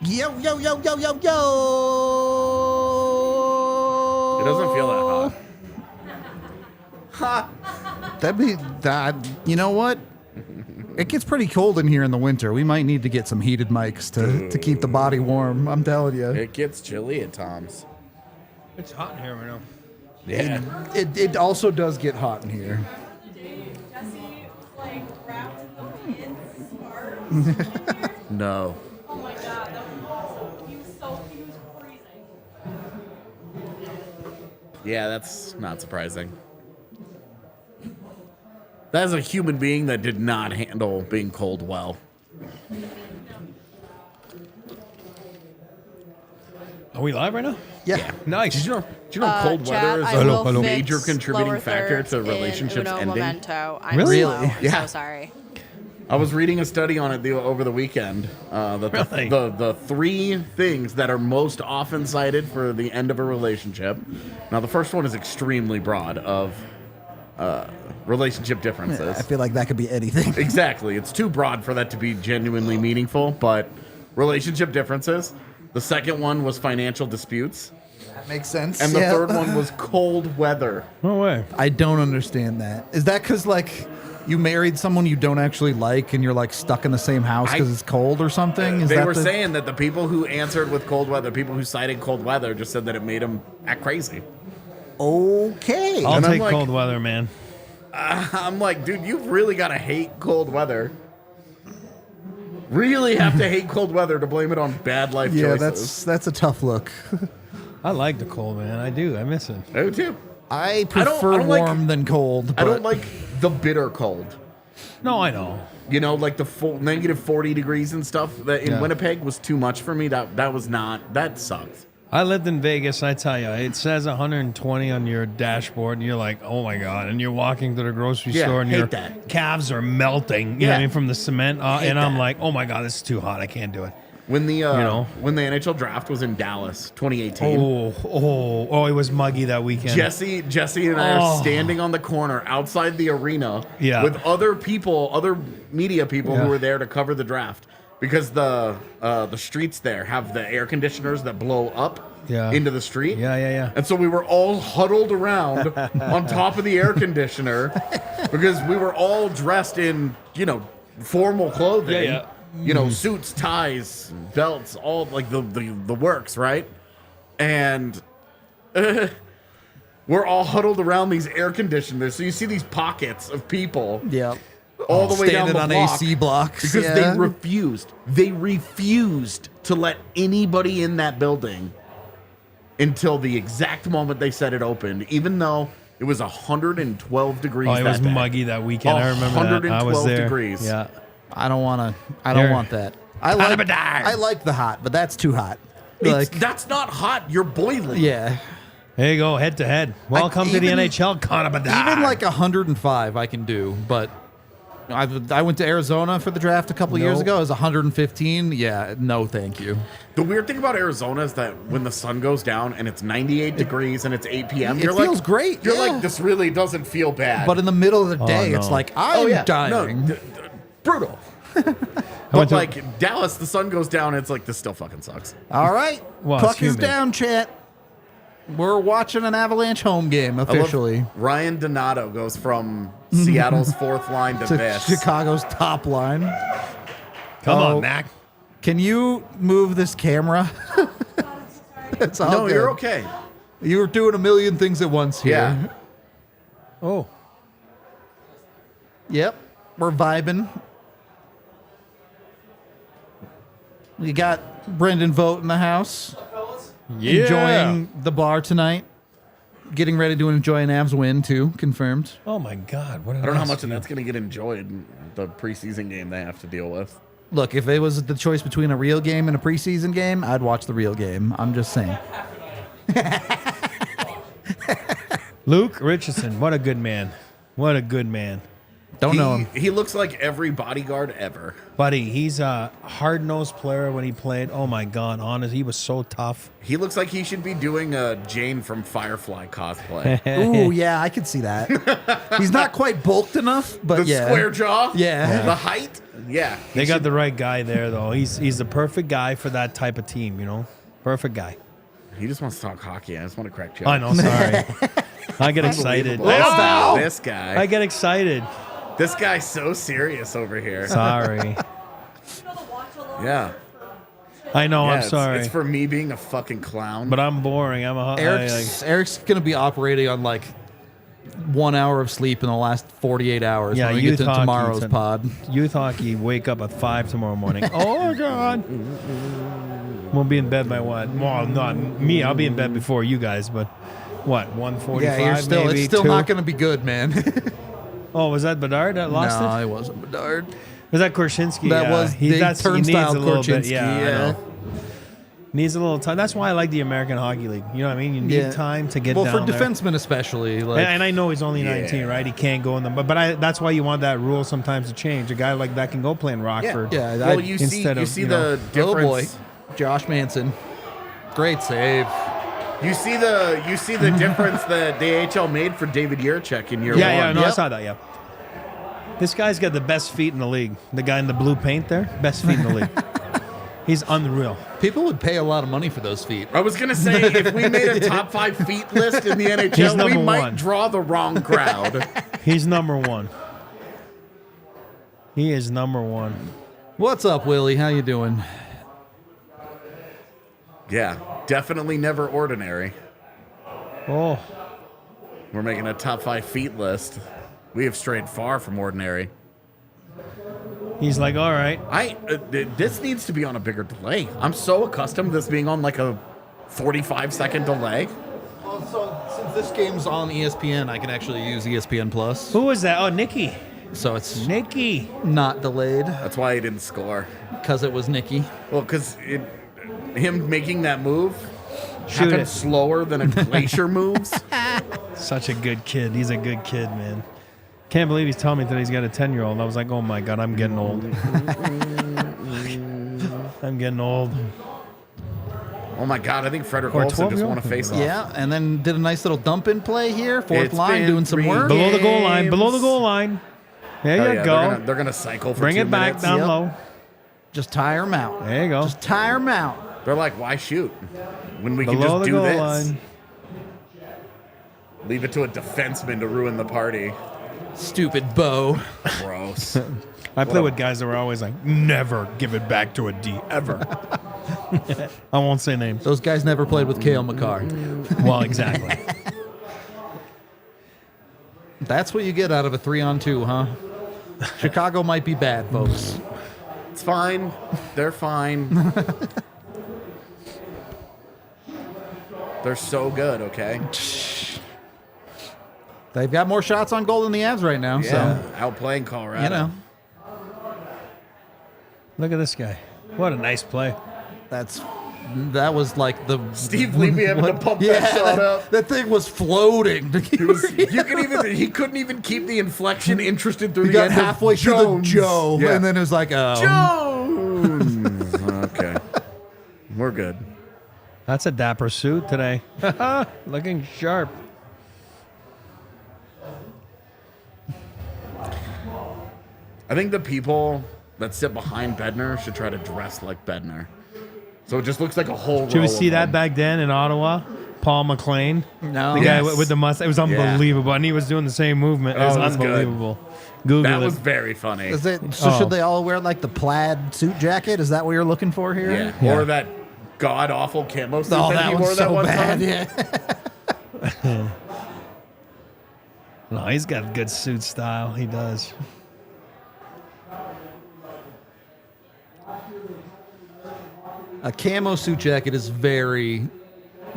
Yo, yo, yo, yo, yo, yo. It doesn't feel that hot. Ha. That'd be that. You know what? It gets pretty cold in here in the winter. We might need to get some heated mics to keep the body warm. I'm telling you. It gets chilly at times. It's hot in here right now. Yeah. It also does get hot in here. Jesse, like, wrapped in the wind scarves. No. Oh my god, that was awesome. He was freezing. Yeah, that's not surprising. That is a human being that did not handle being cold well. Are we live right now? Yeah. Nice. Do you know cold weather is Hello, a hello. major contributing factor to relationships Uno ending? Momento. I'm Really? slow. I'm Yeah. so sorry. I was reading a study on it over the weekend. That Really? the three things that are most often cited for the end of a relationship. Now, the first one is extremely broad of relationship differences. I feel like that could be anything. Exactly. It's too broad for that to be genuinely meaningful, but relationship differences. The second one was financial disputes. That makes sense. And the third one was cold weather. No way. I don't understand that. Is that because, like, you married someone you don't actually like and you're, like, stuck in the same house because it's cold or something? Is They that were saying that the people who answered with cold weather, people who cited cold weather, just said that it made them act crazy. Okay. I'll And I'm take like- cold weather, man. I'm like, dude, you've really got to hate cold weather. Really have to hate cold weather to blame it on bad life Yeah, choices. that's a tough look. I like the cold, man. I do. I miss it. I do too. I prefer don't like- warm than cold. I don't but- like the bitter cold. No, I know. You know, like the full negative 40 degrees and stuff that in Yeah. Winnipeg was too much for me. That sucked. I lived in Vegas. I tell you, it says 120 on your dashboard, and you're like, oh my god! And you're walking to the grocery Yeah, store, and hate your that. calves are melting. You know what I Yeah. mean, from the cement. Hate And I'm that. like, oh my god, this is too hot. I can't do it. When the know? when the NHL draft was in Dallas, 2018. Oh! It was muggy that weekend. Jesse and I are standing on the corner outside the arena Yeah. with other people, other media people Yeah. who were there to cover the draft because the streets there have the air conditioners that blow up Yeah. into the street. Yeah. And so we were all huddled around on top of the air conditioner because we were all dressed in, formal clothing. Yeah. Suits, ties, belts, all like the works, right? And we're all huddled around these air conditioners. So you see these pockets of people Yeah. all the way down Standing the on block AC blocks. because yeah. they refused to let anybody in that building until the exact moment they said it opened, even though it was 112 degrees. Oh, it was that day. muggy that weekend. I remember that. I was 112 there. degrees. Yeah. I don't want Here. that. I like the hot, but that's too hot. That's not hot. You're boiling. Yeah. There you go, head to head. Welcome to the even- NHL, Canada. Even like 105 I can do, but I went to Arizona for the draft a couple years No. ago. It was 115. Yeah, no thank you. The weird thing about Arizona is that when the sun goes down and it's 98 degrees and it's 8 p.m., It you're feels like, great, You're yeah. like, this really doesn't feel bad. But in the middle of the day, no. it's like, I'm dying. No, brutal. But like Dallas, the sun goes down. It's like, this still fucking sucks. All right. Well, it's Puck is humid. down, chat. We're watching an Avalanche home game I love officially. Ryan Donato goes from Seattle's fourth line to To this. Chicago's top line. Come Oh. on, Mac. Can you move this camera? It's all No, good. you're okay. You were doing a million things at once here. Yeah. Oh, Yep. We're vibing. We got Brendan Vogt in the house. yeah. Enjoying the bar tonight. Getting ready to enjoy an Avs win, too. Confirmed. Oh my God! What I don't know how much of that's going to get enjoyed in the preseason game they have to deal with. Look, if it was the choice between a real game and a preseason game, I'd watch the real game. I'm just saying. Luke Richardson, what a good man. What a good man. Don't know him. He looks like every bodyguard ever. Buddy, he's a hard-nosed player when he played. Oh, my God. Honest, he was so tough. He looks like he should be doing a Jane from Firefly cosplay. Ooh, yeah, I could see that. He's not quite bulked enough, but The yeah. square jaw? Yeah. The height? Yeah. They got the right guy there, though. He's the perfect guy for that type of team, you know? Perfect guy. He just wants to talk hockey. I just want to crack jokes. I know, sorry. I get excited. Unbelievable. This guy. I get excited. This guy's so serious over here. Sorry. You know the watch-along Yeah. I know, Yeah, I'm it's- sorry. It's for me being a fucking clown. But I'm boring. Eric's going to be operating on like 1 hour of sleep in the last 48 hours Yeah, when we get youth to hockey tomorrow's tonight. pod. Youth hockey, wake up at 5 tomorrow morning. Oh, God. We'll be in bed by what? Well, not me. I'll be in bed before you guys, but what, 1:45 Yeah, you're still, maybe? it's still 2? not going to be good, man. Oh, was that Bedard that lost no, it? it wasn't Bedard. Was that Korchinski? That Yeah. was the he needs turnstile a little bit. Korchinski, Yeah, I yeah. know. Needs a little time. That's why I like the American Hockey League. You know what I mean? You need time to get well, down for there. defensemen especially. Like, And I know he's only 19, right? He can't go in them. But that's why you want that rule sometimes to change. A guy like that can go play in Rockford. Yeah, well, you see instead of, the you know, oh boy, difference. Josh Manson, great save. You see the difference that the AHL made for David Yurchek in year Yeah, one. no, I Yep. saw that, yeah. This guy's got the best feet in the league. The guy in the blue paint there, best feet in the league. He's unreal. People would pay a lot of money for those feet. I was gonna say if we made a top 5 feet list in the He's NHL, we number might one. draw the wrong crowd. He's number one. He is number one. What's up, Willie? How you doing? Yeah, definitely never ordinary. Oh, We're making a top 5 feet list. We have strayed far from ordinary. he's like, all right. This needs to be on a bigger delay. I'm so accustomed to this being on like a 45-second delay. Well, so since this game's on ESPN, I can actually use ESPN Plus, Who was that? Oh, Nikki. so it's Nikki. not delayed That's why he didn't score. because it was Nikki. Well, because him making that move Shoot happened it. slower than a glacier moves. Such a good kid. He's a good kid, man. Can't believe he's telling me that he's got a 10-year-old. I was like, oh my God, I'm getting old. I'm getting old. Oh my God, I think Frederick Or Olsen just 12-year-old? won a face-off. Yeah, and then did a nice little dump in play here. Fourth It's line been doing some 3 work. Below the goal line. Games. Below the goal line. There Oh, you yeah, go. They're gonna cycle for Bring 2 it back minutes. down Yep. low. Just tire him out. There you go. Just tire him out. They're like, why shoot when we can Below just the do goal this? line. Leave it to a defenseman to ruin the party. Stupid Bo. Gross. I play with guys that were always like, never give it back to a D, ever. I won't say names. Those guys never played with Cale Makar. Well, exactly. That's what you get out of a 3-on-2, huh? Chicago might be bad, folks. It's fine. They're fine. They're so good, okay? They've got more shots on goal than the Avs right now, Yeah. Outplaying Colorado. so, you know, Look at this guy. What a nice play. that was like the... Steve Levy having to pump that shot up. That thing was floating. He couldn't even keep the inflection interested through He the got end halfway of through the Jones. Joe, Yeah. and then it was like, oh. Jones. Okay. We're good. That's a dapper suit today. Looking sharp. I think the people that sit behind Bednar should try to dress like Bednar. So it just looks like a whole Did you row see of that them. back then in Ottawa? Paul McLean, No. the guy Yes. with the mustache. It was unbelievable, and he was doing the same movement. It Oh, was it was good. unbelievable. Google That it. was very funny. Is it, so Oh. should they all wear like the plaid suit jacket? Is that what you're looking for here? Yeah. Yeah. Or that god awful camo suit Oh, that that he wore one's that so one bad. time. Yeah. No, he's got good suit style. He does. A camo suit jacket is very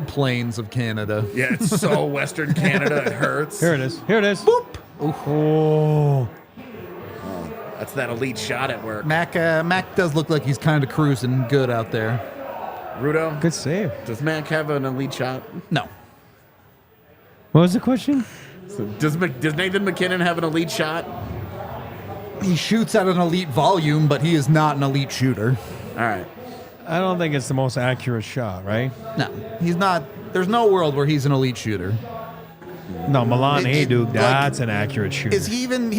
Plains of Canada. Yeah, it's so Western Canada, it hurts. Here it is. Here it is. Boop. Oh. That's that elite shot at work. Mac does look like he's kind of cruising good out there. Rudo, Good save. does Mac have an elite shot? No. What was the question? So does Nathan McKinnon have an elite shot? He shoots at an elite volume, but he is not an elite shooter. All right. I don't think it's the most accurate shot, right? No, he's not. There's no world where he's an elite shooter. No, Milan Hajduk, like, that's an accurate shooter. Is he even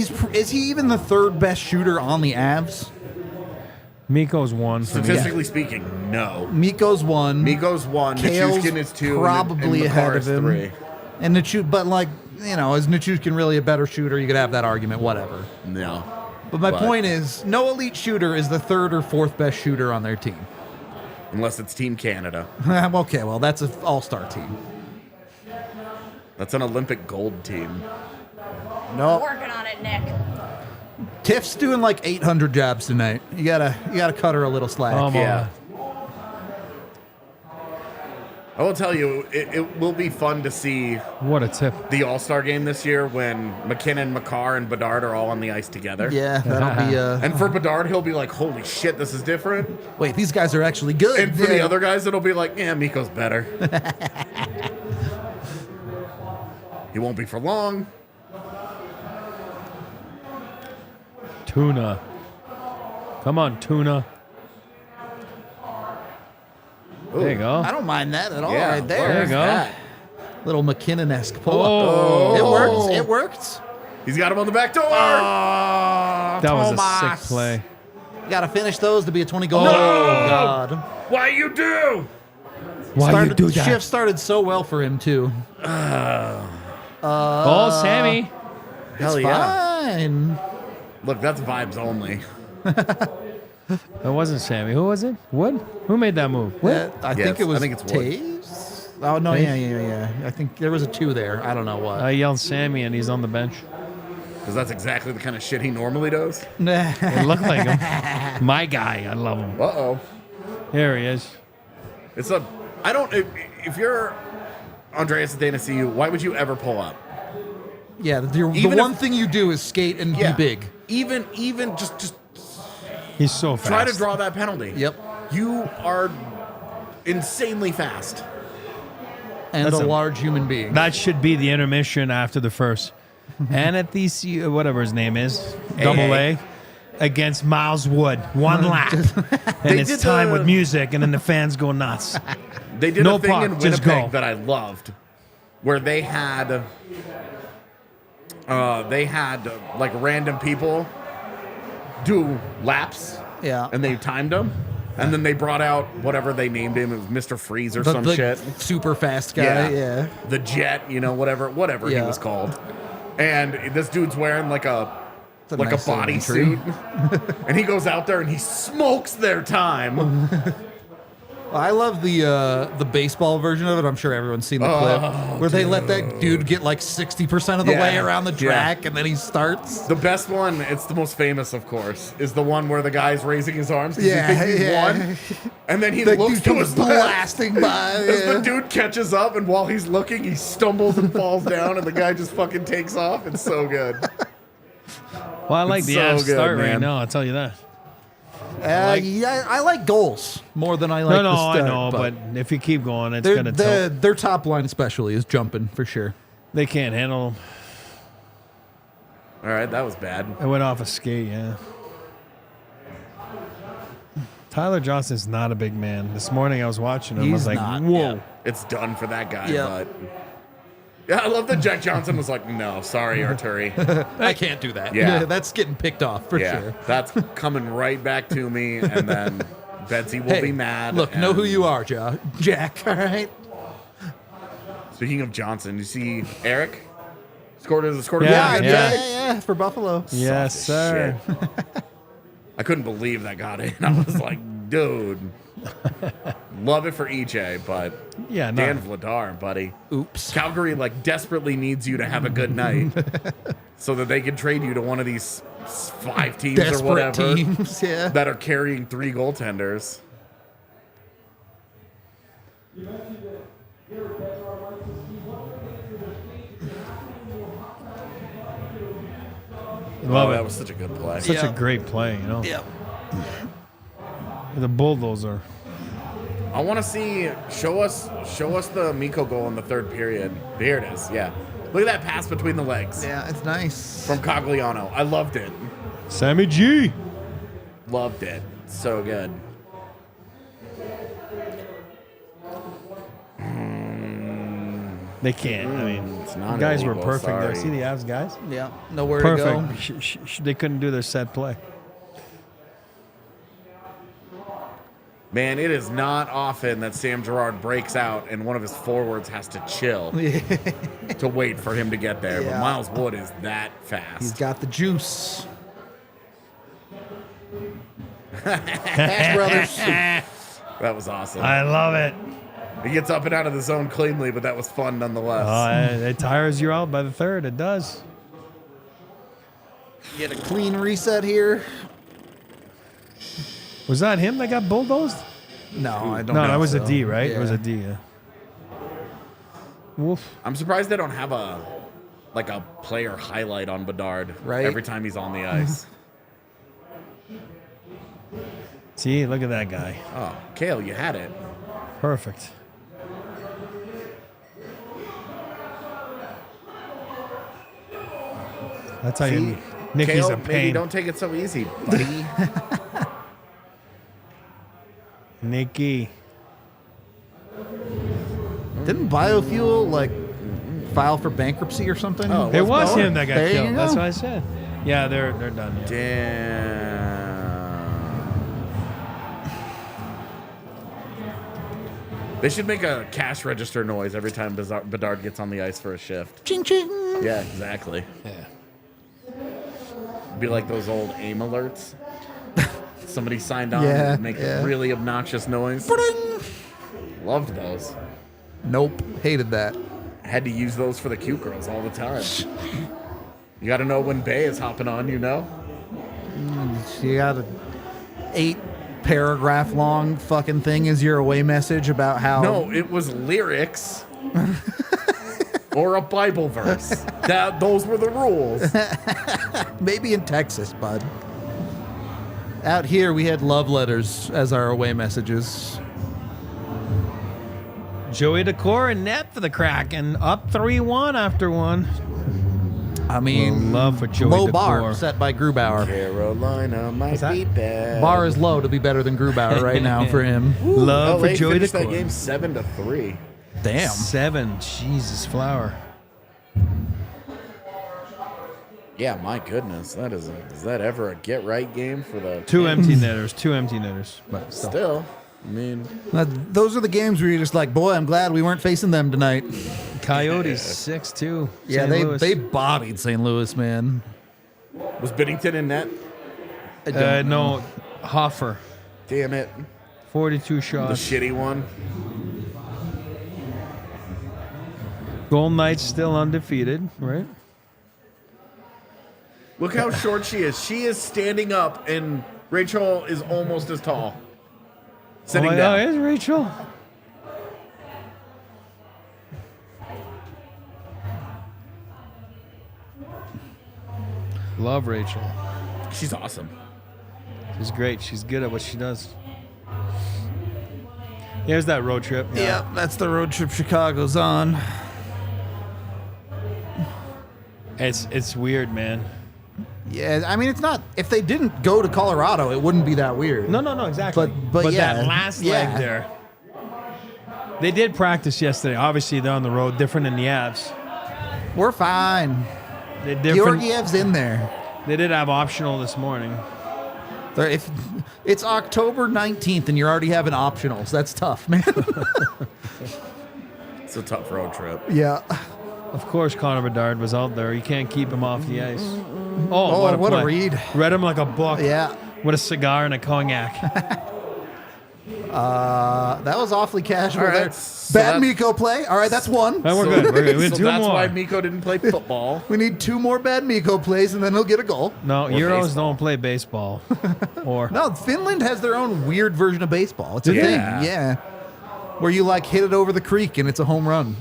the third best shooter on the Avs? Miko's one for me. Statistically speaking, no. Miko's one. Miko's one. Kale's Nichushkin is two. probably and ahead Makar of is him. 3. And but is Nichushkin really a better shooter? You could have that argument, whatever. No. But my point is, no elite shooter is the third or fourth best shooter on their team. Unless it's Team Canada. Okay, well, that's an all-star team. That's an Olympic gold team. No, Working on it, Nick. Tiff's doing like 800 jobs tonight. You gotta cut her a little slack. Yeah. I will tell you, it will be fun to see What a tip. the All-Star game this year when McKinnon, Makar, and Bedard are all on the ice together. Yeah, that'll be. And for Bedard, he'll be like, holy shit, this is different. Wait, these guys are actually good. And for the other guys, it'll be like, yeah, Miko's better. He won't be for long. Tuna. Come on, Tuna. There you go. I don't mind that at all. Yeah, right there. There you go. that? Little McKinnon-esque pull-up. Oh. It worked. It worked. He's got him on the back door. That was a sick play. You got to finish those to be a 20 goal. No! Oh, God. Why you do? Why you do The that? shift started so well for him, too. Oh, Sammy. Hell yeah. Fine. Look, that's vibes only. That wasn't Sammy. Who was it? Wood? Who made that move? Wood? I Yes, think it was I think it's Wood. Taves. Oh, no, yeah. I think there was a 2 there. I don't know what. I yelled Sammy and he's on the bench. Because that's exactly the kind of shit he normally does. It looked like him. My guy. I love him. Uh-oh. Here he is. If you're Andreas Adanasiu, why would you ever pull up? Yeah, the Even one if- thing you do is skate and be big. Even just He's so fast. try to draw that penalty. Yep. You are insanely fast. And That's a a- large human being. That should be the intermission after the first. Anathesi, whatever his name is, double A, against Miles Wood. One lap. And They it's did time the- with music, and then the fans go nuts. They did No a thing puck, in just Winnipeg go. that I loved, where they had like random people do laps, and they timed them, and then they brought out whatever they named him. It was Mr. Freeze or some the shit. super fast guy. Yeah. The Jet, whatever he Yeah. was called. And this dude's wearing like a It's a nice little entry. bodysuit, and he goes out there and he smokes their time. I love the baseball version of it. I'm sure everyone's seen the clip where they let that dude get like 60% of the Yeah. way around the Yeah. track, and then he starts. The best one, it's the most famous, of course, is the one where the guy's raising his arms because Yeah, he thinks he's yeah. won, and then he The looks dude to comes his left. blasting by. As yeah. the dude catches up, and while he's looking, he stumbles and falls down, and the guy just fucking takes off. It's so good. Well, I like It's the so ass good, start right man. now, I'll tell you that. Yeah, I like goals more than I like No, the start. I know, but if you keep going, it's going to tilt. their top line especially is jumping for sure. They can't handle them. All right, that was bad. I went off a skate, yeah. Tyler Johnson's not a big man. This morning I was watching him. I was He's like, not, whoa. yeah. It's done for that guy, Yeah. but... Yeah, I love that Jack Johnson was like, no, sorry, Arturi. I can't do that. Yeah. That's getting picked off for Yeah, sure. that's coming right back to me, and then Betsy will Hey, be mad. look, know who and- you are, Jack. All right. Speaking of Johnson, you see Eric scored a Yeah, goal. yeah. For Buffalo. Yes, Soft sir. as shit. I couldn't believe that got in. I was like, dude, love it for EJ, but Yeah, no. Dan Vladar, buddy. Oops. Calgary like desperately needs you to have a good night so that they can trade you to one of these 5 teams or Desperate whatever teams. Yeah. that are carrying 3 goaltenders. Love That it. was such a good play. Such Yeah. a great play, you know. Yeah. The bulldozer. I want to see show us the Miko goal in the 3rd period. Here it is. Yeah. Look at that pass between the legs Yeah, it's nice. from Cogliano. I loved it. Sammy G. Loved it. So good. They can't. I mean, It's the not guys were illegal, perfect there. sorry. See the Avs guys? Yeah, nowhere to go. Perfect. They couldn't do their set play. Man, it is not often that Sam Girard breaks out and one of his forwards has to chill to wait for him to get there. But Yeah. Miles Wood is that fast. He's got the juice. Brothers. That was awesome. I love it. He gets up and out of the zone cleanly, but that was fun nonetheless. It tires you out by the third. It does. Get a clean reset here. Was that him that got bulldozed? No, I don't No, know. that was so. a D, right? It was Yeah. a D, yeah. Woof. I'm surprised they don't have a player highlight on Bedard Right. every time he's on the ice. See, look at that guy. Oh, Kale, you had it. Perfect. That's how you. Nicky's Kale, a maybe pain. don't take it so easy, buddy. Nicky. Didn't Biofuel file for bankruptcy or something? Oh, It was going? him that got There you killed. That's go. what I said. Yeah, they're done. Yeah. Damn. They should make a cash register noise every time Bedard gets on the ice for a shift. Ching ching. Yeah, exactly. Yeah. Be like those old AIM alerts. Somebody signed on Yeah, and make yeah. a really obnoxious noise. Loved those. Nope. Hated that. Had to use those for the cute girls all the time. You got to know when Bay is hopping on, you know? You got a 8-paragraph long fucking thing as your away message about how. No, it was lyrics or a Bible verse. Those were the rules. Maybe in Texas, bud. Out here, we had love letters as our away messages. Joey Decor and net for the Kraken. Up 3-1 after one. I mean, Love for Joey low Decor. bar set by Grubauer. Carolina might that? be bad. Bar is low to be better than Grubauer right now for him. Love LA for Joey finished Decor. that game 7-3. Damn. 7. Jesus, flower. Yeah, my goodness, is that ever a get right game for the Two empty netters. But still. Still, I mean, Those are the games where you're just like, boy, I'm glad we weren't facing them tonight. Coyotes 6-2. Yeah, St. Louis. they bodied St. Louis, man. was Binnington in net? I don't know. No, Hoffer. Damn it, 42 the shots. shitty one. Golden Knights still undefeated, right? Look how short she is. She is standing up, and Rachel is almost as tall. Sitting oh, down. yeah, is Rachel. Love Rachel. She's awesome. She's great. She's good at what she does. Here's that road trip. Yeah, that's the road trip Chicago's on. It's weird, man. Yeah, I mean, it's not. If they didn't go to Colorado, it wouldn't be that weird. No, exactly. But yeah, that last yeah. leg there. They did practice yesterday. Obviously, they're on the road, different than the Avs. We're fine. They're different. Georgiev's in there. They did have optional this morning. If it's October 19th and you're already having optionals, that's tough, man. It's a tough road trip. Yeah. Of course, Connor Bedard was out there. You can't keep him off the ice. Oh, what a play. read. Read him like a book. Yeah. With a cigar and a cognac. That was awfully casual All right, there. so Bad that- Miko play. All right, that's one. And we're good. We're good. We had So two that's more. why Miko didn't play football. We need 2 more bad Miko plays, and then he'll get a goal. No, Or Euros baseball. don't play baseball. Or No, Finland has their own weird version of baseball. It's a Yeah. thing. Yeah. Where you hit it over the creek and it's a home run.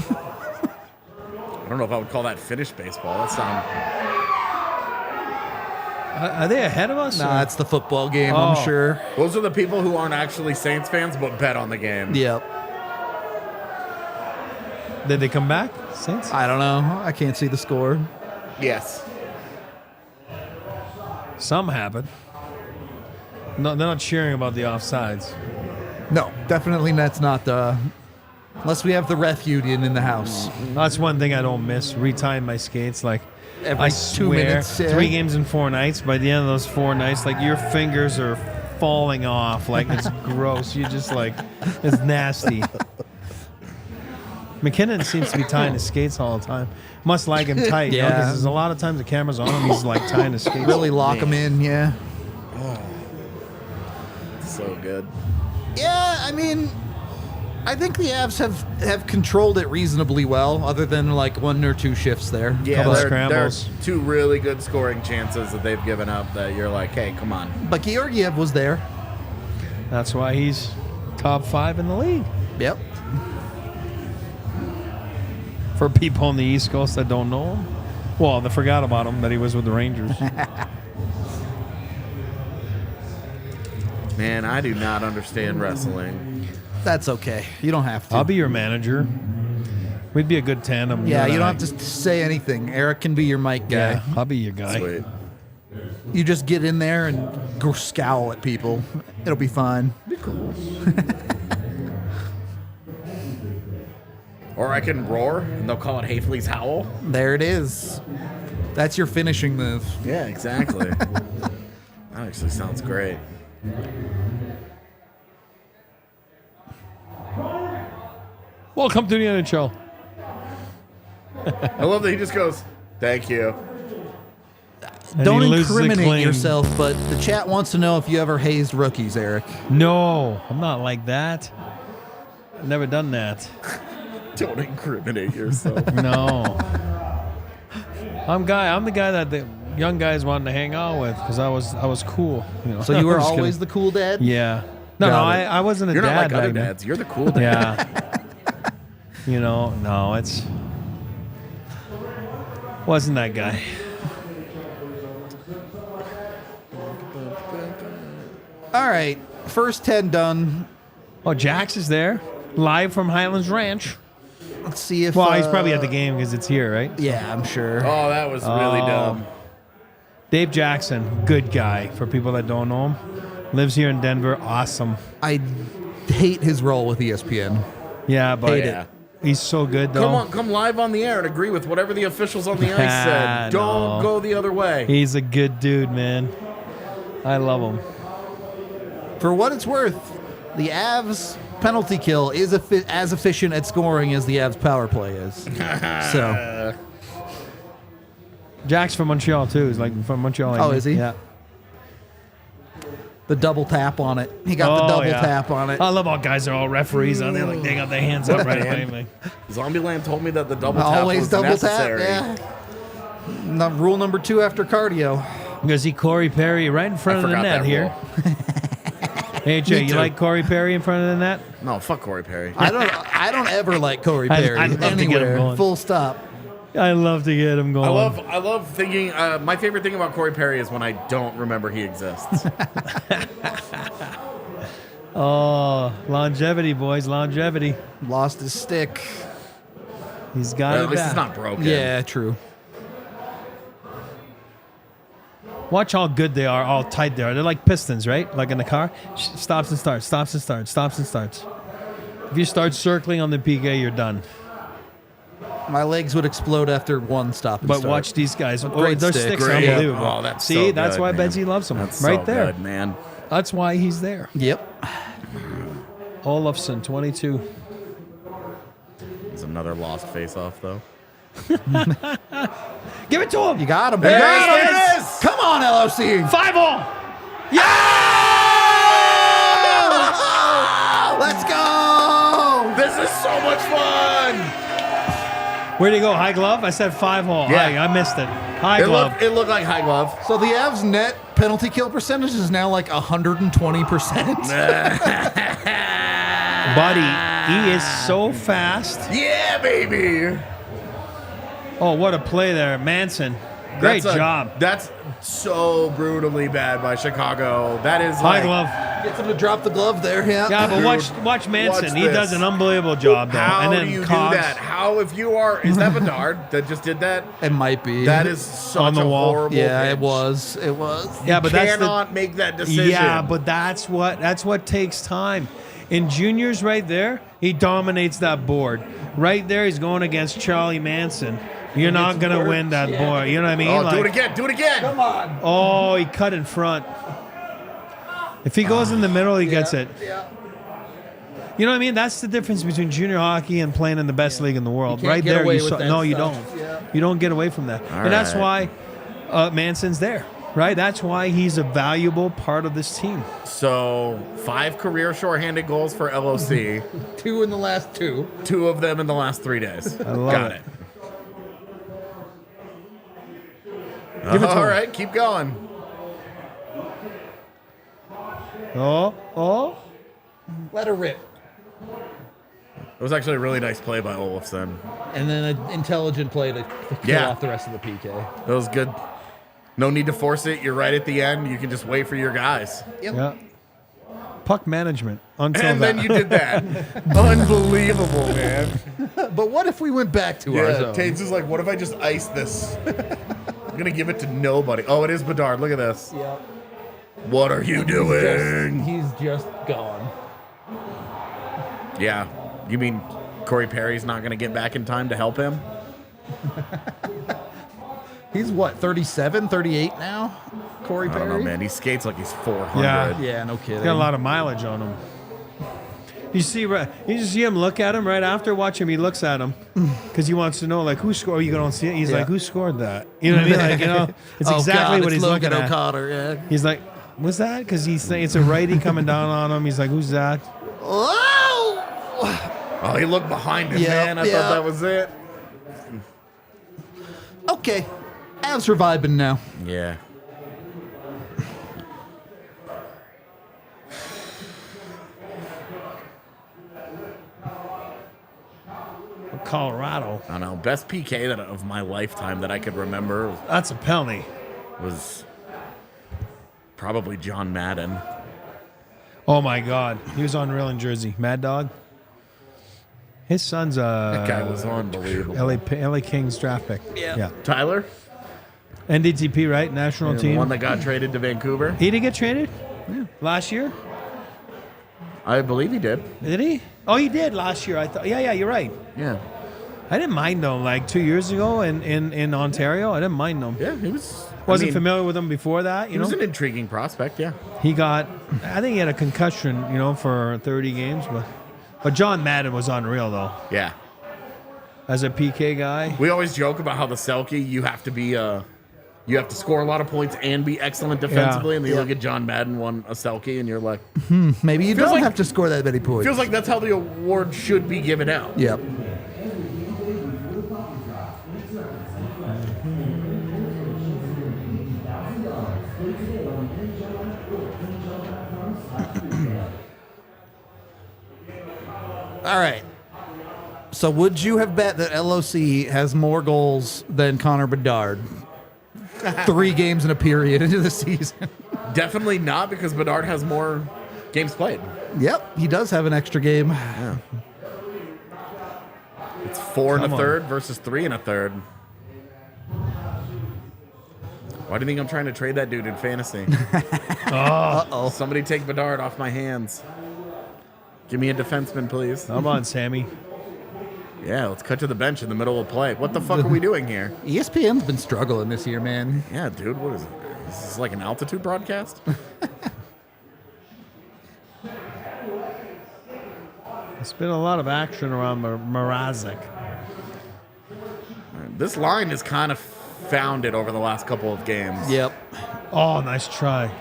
I don't know if I would call that Finnish baseball. That sound. are they ahead of us? Nah, or- it's the football game, Oh. I'm sure. Those are the people who aren't actually Saints fans but bet on the game. Yep. Did they come back? Saints? I don't know. I can't see the score. Yes. Some happen. No, they're not cheering about the offsides. No, definitely that's not the. Unless we have the ref union in the house. That's one thing I don't miss. Retying my skates, like Every I 2 swear, minutes. 3 games in 4 nights. By the end of those 4 nights, like your fingers are falling off. Like it's gross. You just like it's nasty. McKinnon seems to be tying his skates all the time. Must like him tight, Yeah. because there's a lot of times the camera's on him. He's like tying his skates. Really lock them in, yeah. So good. Yeah, I mean, I think the Avs have controlled it reasonably well, other than like 1 or 2 shifts there. Yeah, Couple there scrambles. are 2 really good scoring chances that they've given up that you're like, hey, come on. But Georgiev was there. That's why he's top 5 in the league. Yep. For people on the East Coast that don't know him, well, they forgot about him that he was with the Rangers. Man, I do not understand wrestling. That's okay. You don't have to. I'll be your manager. We'd be a good tandem. Yeah, and you I. don't have to say anything. Eric can be your mic guy. Yeah, I'll be your guy. Sweet. You just get in there and go scowl at people. It'll be fine. Be cool. Or I can roar, and they'll call it Hayfley's Howl. There it is. That's your finishing move. Yeah, exactly. That actually sounds great. Welcome to the NHL. I love that he just goes, thank you. And Don't he loses the incriminate claim. yourself, but the chat wants to know if you ever hazed rookies, Eric. No, I'm not like that. I've never done that. Don't incriminate yourself. No. I'm the guy that the young guys wanted to hang out with because I was cool. You know? So you were I'm just always kidding. the cool dad? Yeah. No, Got it. I wasn't a You're dad not like other back then. dads. You're the cool dad. Yeah. You know, no, it's wasn't that guy. All right. First 10 done. Oh, Jax is there, live from Highlands Ranch. Let's see if. Well, he's probably at the game because it's here, right? Yeah, I'm sure. Oh, that was really dumb. Dave Jackson, good guy. For people that don't know him, lives here in Denver. Awesome. I hate his role with ESPN. Yeah, but Hate it. he's so good though. Come live on the air and agree with whatever the officials on the ice said. Don't No. go the other way. He's a good dude, man. I love him. For what it's worth, the Avs penalty kill is as efficient at scoring as the Avs power play is. So, Jack's from Montreal too. He's like from Montreal. Like Oh, me. is he? Yeah. the double tap on it. He got the double yeah. tap on it. I love how guys are all referees on there. Like they got their hands up right away. Like, Zombieland told me that the double tap Always was double necessary. tap, yeah. Rule number 2 after cardio. I'm gonna see Corey Perry right in front I of the forgot net that here. rule. Hey Jay, you too. like Corey Perry in front of the net? No, fuck Corey Perry. I don't ever like Corey I'd- Perry I'd love to get him anywhere. going. Full stop. I love to get him going. I love thinking. My favorite thing about Corey Perry is when I don't remember he exists. Oh, longevity, boys, longevity. Lost his stick. He's got At it least back. it's not broken. Yeah, true. Watch how good they are, all tight they are. They're like pistons, right? Like in the car. Stops and starts, stops and starts, stops and starts. If you start circling on the PK, you're done. My legs would explode after one stop and But start. watch these guys. great Their stick. sticks are Great. unbelievable. Oh, that's See, so that's good, why man. Benzie loves him. That's right so there. good, man. That's why he's there. Yep. Olofsson, 22. It's another lost face-off, though. Give it to him. You got him. There You got it him. is. Come on, LOC. 5-0. Let's go. This is so much fun. Where'd he go? High glove? I said 5-0. Yeah. I missed it. High glove. It looked like high glove. So the Avs net penalty kill percentage is now like 120%. Buddy, he is so fast. Yeah, baby. Oh, what a play there. Manson. Great job. That's so brutally bad by Chicago. That is High like, glove. Gets him to drop the glove there. Yeah. Yeah, but Dude, watch Manson. watch He does this. an unbelievable job, though. How and then do you Cogs do that? How, if you are, is that Bedard that just did that? It might be. That is such On the a wall. horrible Yeah, it pitch. was. It was. Yeah, but that's the Cannot make that decision. Yeah, but that's what takes time. In juniors, right there, he dominates that board. Right there, he's going against Charlie Manson. You're not gonna win that board. You know what I mean? Oh, do it Like, again. Do it again. Come on. oh, he cut in front. If he goes in the middle, he gets it. Yeah. You know what I mean? That's the difference between junior hockey and playing in the best league in the world. can't Right get there, away you with saw. that No, you stuff. don't. Yeah. You don't get away from that, and that's right. why Manson's there. Right? That's why he's a valuable part of this team. So 5 career shorthanded goals for LOC. 2 in the last 2. 2 of them in the last 3 days. I love Got it. it. Give it to All him. right, keep going. Oh. Let her rip. It was actually a really nice play by Olofsson. And then an intelligent play to kill Yeah. off the rest of the PK. It was good. No need to force it. You're right at the end. You can just wait for your guys. Yeah. Puck management until And that. then you did that. Unbelievable, man. But what if we went back to our Yeah, zone? Taves is like, what if I just ice this? I'm going to give it to nobody. Oh, it is Bedard. Look at this. Yep. What are you doing? He's just gone. Yeah. You mean Corey Perry's not going to get back in time to help him? He's what, 37, 38 now? Corey I Perry? don't know, man. He skates like he's 400. Yeah. Yeah, no kidding. Got a lot of mileage on him. You just see him look at him right after. Watch him. He looks at him because he wants to know, like, who scored. You don't see it. He's Yeah. like, who scored that? You know what I mean? Like, you know, it's Oh, exactly God, what it's he's Logan looking at. O'Connor, yeah. He's like, what's that? Because he's saying it's a righty coming down on him. He's like, who's that? Oh! Oh, he looked behind him, Yeah, man. I yeah. thought that was it. Okay. Avs are vibing now. Yeah. Colorado. I don't know. Best PK of my lifetime that I could remember That's a penalty. was probably John Madden. Oh my God, he was unreal in Jersey. Mad Dog. His son's That guy was unbelievable. LA Kings draft pick. Yeah. Tyler, NDTP, right? National the team. one that got traded to Vancouver. He did get traded last year. I believe he did. Did he? Oh, he did last year. I thought. Yeah, you're right. Yeah. I didn't mind him like 2 years ago in Ontario. I didn't mind him. Yeah, he was. Wasn't familiar with him before that. He You know, was an intriguing prospect. Yeah. he got. I think he had a concussion. You know, for 30 games, but John Madden was unreal though. Yeah. As a PK guy. We always joke about how the Selkie, you have to be you have to score a lot of points and be excellent defensively. And then you look at John Madden won a Selkie, and you're like, Maybe you Feels don't like- have to score that many points. feels like that's how the award should be given out. Yep. All right. So would you have bet that LOC has more goals than Connor Bedard? 3 games in a period into the season. Definitely not, because Bedard has more games played. Yep, he does have an extra game. It's 4 and Come a on. third versus 3 and a third. Why do you think I'm trying to trade that dude in fantasy? Uh-oh. Somebody take Bedard off my hands. Give me a defenseman, please. Come on, Sammy. Yeah, let's cut to the bench in the middle of play. What the fuck are we doing here? ESPN's been struggling this year, man. Yeah, dude, what is it? Is this like an altitude broadcast? There's been a lot of action around Mrazek. This line is kind of found it over the last couple of games. Yep. Oh, nice try.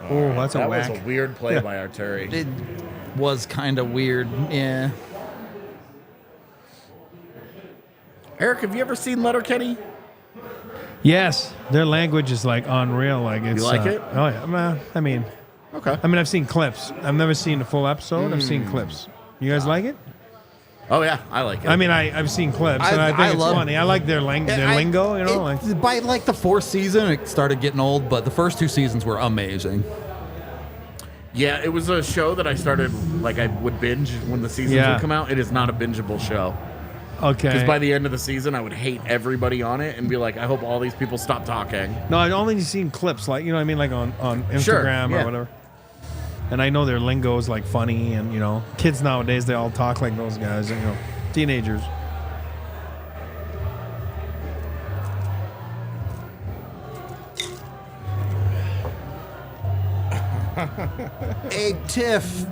Oh, that's a That whack. was a weird play by Arturi. It was kind of weird. Yeah. Eric, have you ever seen Letterkenny? Yes, their language is like unreal. Like it's. like it? Oh yeah. Well, I mean, Okay. I've seen clips. I've never seen the full episode. I've seen clips. You guys like it? Oh yeah, I like it. I mean, I've seen clips, and I think it's funny. I like their lingo, you know. By like the fourth season, it started getting old, but the first 2 seasons were amazing. Yeah, it was a show that I started, like I would binge when the seasons would come out. It is not a bingeable show. Okay. Because by the end of the season, I would hate everybody on it and be like, I hope all these people stop talking. No, I've only seen clips, like, you know what I mean, like on Instagram or whatever. And I know their lingo is like funny, and you know, kids nowadays, they all talk like those guys, you know, teenagers. Hey, Tiff,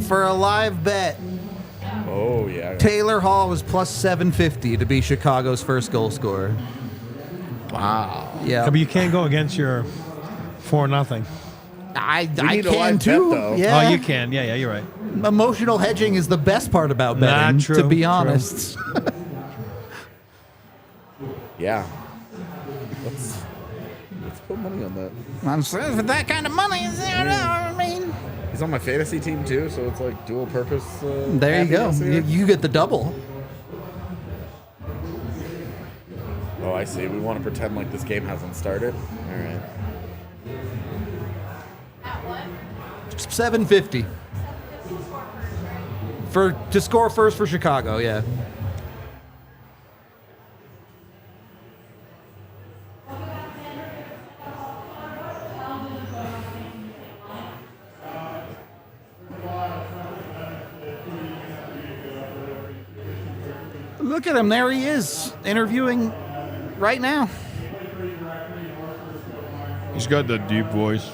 for a live bet, Oh, yeah. Taylor Hall was plus 750 to be Chicago's first goal scorer. Wow. Yeah, But you can't go against your 4-0. I need a can live too. bet, though. Yeah, Oh, you can. Yeah, you're right. Emotional hedging is the best part about betting. True, to be true. honest. Yeah. Let's put money on that. I'm saying for that kind of money, I mean. He's on my fantasy team, too, so it's like dual purpose. There you go. happiness here. You get the double. Oh, I see. We want to pretend like this game hasn't started. All right. 750 to score first for Chicago. Yeah. Look at him. There he is, interviewing right now. He's got that deep voice.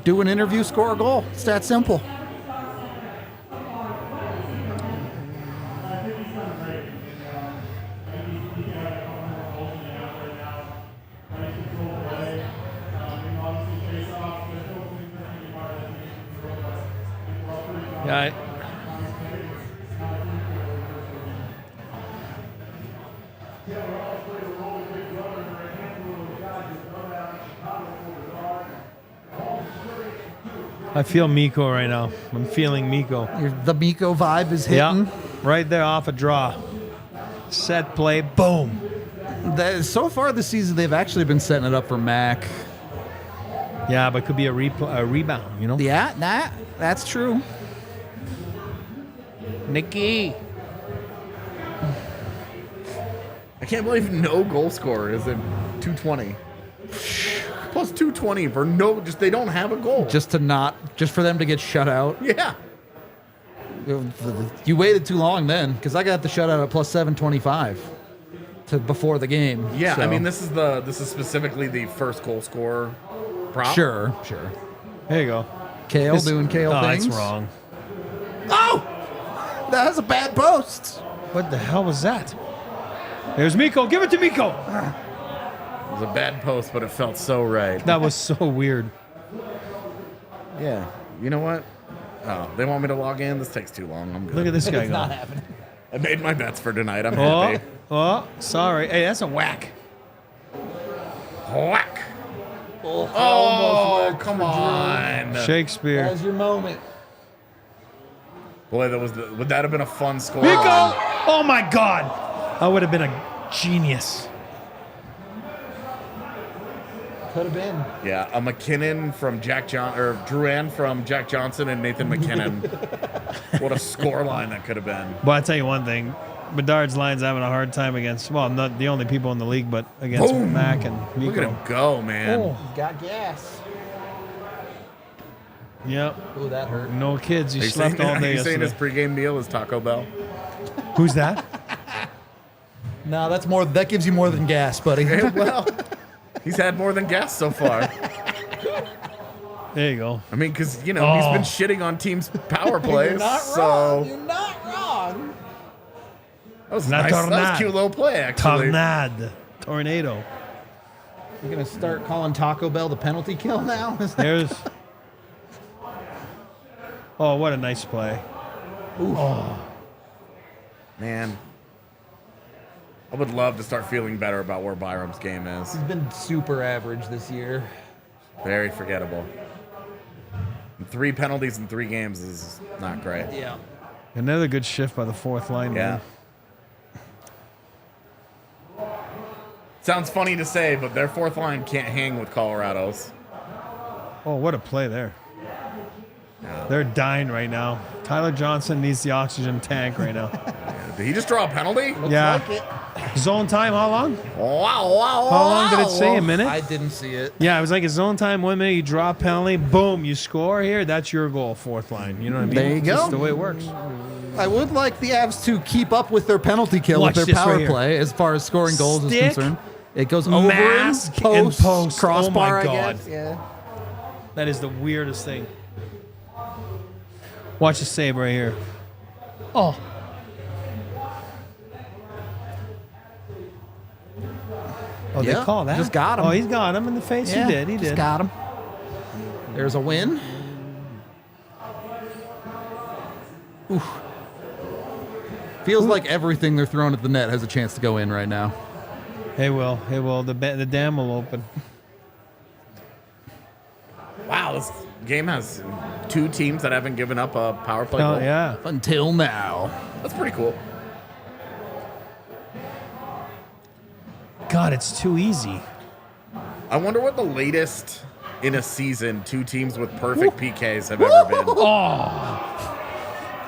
Do an interview, score a goal. It's that simple. Yeah. I feel Miko right now. I'm feeling Miko. The Miko vibe is hitting. Yeah, right there off a draw. Set play, boom. So far this season, they've actually been setting it up for Mac. Yeah, but it could be a rebound, you know? Yeah, that's true. Nikki. I can't believe no goal scorer is at 220. Plus 220 for just they don't have a goal. Just for them to get shut out. Yeah. You waited too long then, because I got the shutout at plus 725 before the game. Yeah, so. I mean this is specifically the first goal scorer prop. Sure. There you go. Kale doing Kale things. That's wrong. Oh! That was a bad post. What the hell was that? There's Miko. Give it to Miko. It was a bad post, but it felt so right. That was so weird. Yeah. You know what? Oh, they want me to log in? This takes too long. I'm good. Look at this guy It's go. not happening. I made my bets for tonight. I'm Oh, happy. sorry. Hey, that's a whack. Whack. Oh, come on. Shakespeare. That was your moment. Boy, would that have been a fun score? Miko! Oh my God. I would have been a genius. Could have been. Yeah, a McKinnon from Drouin from Jack Johnson and Nathan McKinnon. What a score line that could have been. But I'll tell you one thing. Bedard's line's having a hard time against, well, not the only people in the league, but against Boom. Mac and Miko. Look at him go, man. Oh, He's got gas. yep. Ooh, that hurt. No kids. He Are you slept all day saying his yesterday. pregame meal is Taco Bell? Who's that? No, that's more. That gives you more than gas, buddy. Well, he's had more than gas so far. There you go. I mean, because, he's been shitting on teams' power plays. So You're not wrong. that was La nice. That was Tornade. a cute little play, actually. Tornado. You're gonna start calling Taco Bell the penalty kill now? There's. Oh, what a nice play. Man, I would love to start feeling better about where Byram's game is. He's been super average this year. Very forgettable. And 3 penalties in 3 games is not great. Yeah. Another good shift by the fourth line. Yeah. Sounds funny to say, but their fourth line can't hang with Colorado's. Oh, what a play there. They're dying right now. Tyler Johnson needs the oxygen tank right now. Did he just draw a penalty? Yeah. Zone time, how long? Wow. How long did it say? A minute? I didn't see it. Yeah, it was like a zone time, 1 minute, you draw a penalty, boom, you score here. That's your goal, fourth line. You know what I mean? There you It's go. just the way it works. I would like the Avs to keep up with their penalty kill Watch with this their right power here. play as far as scoring goals Stick, is concerned. It goes over mask, him, and post, post. crossbar, Oh my I God. guess. Yeah. That is the weirdest thing. Watch the save right here. Oh. Oh, they Yeah, call that? just got him. Oh, he's got him in the face. Yeah, He did. He just did. got him. There's a win. Oof. Feels like everything they're throwing at the net has a chance to go in right now. Hey, Will. Hey, Will. The dam will open. Wow, this game has 2 teams that haven't given up a power play Oh, goal. yeah. Until now. That's pretty cool. God, it's too easy. I wonder what the latest in a season 2 teams with perfect PKs have ever been. Oh.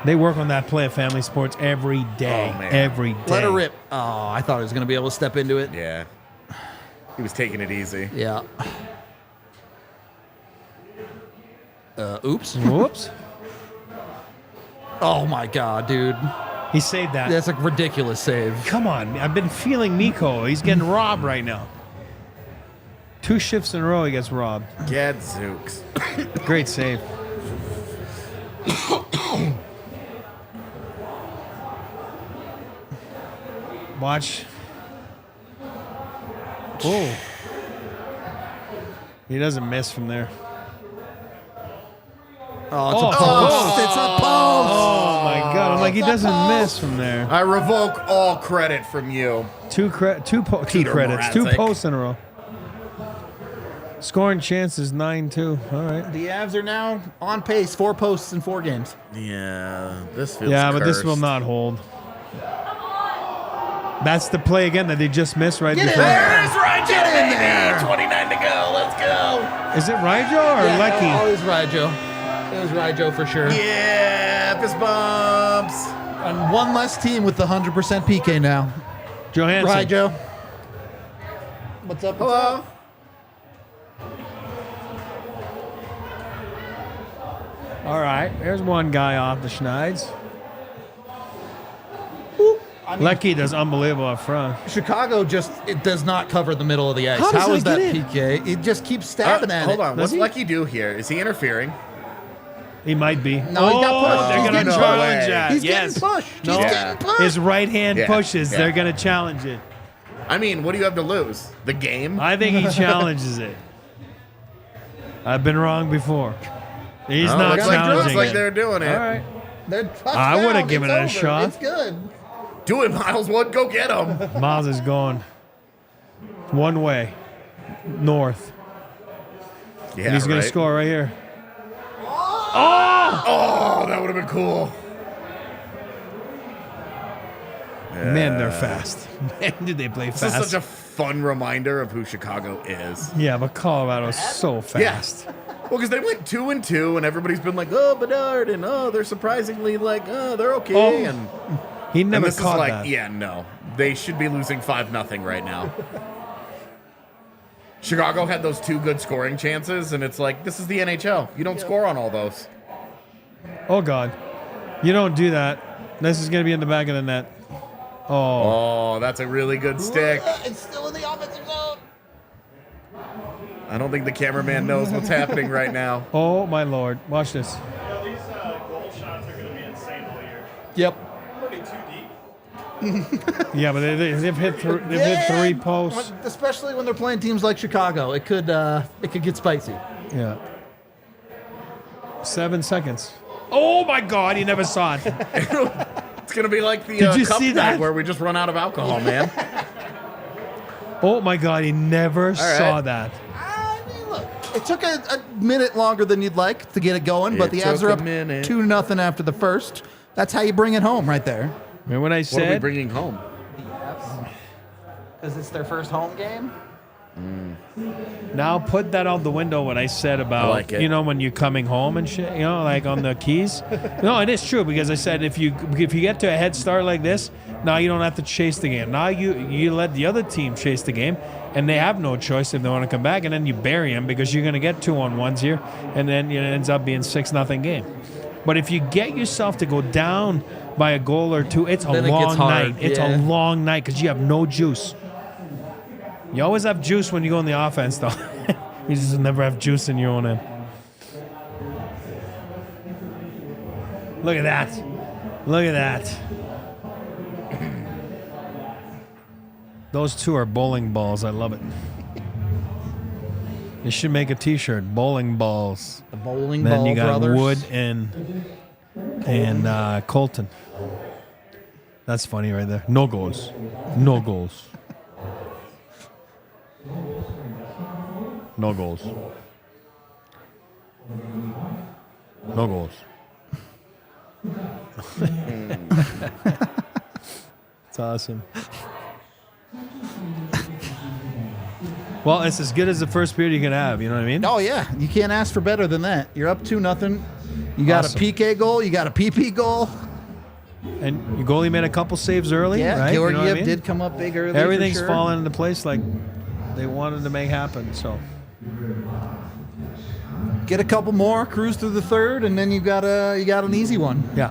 They work on that play at Family Sports every day. Oh, man. Every day. Let her rip. Oh, I thought he was going to be able to step into it. Yeah. He was taking it easy. Yeah. Oops. Whoops. Oh, my God, dude. He saved that. That's a ridiculous save. Come on. I've been feeling Mikko. He's getting robbed right now. 2 shifts in a row he gets robbed. Gadzooks. Great save. Watch. Oh. He doesn't miss from there. Oh, it's Oh, a it's a post. post. It's a post. Oh my God! I'm like, he It's a doesn't post. miss from there. I revoke all credit from you. Two credits, two Mrazek. posts in a row. Scoring chances 9-2. All right. The Avs are now on pace, 4 posts in 4 games. Yeah, this feels Yeah, but this cursed. will not hold. That's the play again that they just missed right Get in before. there. There's Ryan Get in there. 29 to go. Let's go. Is it Rijo or Lecky? Oh, it was Rijo. It was Rijo for sure. Yeah, fist bumps. And one less team with the 100% PK now. Johansson. Rijo. What's up? Hello. All right. There's one guy off the Schneids. Lecky does unbelievable up front. Chicago it does not cover the middle of the ice. How does How is that that get PK? It just keeps stabbing at Hold it. on. Does What's he? Lucky do here? Is he interfering? He might be. No, he got pushed. They're He's going to getting challenge pushed. that. He's yes. getting pushed. No. He's Yeah. getting pushed. His right hand Yeah. pushes. Yeah. They're going to challenge it. I mean, what do you have to lose? The game? I think he challenges it. I've been wrong before. He's Oh, not looks like, challenging looks like it. they're doing it. All right. They're I would've touchdown. given It's it a over. shot. It's good. Do it, Miles Wood. Go get him. Miles is going one way, north. Yeah, And he's going right. to score right here. Oh, that would have been cool. Man, they're fast. Man, did they play This is fast. such a fun reminder of who Chicago is. Yeah, but Colorado's so fast. Well, because they went 2-2, and everybody's been like, "Oh, Bedard," and "Oh, they're surprisingly like, oh, they're okay." Oh, and He and never this is caught like, that. yeah, no, they should be losing 5-0 right now. Chicago had those 2 good scoring chances, and it's like, this is the NHL. You don't score on all those. Oh, God. You don't do that. This is going to be in the back of the net. Oh. Oh, that's a really good stick. It's still in the offensive zone. I don't think the cameraman knows what's happening right now. Oh, my Lord. Watch this. Yeah, these goal shots are going to be insane all year. Yep. Pretty too deep. Yeah, but they've hit 3 posts. Especially when they're playing teams like Chicago, it could get spicy. Yeah. 7 seconds. Oh, my God. You never saw it. It's going to be like the Did you cup see night that? where we just run out of alcohol, man. Oh, my God. He never saw that. I mean, look, it took a minute longer than you'd like to get it going, but It the Avs took are a up minute. 2-0 after the first. That's how you bring it home right there. Remember what I What are we said? bringing home? Because it's their first home game? Now put that out the window. What I said about like it. when you're coming home and shit. Like on the keys. No, it is true because I said if you get to a head start like this, now you don't have to chase the game. Now you let the other team chase the game, and they have no choice if they want to come back, and then you bury them because you're going to get 2-on-1s here, and then it ends up being 6-0 game. But if you get yourself to go down by a goal or two, it's a Then it gets long hard, night. It's yeah. a long night because you have no juice. You always have juice when you go in the offense, though. You just never have juice in your own end. Look at that. Look at that. Those two are bowling balls. I love it. You should make a T-shirt. Bowling balls. The Bowling Then Ball you got Brothers. Wood and Colton. That's funny right there. No goals. No goals. No goals. No goals. It's awesome. Well, it's as good as the first period you can have. You know what I mean? Oh, yeah. You can't ask for better than that. You're up 2-0. You got Awesome. a PK goal. You got a PP goal. And your goalie made a couple saves early. Yeah, right? You know what Georgiev I mean? did come up big early. Everything's for sure. falling into place like they wanted to make happen. So Get a couple more, cruise through the third, and then you got an easy one. yeah,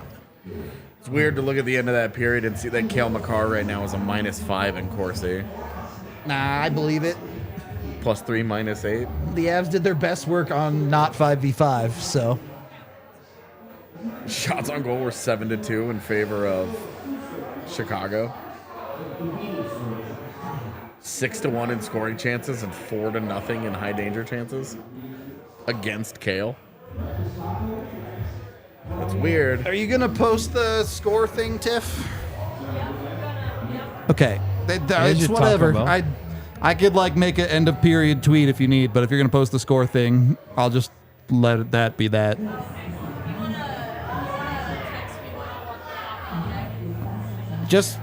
It's weird to look at the end of that period and see that Cale Makar right now is a -5 in Corsi. Nah, I believe it. +3, -8. The Avs did their best work on not 5v5, so. Shots on goal were 7-2 in favor of Chicago. 6-1 in scoring chances and 4-0 in high danger chances against Cale. That's weird. Are you going to post the score thing, Tiff? Okay. As It's you talk whatever. about. I could make an end of period tweet if you need, but if you're going to post the score thing, I'll just let that be that. You wanna text me what you want to happen, okay? Just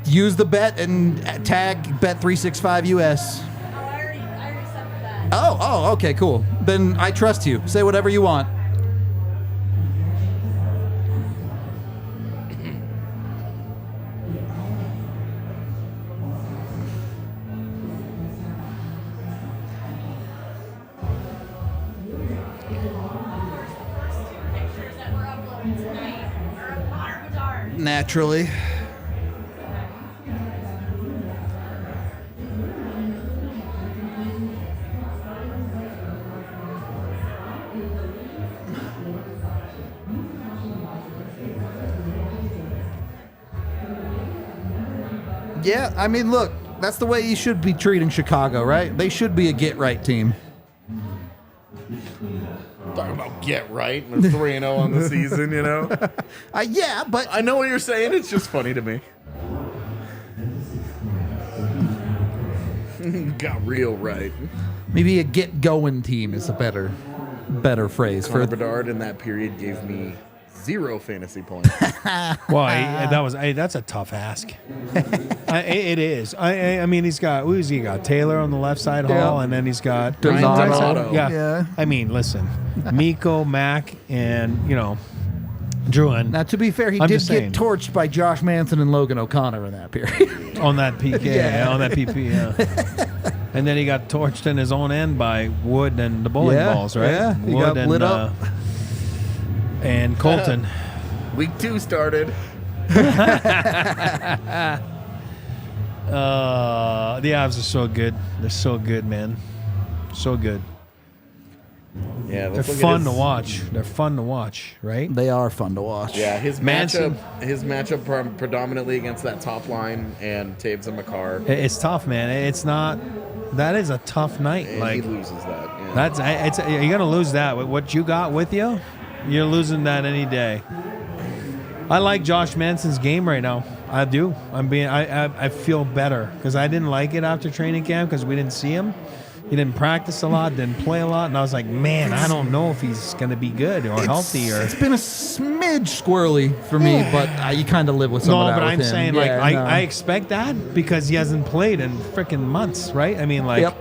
use the bet and tag Bet365US. Oh, I already sent for that. Oh, okay, cool. Then I trust you. Say whatever you want. Pictures that we're uploading tonight are of Connor Bedard. Naturally. Yeah, I mean, look, that's the way you should be treating Chicago, right? They should be a get-right team. Talking about get right. They're 3-0 on the season, you know? Yeah, but I know what you're saying. It's just funny to me. Got real right. maybe a get-going team is a better phrase Connor for. Bedard in that period gave me 0 fantasy points. well, that's a tough ask. It is. I mean, he's got who's he got? Taylor on the left side, Hall, and then he's got Donato. right side. Donato. Yeah. I mean, listen, Miko, Mac, and Druin Now, to be fair, he I'm did just saying. get torched by Josh Manson and Logan O'Connor in that period. on that PK, Yeah. on that PP, yeah. And then he got torched in his own end by Wood and the bowling Yeah, balls, right? yeah, he Wood got and, lit up. And Colton. Week 2 started. The Avs are so good. They're so good, man. So good. Yeah, They're let's look at fun his- to watch. They're fun to watch, right? They are fun to watch. Yeah, his Manson. matchup predominantly against that top line and Taves and Makar. It's tough, man. It's not. That is a tough night. And Like he loses that. Yeah. that's. You're gonna lose that. With what you got with you, you're losing that any day. I like Josh Manson's game right now. I do. I feel better because I didn't like it after training camp because we didn't see him. He didn't practice a lot, didn't play a lot, and I was like, man, I don't know if he's going to be good or healthy or. It's been a smidge squirrely for me, but you kind of live with some of No, that but with I'm him. saying Yeah, like no. I expect that because he hasn't played in freaking months, right? I mean, like, Yep.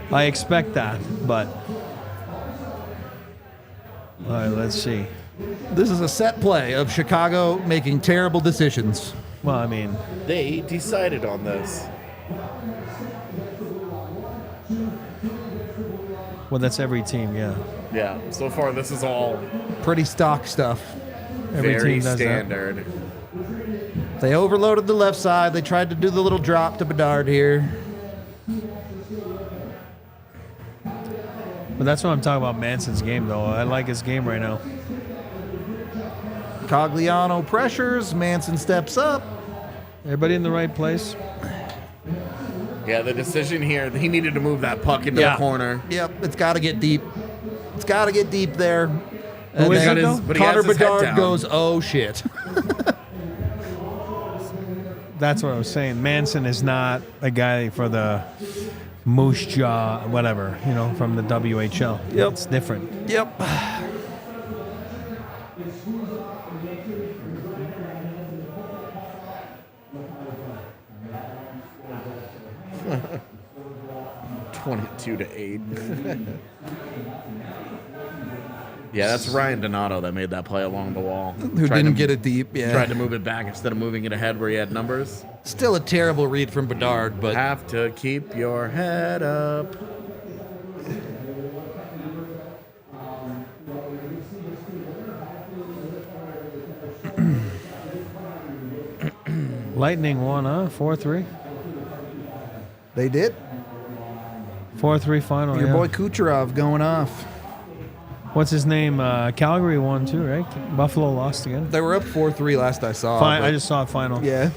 I expect that, but. All right, let's see. This is a set play of Chicago making terrible decisions. Well, I mean, They decided on this. well, that's every team, yeah. Yeah. So far, this is all Pretty stock stuff. Every very team does standard. They overloaded the left side. They tried to do the little drop to Bedard here. But that's what I'm talking about Manson's game, though. I like his game right now. Cogliano pressures. Manson steps up. Everybody in the right place. Yeah, the decision here, he needed to move that puck into the corner. Yep, it's got to get deep. It's got to get deep there. Who is then it, though? But he has Connor his head Bedard down. goes, oh, shit. That's what I was saying. Manson is not a guy for the moose jaw, whatever, you know, from the WHL. Yep. It's different. Yep. – 22-8. Yeah, that's Ryan Donato that made that play along the wall. Who didn't get it deep, yeah. Tried to move it back instead of moving it ahead where he had numbers. Still a terrible read from Bedard, but Have to keep your head up. Lightning won, huh? 4-3? they did. 4-3 final, Your yeah. boy Kucherov going off. What's his name? Calgary won, too, right? Buffalo lost again. They were up 4-3 last I saw. Fine, but- I just saw it final. Yeah.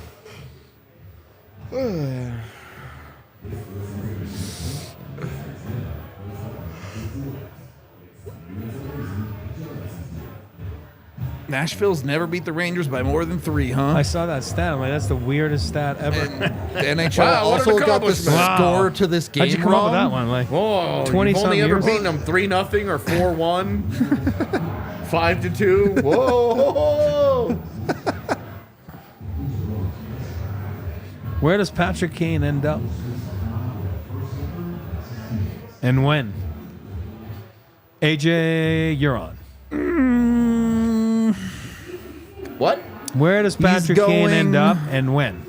Nashville's never beat the Rangers by more than 3, huh? I saw that stat. I'm like, that's the weirdest stat ever. The NHL Wow, what an also got the accomplishment. Wow. score to this game How'd you come wrong. up with that one? Like, Whoa, 20 you've only something ever years? beaten them 3-0 or 4-1, 5-2. Whoa! where does Patrick Kane end up? And when? AJ, you're on. What? Where does Patrick Kane end going- up and when?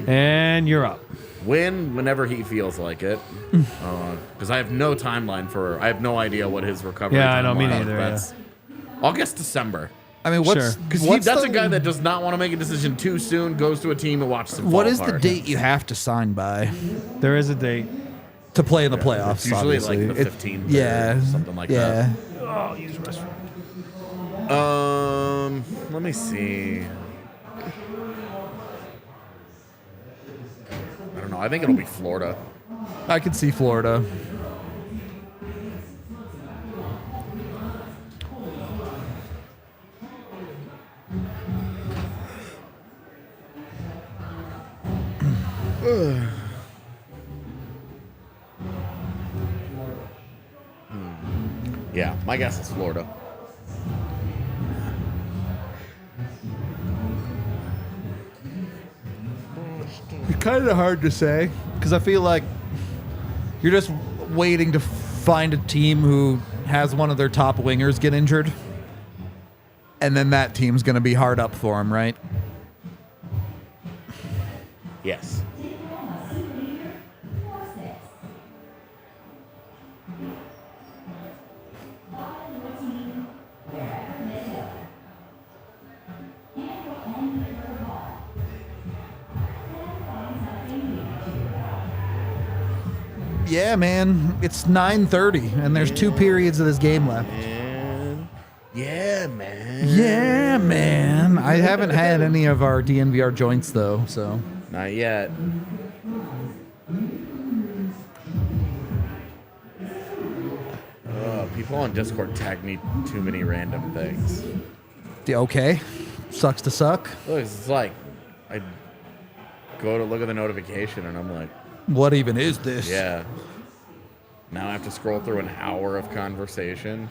And you're up. Whenever he feels like it. Because I have no timeline I have no idea what his recovery Yeah, I know, me timeline is. neither, That's August, December. I mean, what's Sure. Because that's a guy that does not want to make a decision too soon, goes to a team and watches them what fall is the apart. date you have to sign by There is a date. to play in the playoffs? It's usually obviously. like the It- 15th yeah, or something like yeah. Oh, use the restroom. that. Let me see. I don't know. I think it'll be Florida. I could see Florida. Yeah, my guess is Florida. It's kind of hard to say because I feel like you're just waiting to find a team who has one of their top wingers get injured, and then that team's going to be hard up for him, right? Yes. Yeah, man. It's 9:30, and there's 2 periods of this game left. And yeah, man. Yeah, man. I haven't had any of our DNVR joints though, so Not yet. People on Discord tag me too many random things. okay. Sucks to suck. Look, it's like I go to look at the notification and I'm like, What even is this? Yeah. Now I have to scroll through an hour of conversation.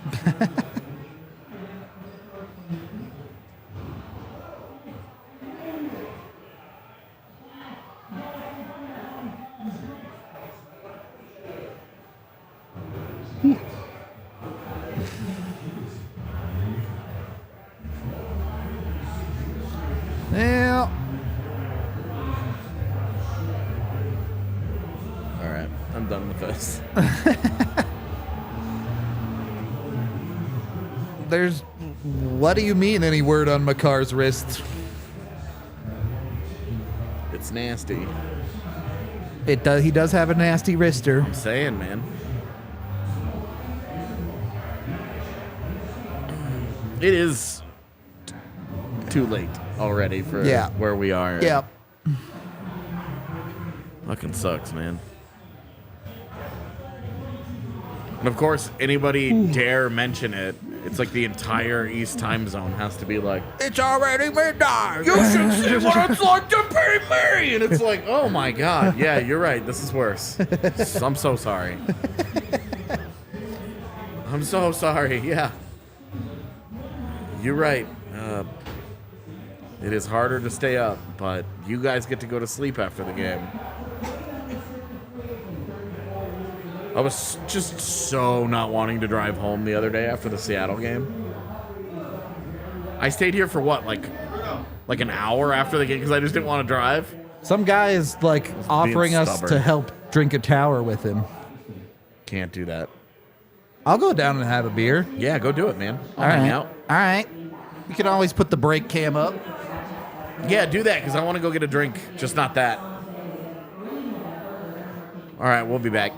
Yeah. All right, I'm done with this. There's. What do you mean? Any word on Makar's wrist? It's nasty. It does. He does have a nasty wrister. I'm saying, man. It is too late already for where we are. Yeah. Fucking sucks, man. And of course, anybody dare mention it, it's like the entire East time zone has to be like, It's already midnight. you should see what it's like to be me! And it's like, oh my god, yeah, you're right, this is worse. I'm so sorry. I'm so sorry, yeah. You're right. It is harder to stay up, but you guys get to go to sleep after the game. I was just so not wanting to drive home the other day after the Seattle game. I stayed here for what, like an hour after the game because I just didn't want to drive? Some guy is like offering us stubborn. to help drink a tower with him. Can't do that. I'll go down and have a beer. Yeah, go do it, man. I'll All hang right. out. All right. You can always put the brake cam up. Yeah, do that because I want to go get a drink, just not that. All right, we'll be back.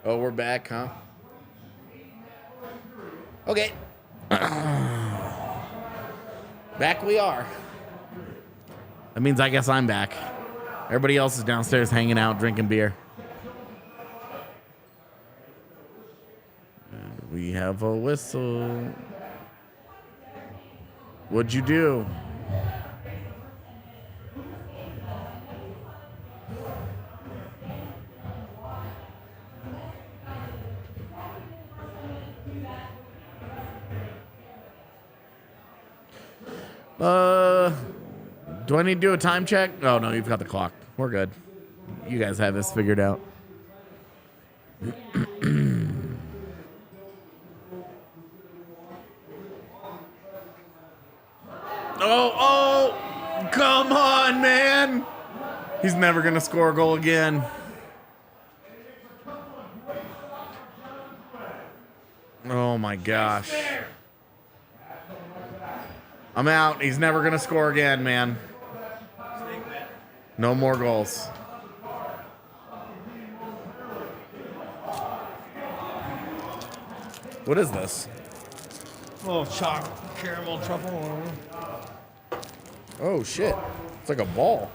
Oh, we're back, huh? Okay. Back we are. That means I guess I'm back. Everybody else is downstairs hanging out, drinking beer. And we have a whistle. What'd you do? Do I need to do a time check? Oh, no, you've got the clock. We're good. You guys have this figured out. Oh, come on, man. He's never going to score a goal again. Oh, my gosh. I'm out. He's never going to score again, man. No more goals. What is this? Oh, chocolate, caramel, truffle. Oh, shit. It's like a ball.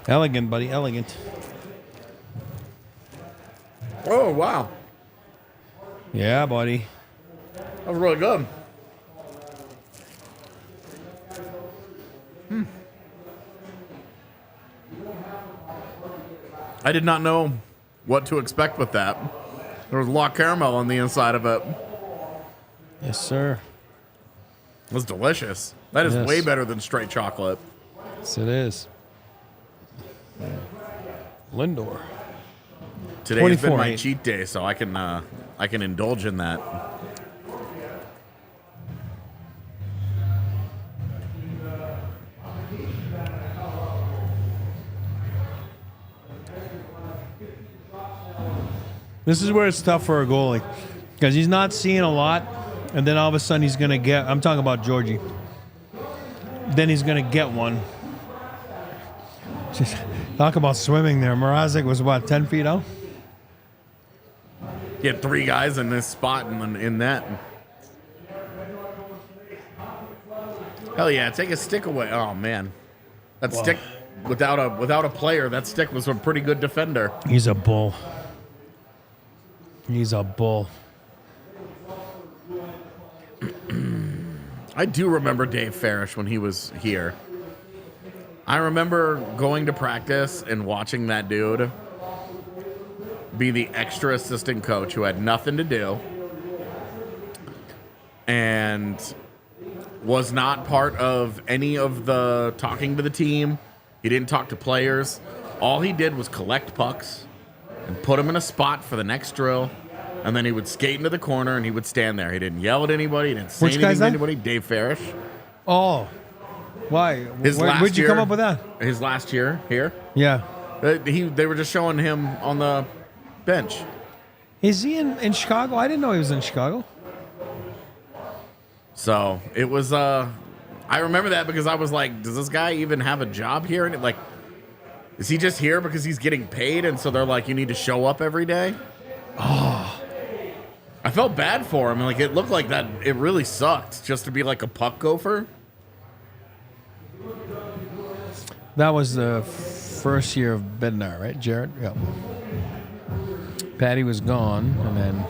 Elegant, buddy, elegant. Oh, wow. Yeah, buddy. That was really good. I did not know what to expect with that. There was a lot of caramel on the inside of it. Yes, sir. It was delicious. That is Yes. way better than straight chocolate. Yes, it is. Lindor. Today has been 24, my 8. cheat day, so I can indulge in that. This is where it's tough for a goalie because he's not seeing a lot, and then all of a sudden he's going to get. I'm talking about Georgie. Then he's going to get one. Just talk about swimming there. Mrazek was what, 10 feet out? He had 3 guys in this spot in that. Hell yeah! Take a stick away. Oh man, that stick without a player. That stick was a pretty good defender. He's a bull. He's a bull. I do remember Dave Farish when he was here. I remember going to practice and watching that dude be the extra assistant coach who had nothing to do and was not part of any of the talking to the team. He didn't talk to players. All he did was collect pucks and put them in a spot for the next drill, and then he would skate into the corner and he would stand there. He didn't yell at anybody. He didn't say Which anything guy's to that? anybody. Dave Farish. Oh. Why? Where'd you year- come up with that? His last year here. Yeah. They were just showing him on the bench. Is he in Chicago? I didn't know he was in Chicago. So it was. I remember that because I was like, does this guy even have a job here? And like, is he just here because he's getting paid? And so they're like, you need to show up every day. Oh. I felt bad for him. Like it looked like that. It really sucked just to be like a puck gopher. That was the first year of Bednar, right, Jared? Yeah. Patty was gone, and then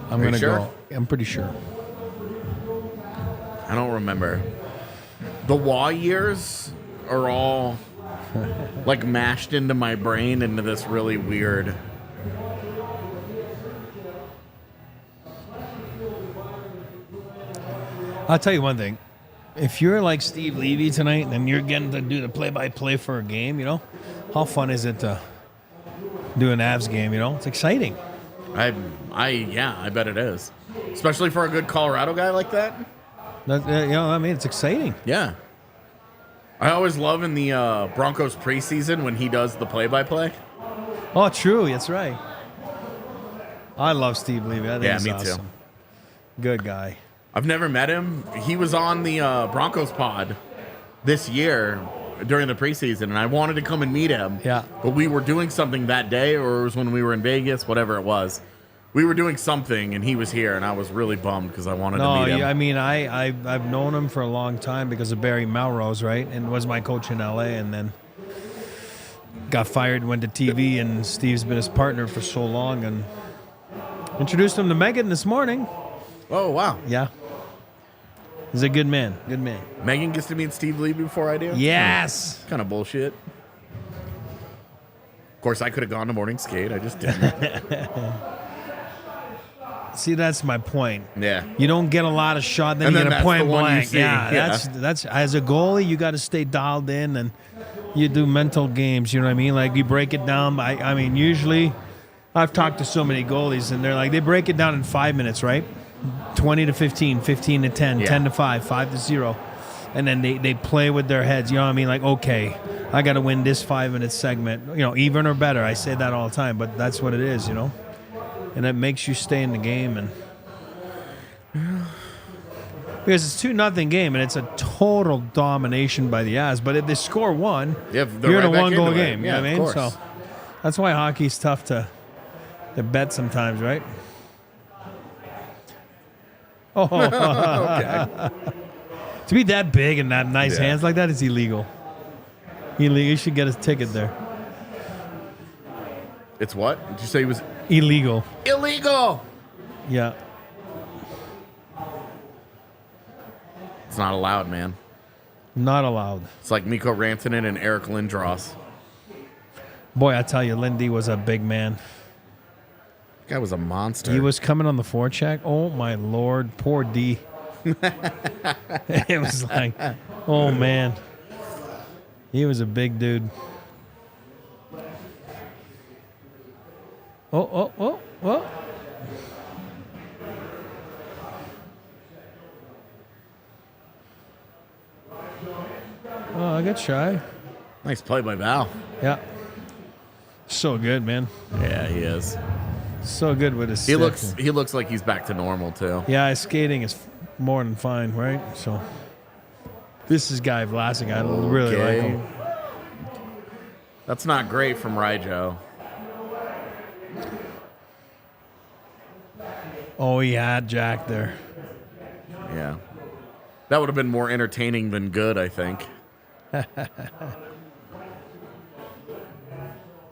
I'm Are you going to sure? go. I'm pretty sure. I don't remember. The Waugh years are all like mashed into my brain into this really weird. I'll tell you one thing. If you're like Steve Levy tonight and you're getting to do the play-by-play for a game, you know, how fun is it to do an Avs game, you know? It's exciting. I bet it is. Especially for a good Colorado guy like that. You know, I mean, it's exciting. Yeah. I always love in the Broncos preseason when he does the play-by-play. Oh, true. That's right. I love Steve Levy. I think Yeah, he's me awesome. too. Good guy. I've never met him. He was on the Broncos pod this year, during the preseason, and I wanted to come and meet him. Yeah. But we were doing something that day, or it was when we were in Vegas, whatever it was. We were doing something, and he was here, and I was really bummed because I wanted to No, meet him. yeah, I mean, I've known him for a long time because of Barry Melrose, right? And was my coach in L.A. and then got fired, went to TV, and Steve's been his partner for so long. And introduced him to Megan this morning. Oh, wow. Yeah. He's a good man. Good man. Megan gets to meet Steve Lee before I do? Yes. Kind of bullshit. Of course, I could have gone to morning skate. I just didn't. See, that's my point. Yeah. You don't get a lot of shot, then And you then get a that's point the one you blank. see. Yeah, Yeah. that's as a goalie, you got to stay dialed in and you do mental games. You know what I mean? Like you break it down. I mean, usually, I've talked to so many goalies, and they're like they break it down in 5 minutes, right? 20 to 15, 15 to 10, Yeah. 10 to 5, 5 to 0, and then they play with their heads. You know what I mean? Like, okay, I got to win this 5-minute segment. You know, even or better. I say that all the time, but that's what it is. You know, and it makes you stay in the game and. Because it's 2-0 game and it's a total domination by the Avs. But if they score one, Yeah, they're you're in right a back one-goal into it. game. Yeah, You know of what I mean? course. So that's why hockey's tough to bet sometimes, right? Oh, Okay. to be that big and have nice Yeah. hands like that is illegal. Illegal. You should get a ticket there. It's what? Did you say it was Illegal. illegal? Yeah. It's not allowed, man. Not allowed. It's like Mikko Rantanen and Eric Lindros. Boy, I tell you, Lindy was a big man. That guy was a monster. He was coming on the forecheck. Oh, my Lord. Poor D. It was like, oh, man. He was a big dude. Oh. Oh, I got shy. Nice play by Val. Yeah. So good, man. Yeah, he is. So good with his He stick. looks like he's back to normal too. Yeah, his skating is more than fine, right? So this is Guy Vlasic. I really like Okay. him. That's not great from Ryjo. Oh, he had Jack there. Yeah. That would have been more entertaining than good, I think.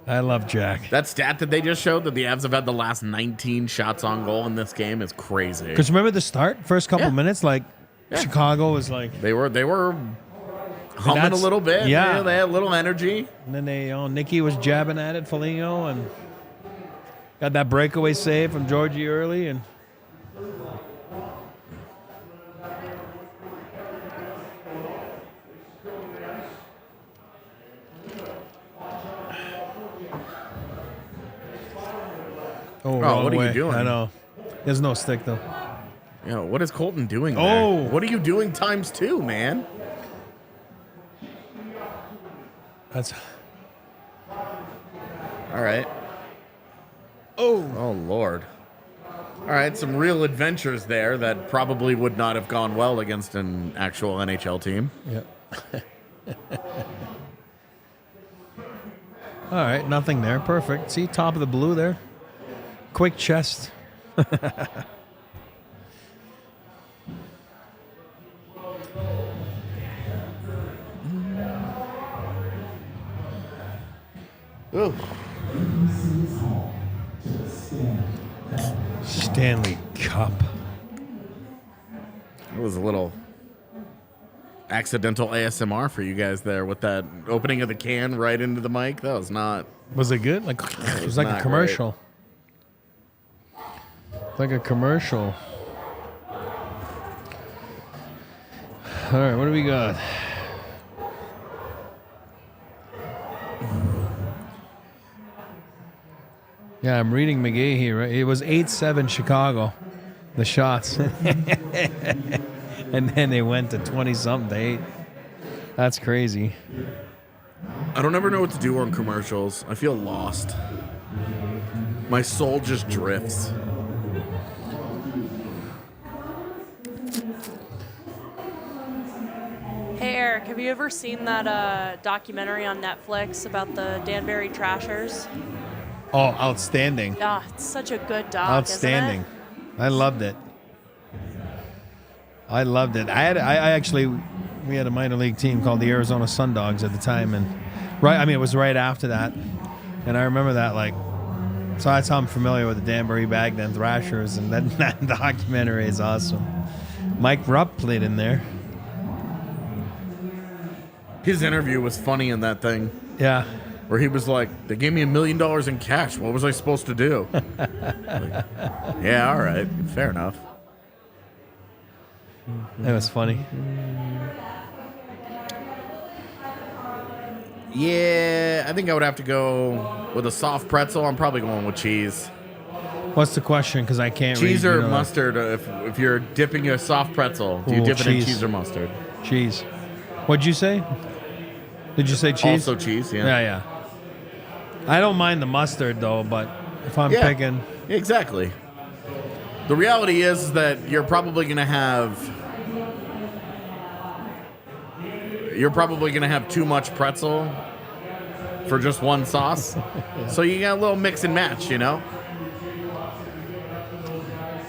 I love Jack. That stat that they just showed that the Avs have had the last 19 shots on goal in this game is crazy. Because remember the start, first couple Yeah. minutes, like Yeah. Chicago was like, They were humming a that's- little bit. yeah. They had a little energy. and then Nicky was jabbing at it, Foligno, and got that breakaway save from Georgie early, and wrong what are you way. doing? I know. There's no stick though. What is Colton doing there? Oh. What are you doing times two, man? That's All right. Oh, Lord. All right, some real adventures there that probably would not have gone well against an actual NHL team. yeah. All right, nothing there. Perfect. See, top of the blue there. Quick chest. Ooh. Stanley Cup. It was a little accidental ASMR for you guys there with that opening of the can right into the mic. That was not. Was it good? Like it was like a not commercial. Like a commercial. All right, what do we got? Yeah, I'm reading McGee here. Right? It was 8-7 Chicago, the shots. And then they went to 20-something to 8. That's crazy. I don't ever know what to do on commercials. I feel lost. My soul just drifts. Hair. Eric, have you ever seen that documentary on Netflix about the Danbury Trashers? Oh, outstanding. Yeah, it's such a good doc, Outstanding. isn't it? I loved it. I loved it. We had a minor league team called the Arizona Sundogs at the time, and it was right after that, and I remember that so that's how I'm familiar with the Danbury Bagden Thrashers, and that documentary is awesome. Mike Rupp played in there. His interview was funny in that thing. Yeah. Where he was like, they gave me $1 million in cash. What was I supposed to do? Yeah, all right. Fair enough. That was funny. Yeah, I think I would have to go with a soft pretzel. I'm probably going with cheese. What's the question? Because I can't read. Cheese or mustard? If you're dipping a soft pretzel, do you dip it in cheese or mustard? Cheese. What'd you say? Did you say cheese? Also cheese, yeah. Yeah. I don't mind the mustard, though, but if I'm picking... Exactly. The reality is that you're probably going to have too much pretzel for just one sauce. So you got a little mix and match, you know?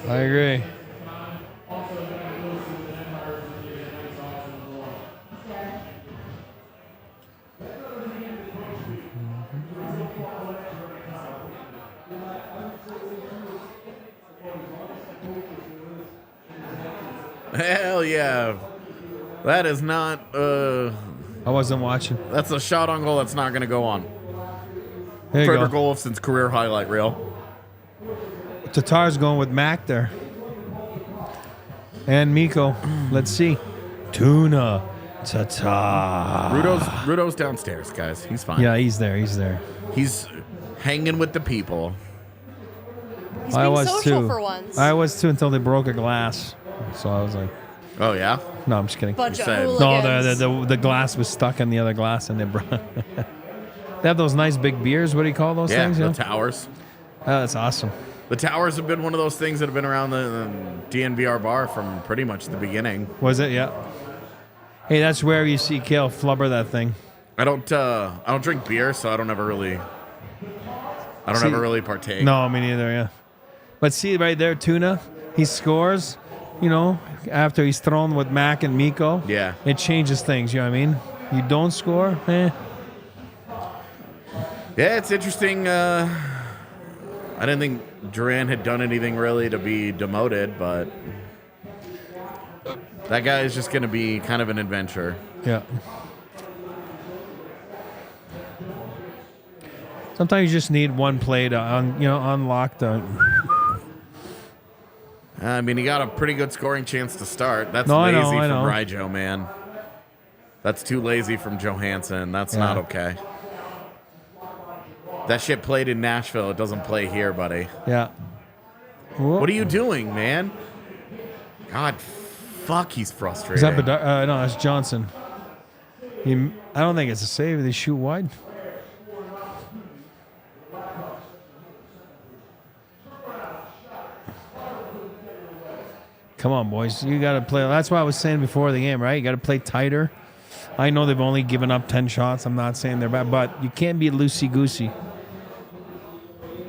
I agree. Hell yeah. That is not, I wasn't watching. that's a shot on goal that's not going to go on. There you Frederick go. Olofsson's career highlight reel. Tatar's going with Mac there. And Miko. Let's see. Tuna. Tatar. Rudo's downstairs, guys. He's fine. Yeah, he's there. He's there. He's hanging with the people. He's I being was social too. for once. I was too until they broke a glass. So I was like, Oh, yeah? no, I'm just kidding. Bunch You of said- hooligans. No, the glass was stuck in the other glass, and they brought. They have those nice big beers. What do you call those Yeah, things? the You know? towers. Oh, that's awesome. The towers have been one of those things that have been around the DNVR bar from pretty much the beginning. Was it? Yeah. Hey, that's where you see Kale flubber that thing. I don't drink beer, so I don't ever really partake. No, me neither. Yeah. But see right there, Tuna. He scores. After he's thrown with Mac and Miko. Yeah. It changes things. You know what I mean? You don't score. Yeah, it's interesting. I didn't think Duran had done anything really to be demoted, but that guy is just going to be kind of an adventure. Yeah. Sometimes you just need one play to unlock the. I mean, he got a pretty good scoring chance to start. That's No, I lazy know, I from know. Ryjo, man. That's too lazy from Johansson. That's not Yeah. okay. That shit played in Nashville. It doesn't play here, buddy. Yeah. What are you doing, man? God, fuck, he's Is frustrated. that Bedard? No, that's Johnson. I don't think it's a save. They shoot wide. Come on, boys. You got to play. That's what I was saying before the game, right? You got to play tighter. I know they've only given up 10 shots. I'm not saying they're bad, but you can't be loosey-goosey.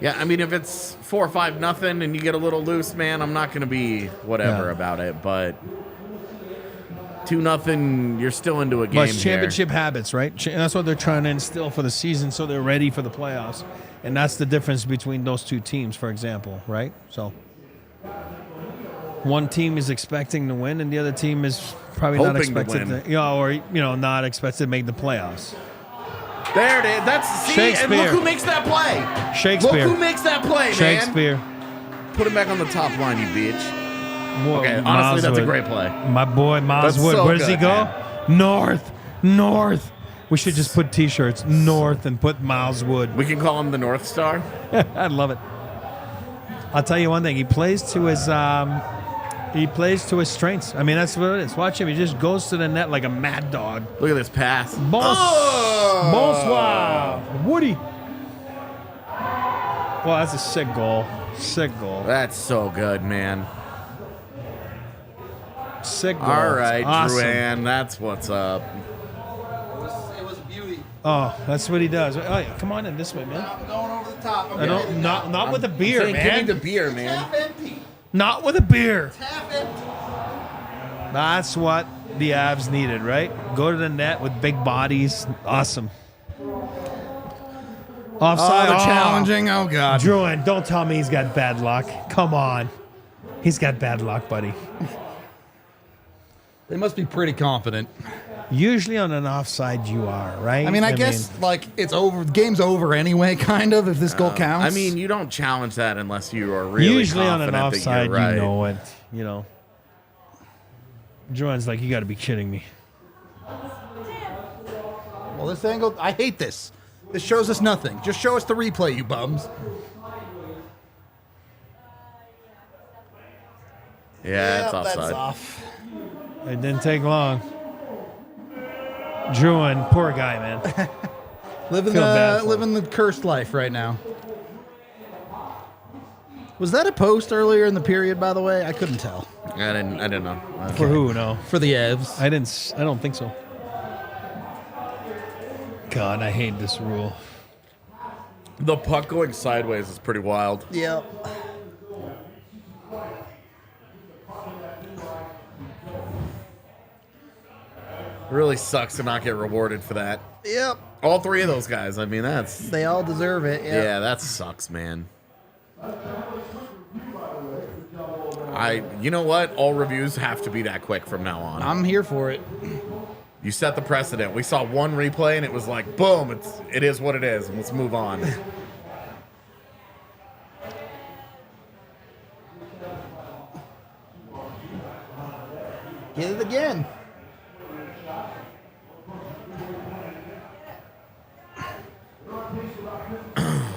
Yeah, I mean, if it's 4 or 5-0 and you get a little loose, man, I'm not going to be whatever Yeah. about it. But 2-0, you're still into a game But it's here. championship habits, right? That's what they're trying to instill for the season, so they're ready for the playoffs. And that's the difference between those two teams, for example, right? So one team is expecting to win, and the other team is probably not Hoping to expected win. not expected to make the playoffs. There it is. And Shakespeare. look who makes that play. Shakespeare. Look who makes that play, man. Shakespeare. Put him back on the top line, you bitch. Whoa, Okay, honestly, that's a Miles great Wood. play. My boy, Miles That's Wood. so Where does he good, go? man. North. We should just put T-shirts north and put Miles Wood. We can call him the North Star. I love it. I'll tell you one thing. He plays to his strengths. I mean, that's what it is. Watch him. He just goes to the net like a mad dog. Look at this pass. Bonsoir, Woody. Well, that's a sick goal. Sick goal. That's so good, man. Sick goal. All right, Awesome. Druan, that's what's up. Oh, that's what he does. Oh, yeah. Come on in this way, man. I'm going over the top. I don't, not with a beer, Saying, man. give me the beer, man. Half empty. Not with a beer. It's half empty. That's what the Avs needed, right? Go to the net with big bodies. Awesome. Offside. Oh, challenging. Oh, God. Druin, don't tell me he's got bad luck. Come on. He's got bad luck, buddy. They must be pretty confident. Usually on an offside you are, right? I mean, I guess, like, it's over. The game's over anyway, kind of, if this goal counts. I mean, you don't challenge that unless you are really usually on an confident that offside you're right. you know it, you know. Druin's like, you got to be kidding me. Well, this angle, I hate this. This shows us nothing. Just show us the replay, you bums. Yeah, it's offside. That's off. It didn't take long. Druin, poor guy, man. Living Feel bad for living the cursed life right now. Was that a post earlier in the period, by the way? I couldn't tell. I didn't know. For who? No. For the Evs. I don't think so. God, I hate this rule. The puck going sideways is pretty wild. Yep. Really sucks to not get rewarded for that. Yep. All three of those guys. I mean, that's They all deserve it. Yep. yeah, that sucks, man. You know what? All reviews have to be that quick from now on. I'm here for it. You set the precedent. We saw one replay and it was like, boom, it is what it is, and let's move on. Get it again.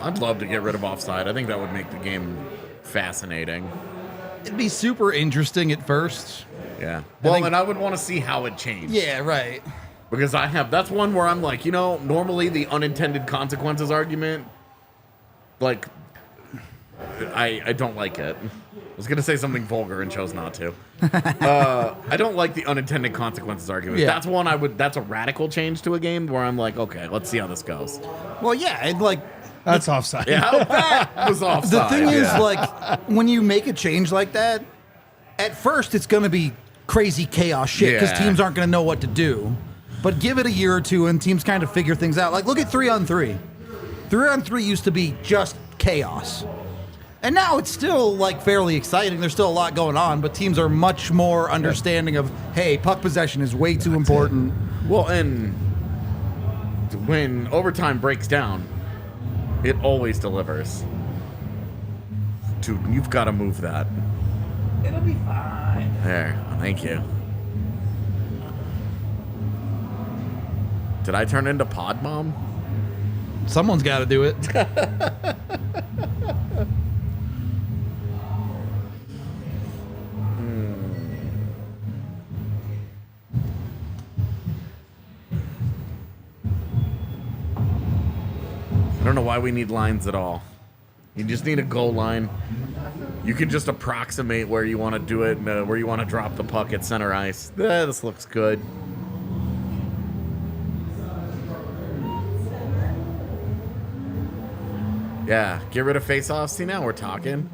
I'd love to get rid of offside. I think that would make the game fascinating. It'd be super interesting at first. Yeah. Well, and I would want to see how it changed. Yeah, right. Because that's one where I'm like, normally the unintended consequences argument, like, I don't like it. I was going to say something vulgar and chose not to. I don't like the unintended consequences argument. Yeah. That's a radical change to a game where I'm like, okay, let's see how this goes. Well, yeah, it like That's offside. Yeah, that was offside. the thing is, yeah. like, when you make a change like that, at first it's going to be crazy chaos shit because Yeah. teams aren't going to know what to do. But give it a year or two and teams kind of figure things out. Like, look at 3-on-3. 3-on-3 used to be just chaos. And now it's still, like, fairly exciting. There's still a lot going on, but teams are much more understanding of, hey, puck possession is way too important. Well, and when overtime breaks down, it always delivers. Dude, you've got to move that. It'll be fine. There, thank you. Did I turn into Pod Mom? Someone's got to do it. I don't know why we need lines at all. You just need a goal line. You can just approximate where you want to do it, and, where you want to drop the puck at center ice. This looks good. Yeah, get rid of face-offs. See, now we're talking.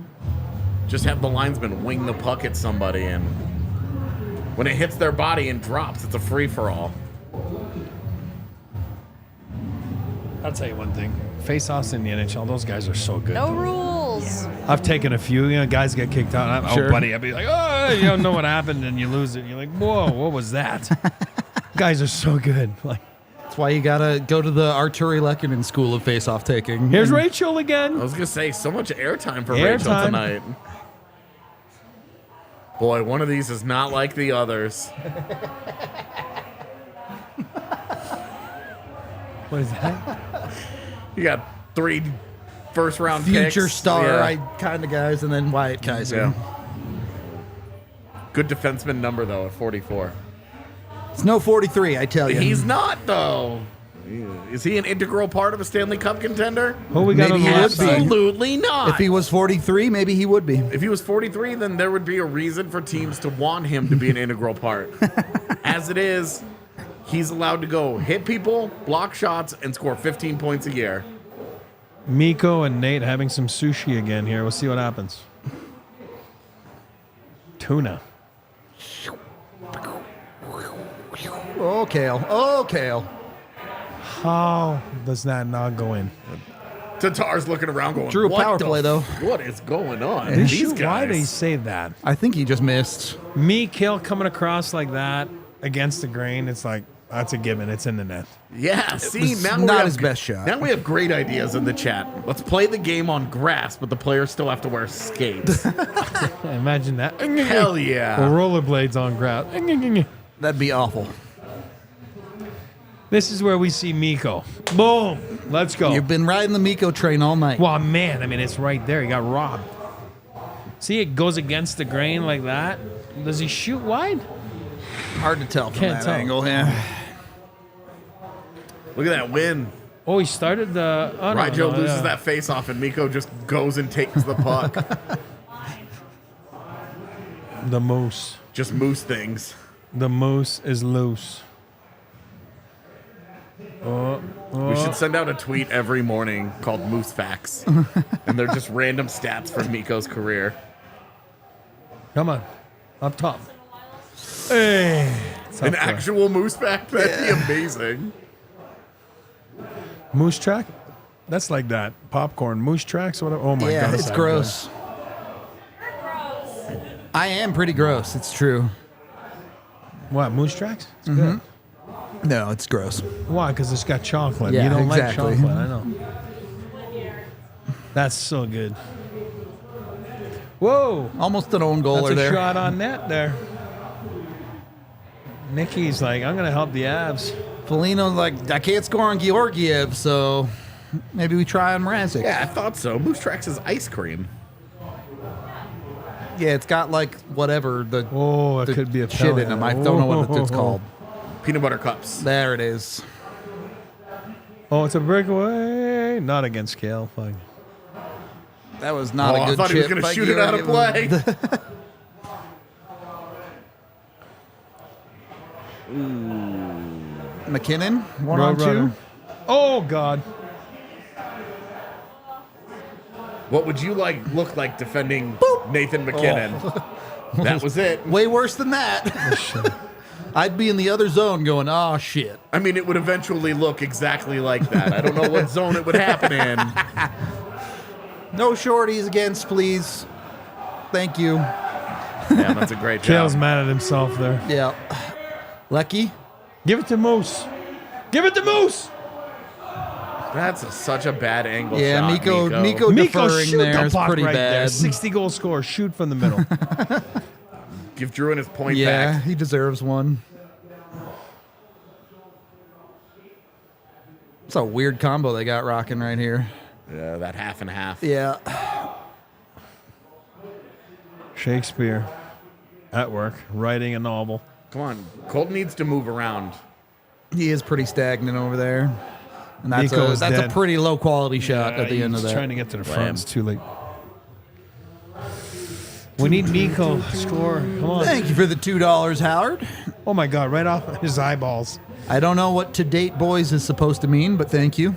Just have the linesman wing the puck at somebody, and when it hits their body and drops, it's a free-for-all. I'll tell you one thing. Face-offs in the NHL, those guys are so good. No rules. I've taken a few. Guys get kicked out. Sure. Oh, buddy, I'd be like, oh, you don't know what happened, and you lose it. You're like, whoa, what was that? Guys are so good. Like, That's why you got to go to the Arturi Lehkonen School of Face-Off Taking. here's Rachel I again. was going to say, so much airtime for Rachel Airtime. tonight. Boy, one of these is not like the others. What is that? You got 3 first-round Future picks. star Yeah. kind of guys, and then Wyatt Kaiser. Yeah. Good defenseman number, though, at 44. It's no 43, I tell you. He's not, though. Is he an integral part of a Stanley Cup contender? Who we got Maybe on the he left would be. side? Absolutely not. If he was 43, maybe he would be. If he was 43, then there would be a reason for teams to want him to be an integral part. As it is, he's allowed to go hit people, block shots, and score 15 points a year. Miko and Nate having some sushi again here. We'll see what happens. Tuna. Oh, Kale. Oh, Kale. How does that not go in? Tatar's looking around going, Drew a what power the play, though. What is going on? Did he These shoot? Why did he guys. save that? I think he just missed. Me, Kale coming across like that against the grain, it's like, that's a given. It's in the net. Yeah, see, was now not we have, his best shot. Now we have great ideas in the chat. Let's play the game on grass, but the players still have to wear skates. Imagine that. Hell Or yeah. rollerblades on grass. That'd be awful. This is where we see Miko. Boom. Let's go. You've been riding the Miko train all night. Well, man, I mean, it's right there. He got robbed. See, it goes against the grain like that. Does he shoot wide? Hard to tell from Can't that tell. angle, yeah. Look at that win. Oh, he started the... Oh, no, Rigel no, loses yeah. that face off, and Miko just goes and takes the puck. The moose. Just moose things. The moose is loose. We should send out a tweet every morning called Moose Facts. And they're just random stats from Miko's career. Come on. Up top. Hey. It's An up there. actual moose fact? That'd be amazing. Moose track? That's like that. Popcorn. Moose tracks? Whatever. Oh, my Yeah, God. it's so gross. I am pretty gross. It's true. good. What? Moose tracks? It's good. No, it's gross. Why? Because it's got chocolate. Yeah, you don't exactly. like chocolate. I know. That's so good. Whoa. Almost an own goaler That's a there. shot on net there. Nikki's like, I'm going to help the Avs. Foligno's like, I can't score on Georgiev, so maybe we try on Mrazek. Yeah, I thought so. Moose Tracks is ice cream. Yeah, it's got like whatever the Oh, it the could be a shit pellet. in them. I don't know what it's called. Peanut butter cups. There it is. Oh, it's a breakaway. Not against Kale. Fuck. That was not Oh, a I good thought he was chip going to by shoot it out of play. Georgiev. McKinnon, one on Roadrunner. two. Oh, God. What would you look like defending Nathan McKinnon? Oh. That was it. Way worse than that. I'd be in the other zone going, oh, shit. I mean, it would eventually look exactly like that. I don't know what zone it would happen in. No shorties against, please. Thank you. Yeah, that's a great Kale's job. mad at himself there. Yeah. Lecky? Give it to Moose. Give it to Moose. That's such a bad angle Yeah, shot, Miko Miko, deferring shoot there the is puck pretty right there. bad. 60-goal score. Shoot from the middle. Give Drew his point Yeah, back. he deserves one. It's a weird combo they got rocking right here. Yeah, that half and half. Yeah. Shakespeare at work, writing a novel. Come on, Colton needs to move around. He is pretty stagnant over there. And that's, Nico a, is that's a dead. pretty low quality shot at the end of He's that. trying to get to the Blam. front. It's too late. We need Nico to score. Come on. Thank you for the $2, Howard. Oh, my God. Right off his eyeballs. I don't know what to date boys is supposed to mean, but thank you.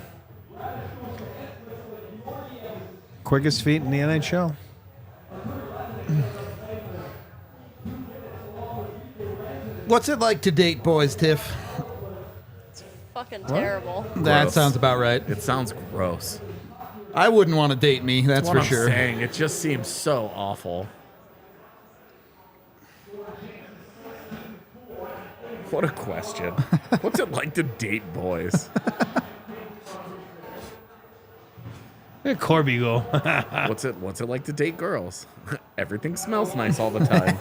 Quickest feet in the NHL. What's it like to date boys, Tiff? Fucking terrible. That Gross. sounds about right. It sounds gross. I wouldn't want to date me, that's What for I'm sure. saying, it just seems so awful. What a question. What's it like to date boys? Hey, Corby go. What's it like to date girls? Everything smells nice all the time.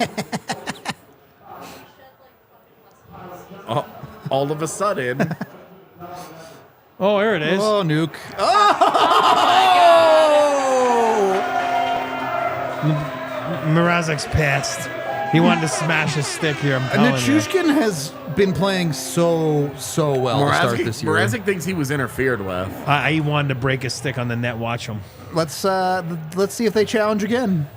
All of a sudden, Oh, here it is. Oh, nuke. Mrazek's pissed. He wanted to smash his stick here. I'm telling you. Nichushkin has been playing so well to start this year. Mrazek thinks he was interfered with. He wanted to break his stick on the net. Watch him. Let's see if they challenge again.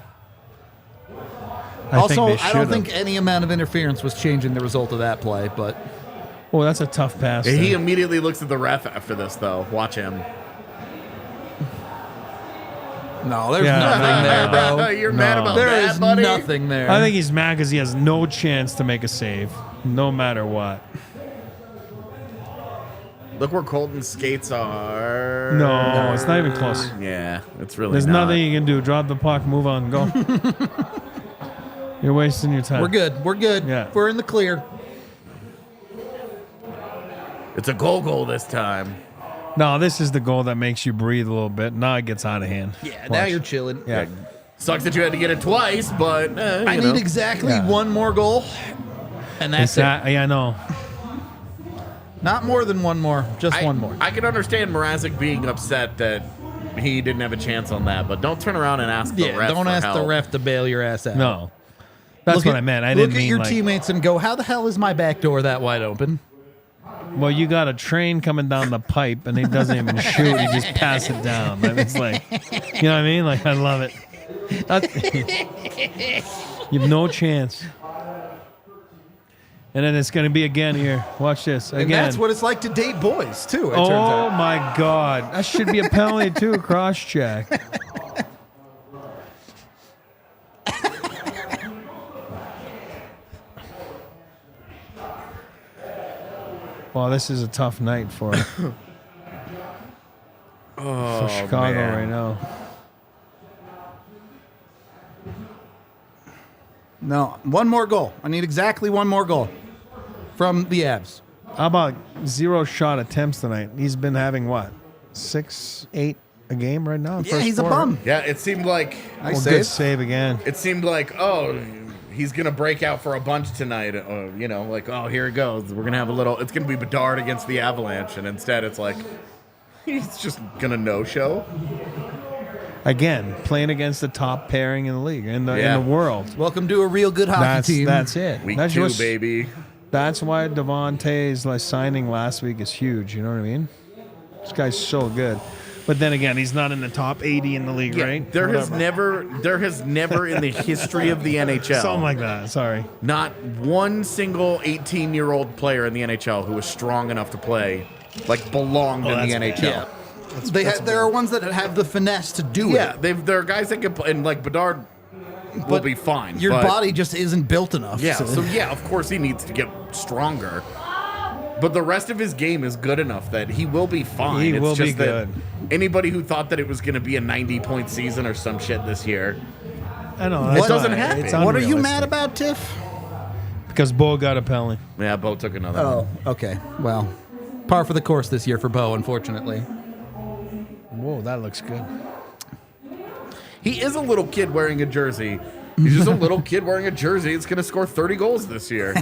I Also, think they I don't should've. think any amount of interference was changing the result of that play, but Oh, that's a tough pass. He there. immediately looks at the ref after this, though. Watch him. No, there's Yeah, nothing there, bro. You're mad about There that, is buddy? nothing there. I think he's mad because he has no chance to make a save, no matter what. Look where Colton's skates are. No, it's not even close. Yeah, it's really There's not. nothing you can do. Drop the puck, move on, go. You're wasting your time. We're good. We're good. Yeah. We're in the clear. It's a goal this time. No, this is the goal that makes you breathe a little bit. Now it gets out of hand. Yeah, now Watch. you're chilling. Yeah. Sucks that you had to get it twice, but I you know. need exactly Yeah. one more goal, and that's it. Yeah, I know. Not more than one more. Just one more. I can understand Mrazek being upset that he didn't have a chance on that, but don't turn around and ask the ref. don't for ask help. the ref to bail your ass out. No. That's Look what at- I meant. I look didn't at mean your like, teammates and go, how the hell is my back door that wide open? well, you got a train coming down the pipe and he doesn't even shoot. He just pass it down. And it's like, you know what I mean? Like, I love it. You have no chance. And then it's going to be again here. Watch this. And Again. that's what it's like to date boys, too, it turns Oh, out. my God. That should be a penalty, too. Cross check. Well, this is a tough night for Chicago man. right now. No, one more goal. I need exactly one more goal from the Avs. How about 0 shot attempts tonight? He's been having what? 6, 8 a game right now? Yeah, First he's a four? bum. Yeah, it seemed like Nice Good save. save again. it seemed like he's gonna break out for a bunch tonight. You know, like here it goes. We're gonna have a little. It's gonna be Bedard against the Avalanche, and instead it's like he's just gonna no-show. Again, playing against the top pairing in the league, in the Yeah. world. Welcome to a real good hockey team. That's it. Week that's 2, what's- baby. That's why Devontae's like signing last week is huge. You know what I mean? This guy's so good. But then again, he's not in the top 80 in the league, right? There has Whatever. never in the history of the NHL Something like that. Sorry. not one single 18-year-old player in the NHL who was strong enough to play, like belonged in the NHL. Yeah. There are ones that have the finesse to do Yeah, it. there are guys that can play, and like Bedard will be fine. Your but- body just isn't built enough. Yeah, so yeah, of course he needs to get stronger. But the rest of his game is good enough that he will be fine. He it's will just be that good. anybody who thought that it was going to be a 90-point season or some shit this year, I know. It that's doesn't why happen. it's What are you unrealistic. mad about, Tiff? Because Bo got a penalty. yeah, Bo took another one. Oh, okay. Well, par for the course this year for Bo, unfortunately. Whoa, that looks good. He is a little kid wearing a jersey. He's just a little kid wearing a jersey. It's going to score 30 goals this year.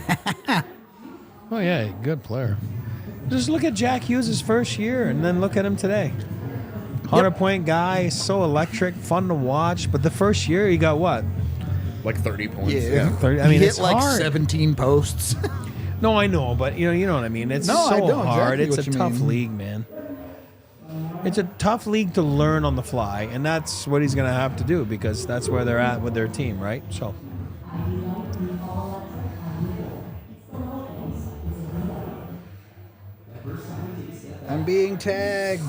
Oh, yeah, good player. Just look at Jack Hughes' first year and then look at him today. 100-point guy, so electric, fun to watch. But the first year, he got what? Like 30 points. Yeah. 30, I He mean, hit it's like hard. 17 posts. No, I know, but you know what I mean. It's No, I so know hard. exactly It's what a you tough mean. league, man. It's a tough league to learn on the fly, and that's what he's going to have to do because that's where they're at with their team, right? So, I'm being tagged.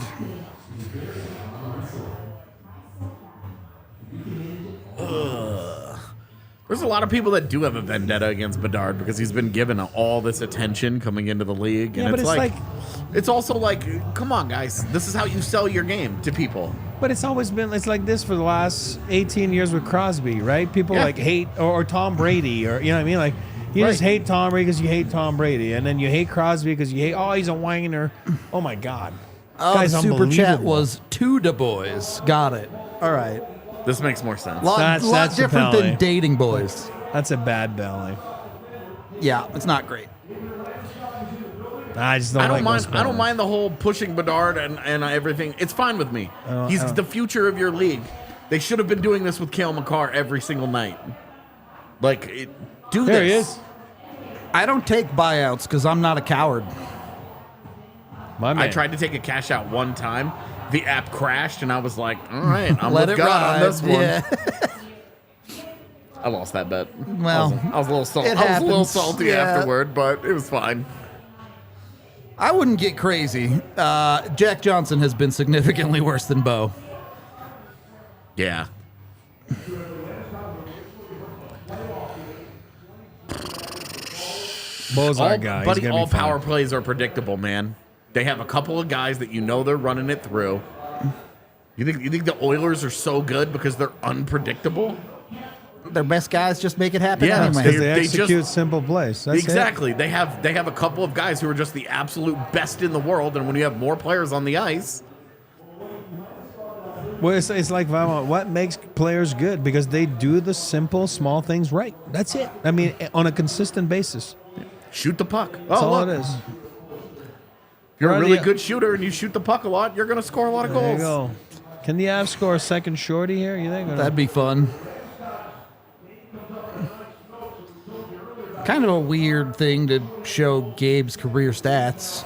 There's a lot of people that do have a vendetta against Bedard because he's been given all this attention coming into the league. Yeah, And but it's it's like, it's also like, come on, guys. This is how you sell your game to people. but it's always been it's like this for the last 18 years with Crosby, right? People Yeah. like hate or Tom Brady, or you know what I mean? Like you just Right. hate Tom Brady because you hate Tom Brady, and then you hate Crosby because you hate. Oh, he's a whiner. Oh my God. Oh, Guy's super chat unbelievable. was to the boys. Got it. All right. This makes more sense. Lot That's the different than penalty. dating boys. That's a bad belly. Yeah, it's not great. I just don't. I don't like mind. those I don't penalties. mind the whole pushing Bedard and everything. It's fine with me. He's I don't- the future of your league. They should have been doing this with Cale Makar every single night. Like, do There this. he is. I don't take buyouts because I'm not a coward. My man. I tried to take a cash out one time. The app crashed, and I was like, "All right, I'm Let with it God ride. on this one." Yeah. I lost that bet. Well, I was a little salty. it I was a little happens. salty Yeah. afterward, but it was fine. I wouldn't get crazy. Jack Johnson has been significantly worse than Bo. Yeah. Bo's our guy. Buddy, He's gonna all be fine. power plays are predictable, man. They have a couple of guys that you know they're running it through. You think the Oilers are so good because they're unpredictable? Their best guys just make it happen Yeah, anyway. Because they They execute just- simple plays. That's Exactly. They have a couple of guys who are just the absolute best in the world, and when you have more players on the ice, It. Well, it's like what makes players good because they do the simple, small things right. That's it. I mean, on a consistent basis. shoot the puck. That's Oh, all look, it is. if you're a Right, really yeah. good shooter and you shoot the puck a lot, you're going to score a lot of There you goals. go. Can the Avs score a second shorty here? You think? That'd be fun. Kind of a weird thing to show Gabe's career stats.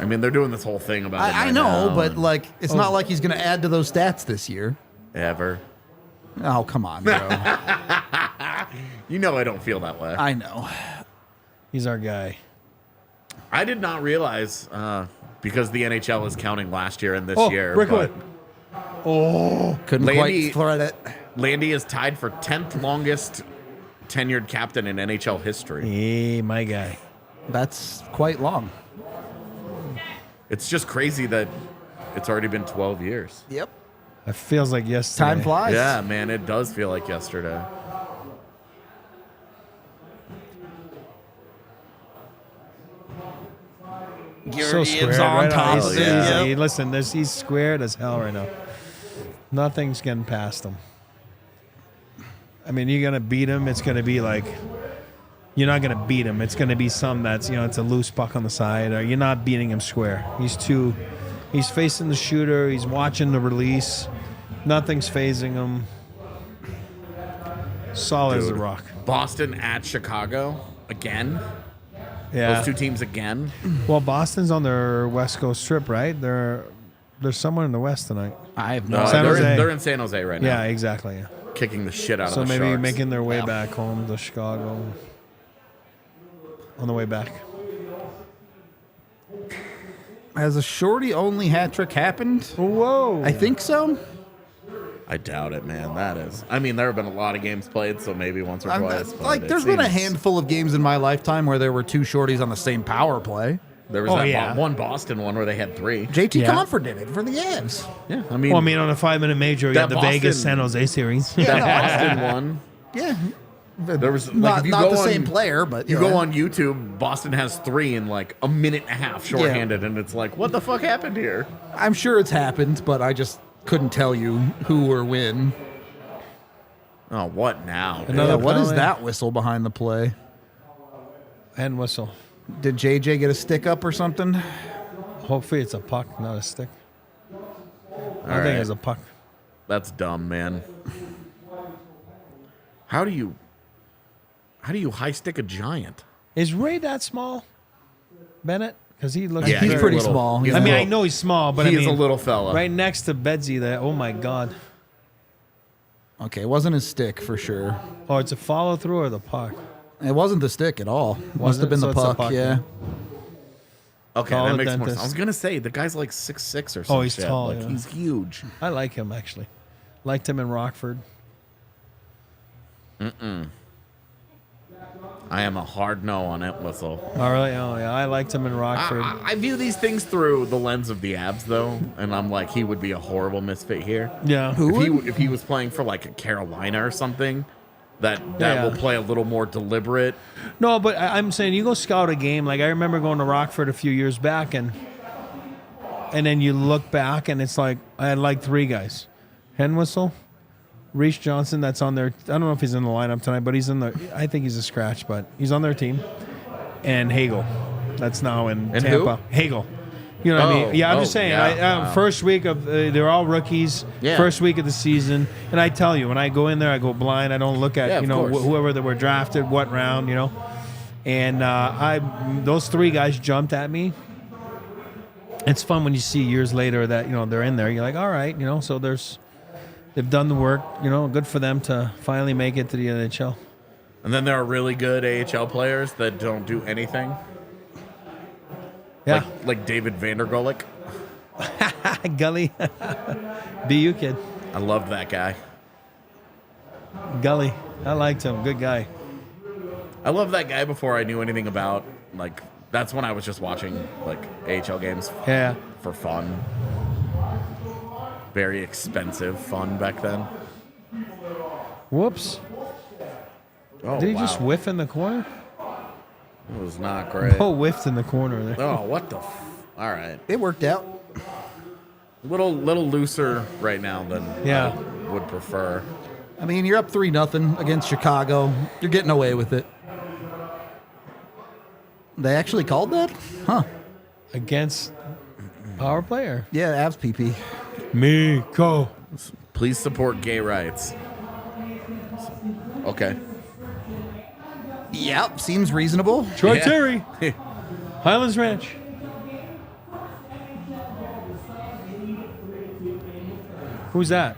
I mean, they're doing this whole thing about it. I right know, now, but and like, it's not like he's going to add to those stats this year. ever. Oh, come on, bro. You know I don't feel that way. I know. He's our guy. I did not realize because the NHL is counting last year and this year. breakaway. but Couldn't Landy- quite thread it. Landy is tied for 10th longest tenured captain in NHL history. Hey, my guy. That's quite long. It's just crazy that it's already been 12 years. Yep. It feels like yesterday. Time flies. Yeah, man, it does feel like yesterday. So squared on right top He's, of it. he's- Yep. listen, he's squared as hell right now. Nothing's getting past him. I mean, you're gonna beat him. It's gonna be like you're not gonna beat him. It's gonna be some that's it's a loose puck on the side, or you're not beating him square. He's facing the shooter. He's watching the release. Nothing's phasing him. Solid as a Dude. rock. Boston at Chicago again. Yeah. Those two teams again. Well, Boston's on their West Coast trip, right? They're somewhere in the West tonight. I have no San they're, Jose. they're in San Jose right now. Yeah, exactly. Yeah. Kicking the shit out So of the maybe Sharks. making their way back home to Chicago. On the way back. Has a shorty only hat trick happened? Whoa! I think so. I doubt it, man. That is. I mean, there have been a lot of games played, so maybe once or I'm twice. not- but like, it there's been a seems- handful of games in my lifetime where there were two shorties on the same power play. There was Oh, that yeah. one Boston one where they had 3. JT Yeah. Comfort did it for the Avs. Yeah, I mean, Well, I mean, on a 5-minute major, you That had the Boston- Vegas San Jose series. that Boston one. Yeah. There was like, Not, if you not go the on, same player, but You know. go on YouTube, Boston has 3 in like a minute and a half shorthanded, and it's like, what the fuck happened here? I'm sure it's happened, but I just couldn't tell you who or when. Oh, what now? dude? Another Yeah, what is penalty. that whistle behind the play? And whistle. Did JJ get a stick up or something? Hopefully it's a puck, not a stick. I right. think it's a puck. That's dumb, man. How do you high stick a giant? Is Ray that small, Bennett? Because he looks. Yeah, he's very- pretty little. small. He's I mean, I little. know he's small, but He I is mean, a little fella. right next to Bedsy. There. Oh my God. Okay, it wasn't his stick for sure. Oh, it's a follow through or the puck? It wasn't the stick at all. Must have it? been So the it's the puck, puck, yeah. Okay, Call that the makes more dentist. sense. I was gonna say the guy's like 6'6" or something. he's tall, Like yeah. he's huge. I like him actually. Liked him in Rockford. I am a hard no on it whistle. Oh really? Oh yeah, I liked him in Rockford. I view these things through the lens of the Abs, though, and I'm like, he would be a horrible misfit here. yeah. If he was playing for like a Carolina or something, that Yeah. will play a little more deliberate. No, but I'm saying you go scout a game. Like I remember going to Rockford a few years back, and then you look back, and it's like I had like 3 guys: Henwhistle, Reese Johnson. That's on their. I don't know if he's in the lineup tonight, but he's in the. I think he's a scratch, but he's on their team. And Hagel, that's now in And Tampa. who? Hagel. You know what I mean? Yeah, I'm just oh, saying. yeah, wow. First week of they're all rookies. Yeah. First week of the season, and I tell you, when I go in there, I go blind. I don't look at Yeah, of course. whoever that were drafted, what round, And those 3 guys jumped at me. It's fun when you see years later that they're in there. You're like, all right, so they've done the work. Good for them to finally make it to the NHL. And then there are really good AHL players that don't do anything. Yeah. Like David Vandergolik. Gully. BU kid. I loved that guy. Gully. I liked him. Good guy. I loved that guy before I knew anything about, like, that's when I was just watching, like, AHL games Yeah. for fun. Very expensive fun back then. Whoops. Oh, Did he wow. just whiff in the corner? It was not great. Oh, whiffed in the corner there. Oh, what the all right. It worked out. Little looser right now than Yeah. I would prefer. I mean, you're up 3-0 against Chicago. You're getting away with it. They actually called that? Huh. Against power player. Yeah, Avs PP. Miko. Please support gay rights. Okay. Yep, seems reasonable. Troy Yeah. Terry. Highlands Ranch. Who's that?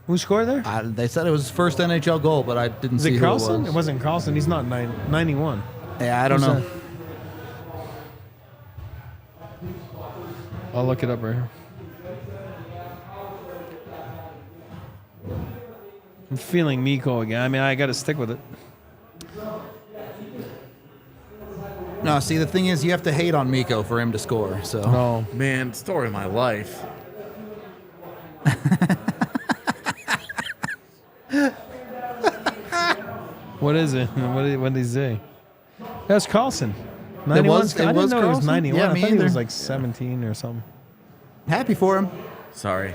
Who scored there? They said it was his first NHL goal, but I didn't Is see it who Carlson? it It was. wasn't Carlson. He's not 91. Yeah, I don't Who's know. that? I'll look it up right here. I'm feeling Miko again. I mean, I got to stick with it. No, see, the thing is, you have to hate on Miko for him to score. So No. Man, story of my life. What is it? What did he say? That's Carlson. 91. was- it I didn't was know he was Carlson? 91. Yeah, I me thought he was either. like 17 or something. happy for him. Sorry.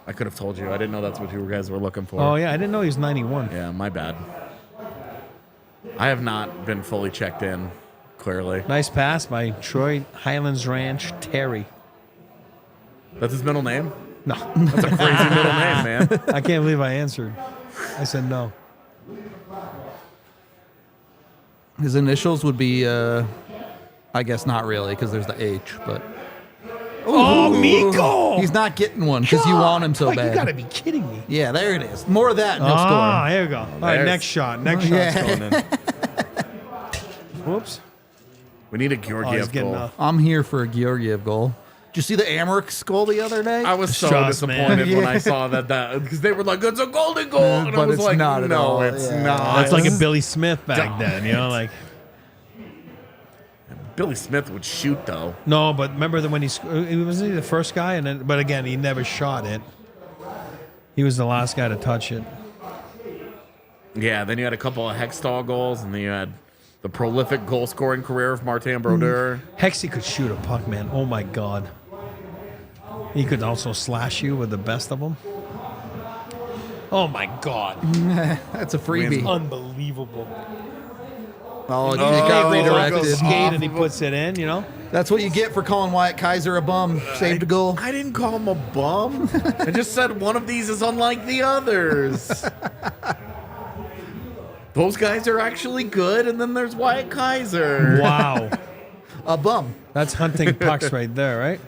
I could have told you. I didn't know that's what you guys were looking for. Oh, yeah. I didn't know he was 91. Yeah, my bad. I have not been fully checked in, clearly. Nice pass by Troy Highlands Ranch Terry. That's his middle name? No. That's a crazy middle name, man. I can't believe I answered. I said no. His initials would be, I guess not really, because there's the H, but. Oh, Miko! He's not getting one because you want him so Like, bad. You got to be kidding me. Yeah, there it is. More of that and he'll Ah, score. here we go. All right, there's- next shot. Next shot's Yeah. going in. Whoops. We need a Oh, he's Georgiev getting goal. a... I'm here for a Georgiev goal. Did you see the Amherst goal the other day? I was so Trust, man. disappointed when Yeah. I saw that because they were like, it's a golden goal. And I But was it's like, not at no, all. it's Yeah. not. That's like a Billy Smith back then, you know, like... Billy Smith would shoot, though. No, but remember that when wasn't he the first guy? And then, but again, he never shot it. He was the last guy to touch it. Yeah, then you had a couple of Hextall goals, and then you had the prolific goal-scoring career of Martin Brodeur. Hexy could shoot a puck, man. Oh, my God. He could also slash you with the best of them. Oh, my God. That's a freebie. Unbelievable. Oh, it He got goes redirected. skate and he puts it in, you know? That's what you get for calling Wyatt Kaiser a bum. Saved a goal. I didn't call him a bum. I just said one of these is unlike the others. Those guys are actually good, and then there's Wyatt Kaiser. Wow. A bum. That's hunting pucks right there, right?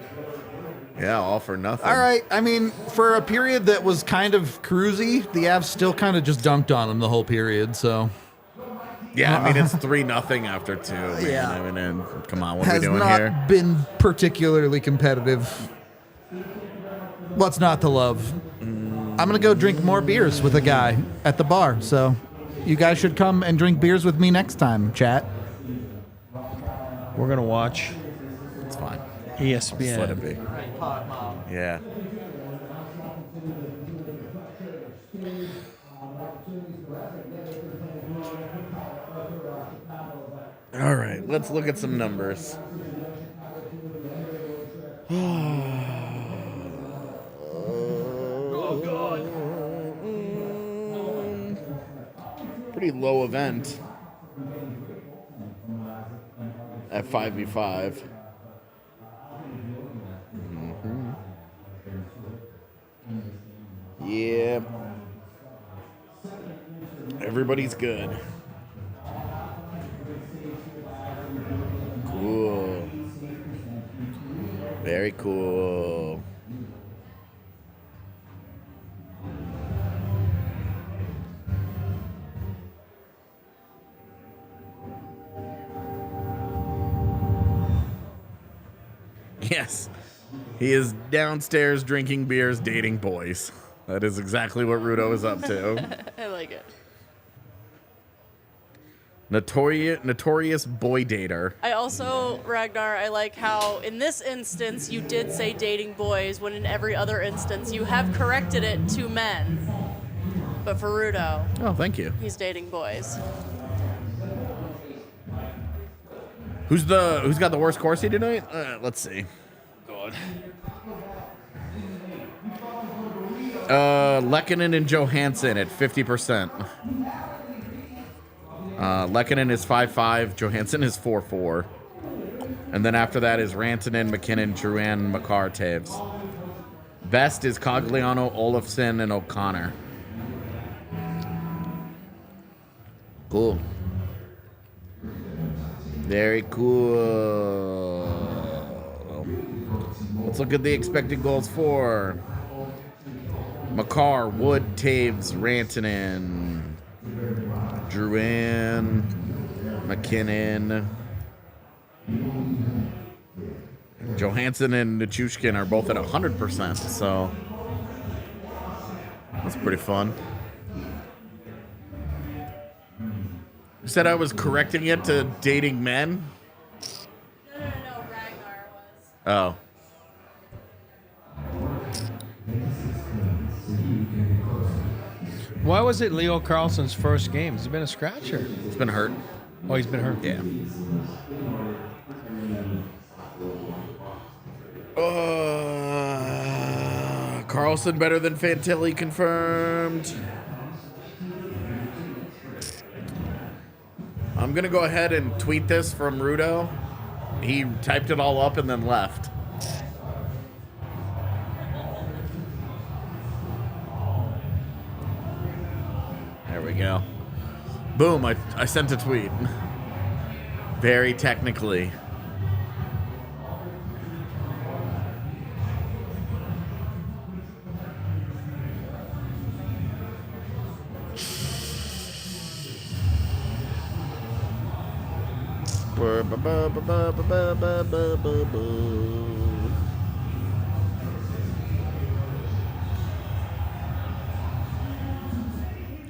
Yeah, all for nothing. All right. I mean, for a period that was kind of cruisy, the Avs still kind of just dunked on him the whole period. So Yeah, I mean, it's 3-0 after 2. Man. Yeah. I mean, and come on, what are we has doing not here? been particularly competitive. What's not to love? I'm gonna go drink more beers with a guy at the bar. So you guys should come and drink beers with me next time, chat. We're going to watch It's fine. ESPN. Just let it be. Yeah. All right, let's look at some numbers. Pretty low event at 5v5. Yeah. Everybody's good. Cool. Very cool. Yes. He is downstairs drinking beers, dating boys. That is exactly what Rudo is up to. I like it. Notorious boy dater. I also, Ragnar, I like how in this instance you did say dating boys when in every other instance you have corrected it to men. But for Rudo, Oh, thank you. he's dating boys. Who's got the worst Corsi tonight? Let's see. God. Lehkonen and Johansson at 50%. Lehkonen is 5'5", Johansson is 4'4". And then after that is Rantanen, McKinnon, Drouin, Makar, Taves. Best is Cogliano, Olofsson, and O'Connor. Cool. Very cool. Let's look at the expected goals for Makar, Wood, Taves, Rantanen, Drouin, McKinnon. Johansson and Nichushkin are both at 100%, so that's pretty fun. You said I was correcting it to dating men? No, Ragnar was. Oh. Why was it Leo Carlson's first game? Has he been a scratcher? It's been hurt. Oh, he's been hurt. Yeah. Carlson better than Fantilli confirmed. I'm going to go ahead and tweet this from Rudo. He typed it all up and then left. There we go. Boom, I sent a tweet. Very technically.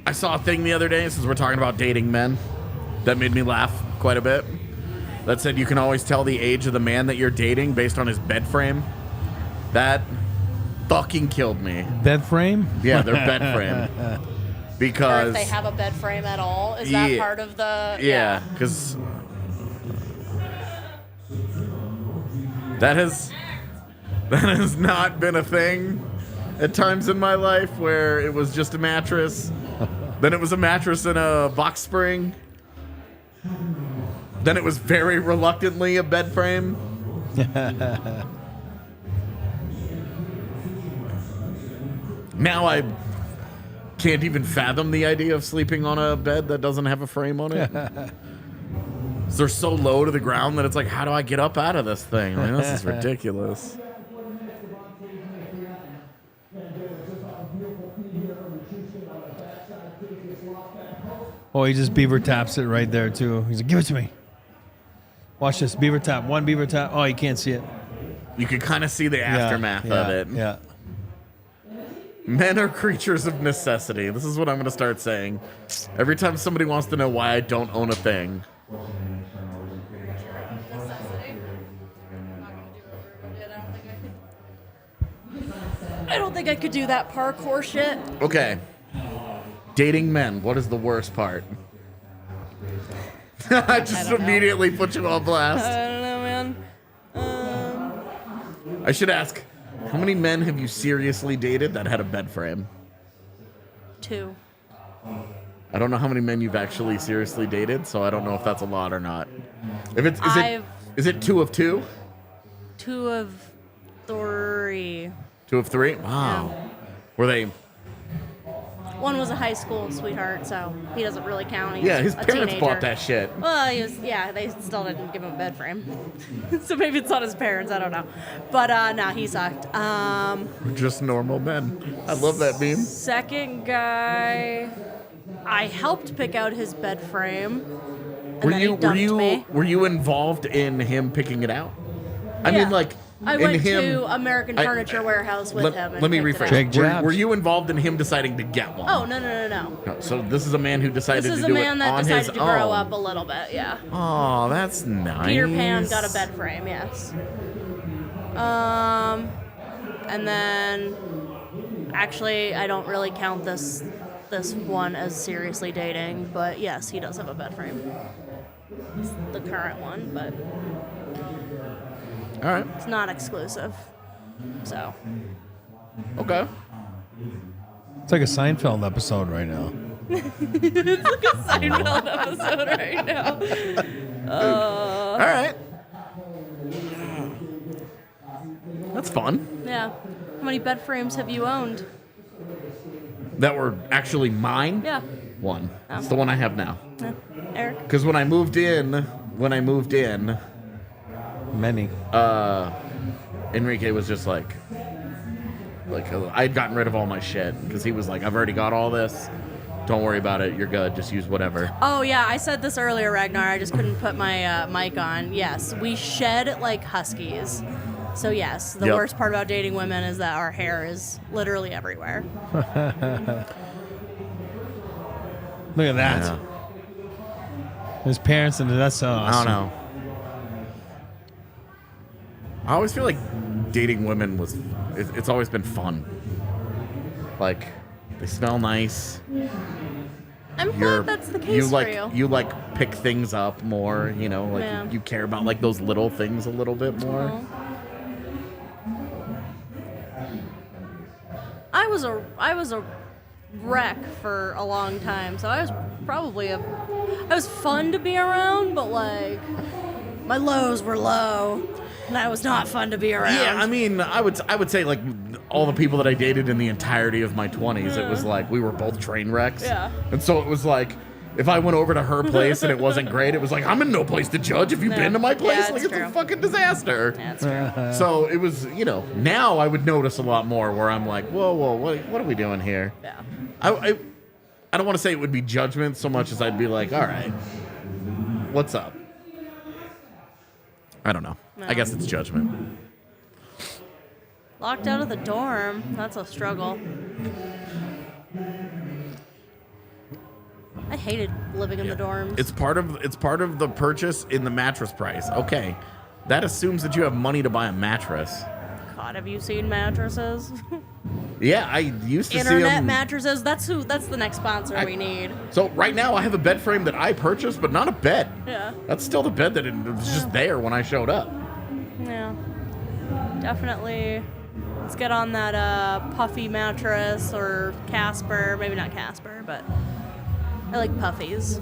I saw a thing the other day, since we're talking about dating men, that made me laugh quite a bit. That said you can always tell the age of the man that you're dating based on his bed frame. That fucking killed me. Bed frame? Yeah, their bed frame. Or Because if they have a bed frame at all. Is that Yeah. part of the... yeah, because that has not been a thing at times in my life where it was just a mattress. Then it was a mattress and a box spring. Then it was very reluctantly a bed frame. Now I can't even fathom the idea of sleeping on a bed that doesn't have a frame on it. They're so low to the ground that it's like, how do I get up out of this thing? Like, this is ridiculous. Oh, he just beaver taps it right there, too. He's like, give it to me. Watch this. Beaver tap. One beaver tap. Oh, you can't see it. You can kind of see the aftermath of it. Yeah. Men are creatures of necessity. This is what I'm going to start saying. Every time somebody wants to know why I don't own a thing. I don't think I could do that parkour shit. Okay. Dating men. What is the worst part? I just don't know. immediately put you on blast. I don't know, man. I should ask, how many men have you seriously dated that had a bed frame? 2. I don't know how many men you've actually seriously dated, so I don't know if that's a lot or not. If it's is it 2 of 2? 2 of 3. 2 of 3? Wow. Yeah. Were they? One was a high school sweetheart, so he doesn't really count. He's Yeah, his a parents teenager. bought that shit. Well, he was, yeah, they still didn't give him a bed frame. So maybe it's not his parents, I don't know. But no, he sucked. Just normal men. I love that meme. Second guy, I helped pick out his bed frame. And Were then you he dumped me. were you involved in him picking it out? I Yeah. mean, like, I went to American Furniture Warehouse with him. And let me picked it rephrase. up. Jake Were, Jobs. were you involved in him deciding to get one? Oh, no. No, so this is a man who decided This is to a do man it that on his decided to grow own. up a little bit, yeah. Oh, that's nice. Peter Pan got a bed frame, yes. And then, actually, I don't really count this one as seriously dating, but yes, he does have a bed frame. It's the current one, but All right. it's not exclusive. So, Okay. It's like a Seinfeld episode right now. Seinfeld episode right now. All right. That's fun. Yeah. How many bed frames have you owned? That were actually mine. Yeah. One. Oh. It's the one I have now. Eric? Because when I moved in, Many. Enrique was just like I'd gotten rid of all my shit because he was like, I've already got all this. Don't worry about it. You're good. Just use whatever. Oh, yeah, I said this earlier, Ragnar. I just couldn't put my mic on. Yes, we shed like huskies. So, yes, the Yep. worst part about dating women is that our hair is literally everywhere. Look at that. Yeah. His parents, and that's so I awesome. don't know. I always feel like dating women it's always been fun. Like, they smell nice. I'm glad that's the case for you. You like pick things up more, you know, like Yeah. you care about like those little things a little bit more. Well, I was a wreck for a long time, so I was probably I was fun to be around, but like my lows were low, and that was not fun to be around. Yeah, I mean, I would say like all the people that I dated in the entirety of my 20s, it was like we were both train wrecks. Yeah. And so it was like if I went over to her place and it wasn't great, it was like I'm in no place to judge. If you've Yeah. been to my place, Yeah, like it's it's a true. fucking disaster. That's true. So it was, you know, now I would notice a lot more where I'm like, whoa, what are we doing here? Yeah. I don't want to say it would be judgment so much as I'd be like, all right, what's up? I don't know. No. I guess it's judgment. Locked out of the dorm. That's a struggle. I hated living in the dorms. It's part of the purchase in the mattress price. Okay, that assumes that you have money to buy a mattress. God, have you seen mattresses? Yeah, I used to see Internet them. mattresses. That's the next sponsor we need. So right now I have a bed frame that I purchased, but not a bed. Yeah. That's still the bed that it was just there when I showed up. Yeah. Definitely. Let's get on that puffy mattress or Casper. Maybe not Casper, but I like puffies.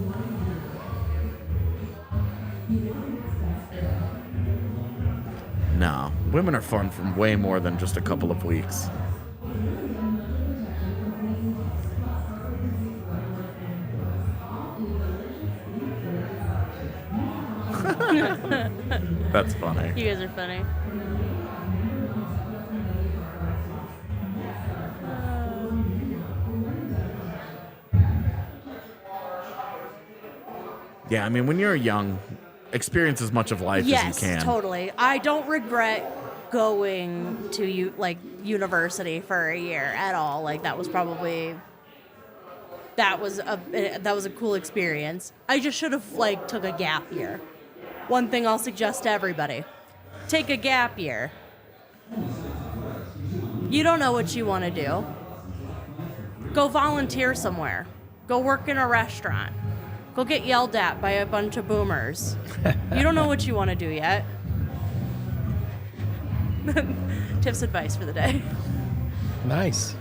No, women are fun for way more than just a couple of weeks. That's funny. You guys are funny. Yeah, I mean, when you're young, experience as much of life Yes, as you can. totally. I don't regret going to university for a year at all. Like that was a cool experience. I just should have like took a gap year. One thing I'll suggest to everybody: take a gap year. You don't know what you want to do. Go volunteer somewhere. Go work in a restaurant. Go get yelled at by a bunch of boomers. You don't know what you want to do yet. Tips advice for the day. Nice.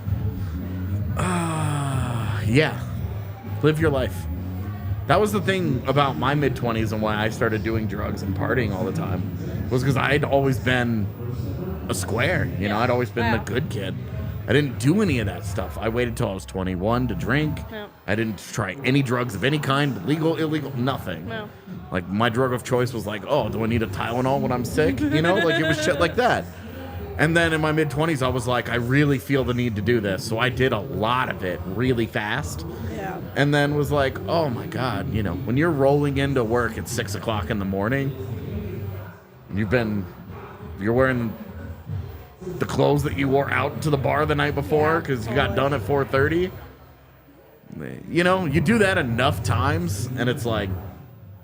Yeah. Live your life. That was the thing about my mid-20s and why I started doing drugs and partying all the time. Was because I'd always been a square. You know, I'd always been the good kid. I didn't do any of that stuff. I waited till I was 21 to drink. No. I didn't try any drugs of any kind, legal, illegal, nothing. No. Like, my drug of choice was like, oh, do I need a Tylenol when I'm sick? You know, like, it was shit like that. And then in my mid-20s, I was like, I really feel the need to do this. So I did a lot of it really fast. Yeah. And then was like, oh, my God, you know, when you're rolling into work at 6 o'clock in the morning, you're wearing the clothes that you wore out to the bar the night before because you got done at 4:30. You know, you do that enough times, and it's like,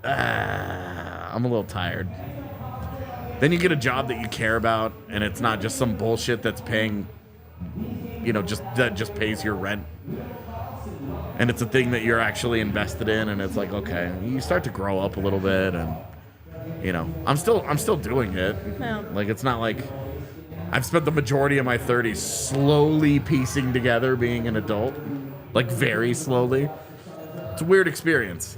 I'm a little tired. Then you get a job that you care about, and it's not just some bullshit that's paying, you know, that just pays your rent. And it's a thing that you're actually invested in, and it's like, okay, you start to grow up a little bit, and you know, I'm still doing it. Yeah. Like, it's not like I've spent the majority of my 30s slowly piecing together being an adult, like very slowly. It's a weird experience.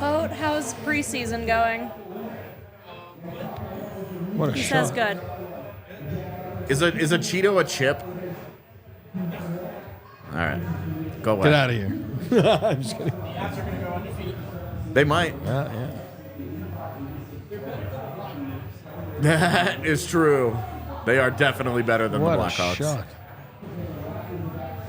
Vote, how's preseason going? What a He shot. says good. Is a Cheeto a chip? All right, go away. Get out of here. I'm just kidding. They might. Yeah. That is true. They are definitely better than What the a Blackhawks. shock.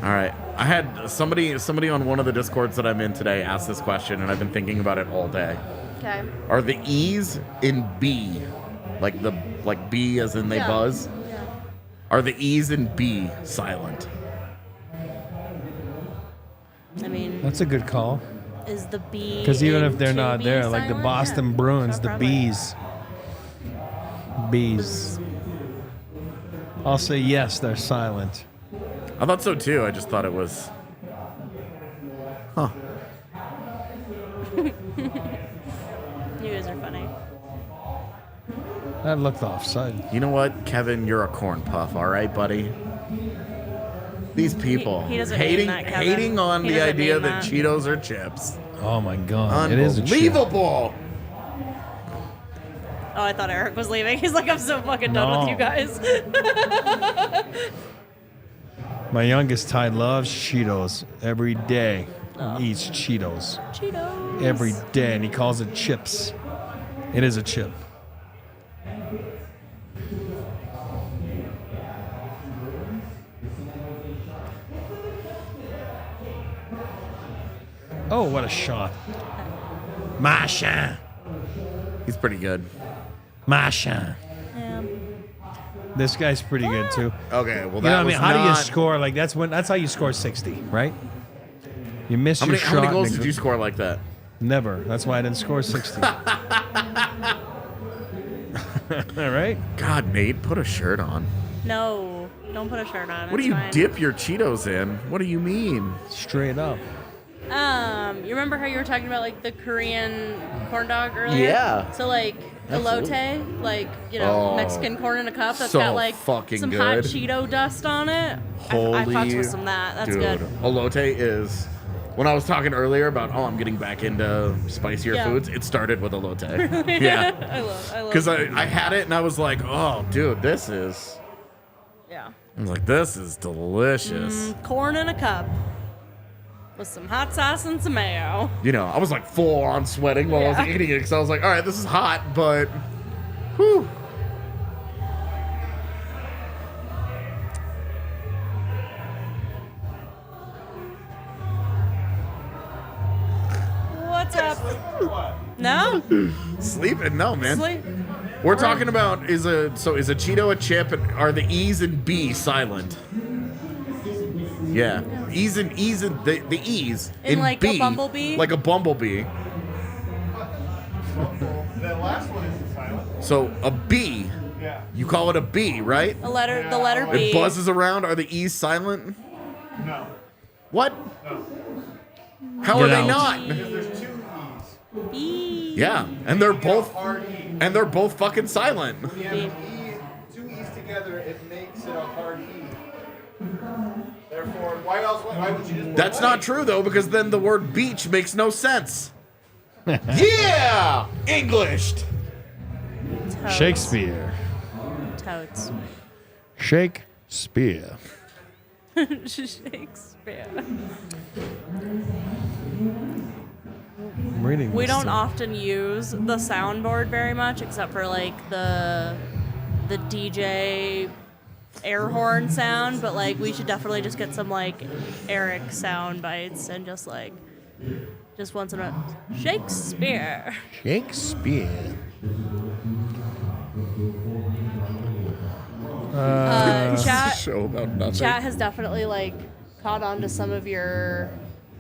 All right. I had somebody on one of the Discords that I'm in today ask this question, and I've been thinking about it all day. Okay. Are the E's in B, like B as in they Yeah. buzz? Yeah. Are the E's in B silent? I mean, That's a good call. is the B? Because even if they're in not to there, be like the silent? Boston Yeah. Bruins, So the probably. Bees. Bees. I'll say yes, they're silent. I thought so too. I just thought it was. Huh. You guys are funny. That looked offside. You know what, Kevin? You're a corn puff, all right, buddy? These people He doesn't mean that, Kevin. hating on He the doesn't idea mean that that. Cheetos are chips. Oh my god. It is a chip. Unbelievable. Oh, I thought Eric was leaving. He's like, I'm so fucking done No. with you guys. My youngest Ty loves Cheetos every day. He eats Cheetos Cheetos. every day, and he calls it chips. It is a chip. Oh, what a shot. Marchand. He's pretty good. Marchand. Yeah. This guy's pretty good too. Okay, well You know that what I mean? was How do you not- score? Like that's how you score 60, right? You miss How your many, shot. how many goals and it did you score like that? Never. That's why I didn't score 60. All right. God, Nate, put a shirt on. No, don't put a shirt on. What do It's you fine. dip your Cheetos in? What do you mean? Straight up. You remember how you were talking about like the Korean corn dog earlier? Yeah. So like Absolutely. elote, like Oh, Mexican corn in a cup that's so got like fucking some hot good. Cheeto dust on it. I Holy fucked with some of that. That's dude. good. Elote is. When I was talking earlier about, I'm getting back into spicier Yeah. foods, it started with elote. Yeah. I love. Because I had it and I was like, oh, dude, this is. Yeah. I was like, this is delicious. Corn in a cup with some hot sauce and some mayo. You know, I was like full on sweating while I Yeah. was eating it because I was like, all right, this is hot, but. Whew. What's up? No? Sleeping? No, man. Sleep. We're talking about is a Cheeto a chip? And are the E's and B silent? Yeah, E's and the E's In like a B, bumblebee? like a bumblebee. The last one is silent. So a B, Yeah. you call it a B, right? The letter B. It buzzes around. Are the E's silent? No. What? How Get are they out. not? Because there's two E's. B. Yeah, and they're both Hard E. and they're both fucking silent. When you have an E, two E's together, it makes it a hard E. Therefore, why would you just put That's white? not true though, because then the word beach makes no sense. Yeah, Englished. Totes. Shakespeare. Totes. Shakespeare. Shakespeare. I'm reading We this don't thing. often use the soundboard very much, except for like the DJ air horn sound. But like, we should definitely just get some like Eric sound bites and just just once in a Shakespeare. Shakespeare. Chat Show about nothing. Chat has definitely like caught on to some of your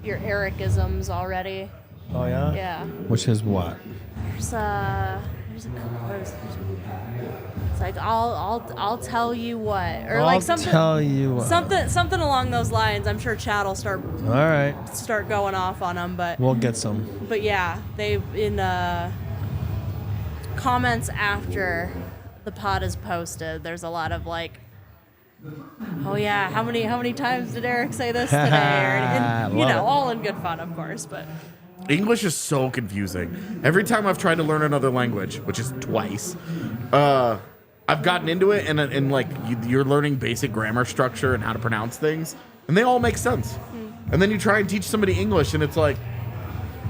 Ericisms already. Oh yeah. Yeah. Which is what? There's what is it? It's like I'll tell you what, or like something. Tell you what. Something along those lines. I'm sure Chat will All right. start going off on them, but We'll get some. yeah, they in comments after the pod is posted. There's a lot of like, oh yeah, how many times did Eric say this today? And you Love know, it. all in good fun, of course, but. English is so confusing. Every time I've tried to learn another language, which is twice, I've gotten into it and like you're learning basic grammar structure and how to pronounce things, and they all make sense. And then you try and teach somebody English, and it's like,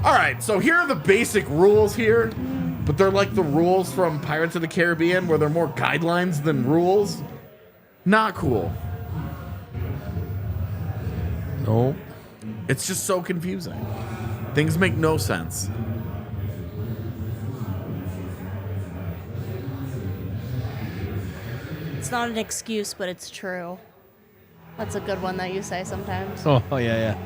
all right, so here are the basic rules here, but they're like the rules from Pirates of the Caribbean, where they're more guidelines than rules. Not cool. No. It's just so confusing. Things make no sense. It's not an excuse, but it's true. That's a good one that you say sometimes. Oh yeah.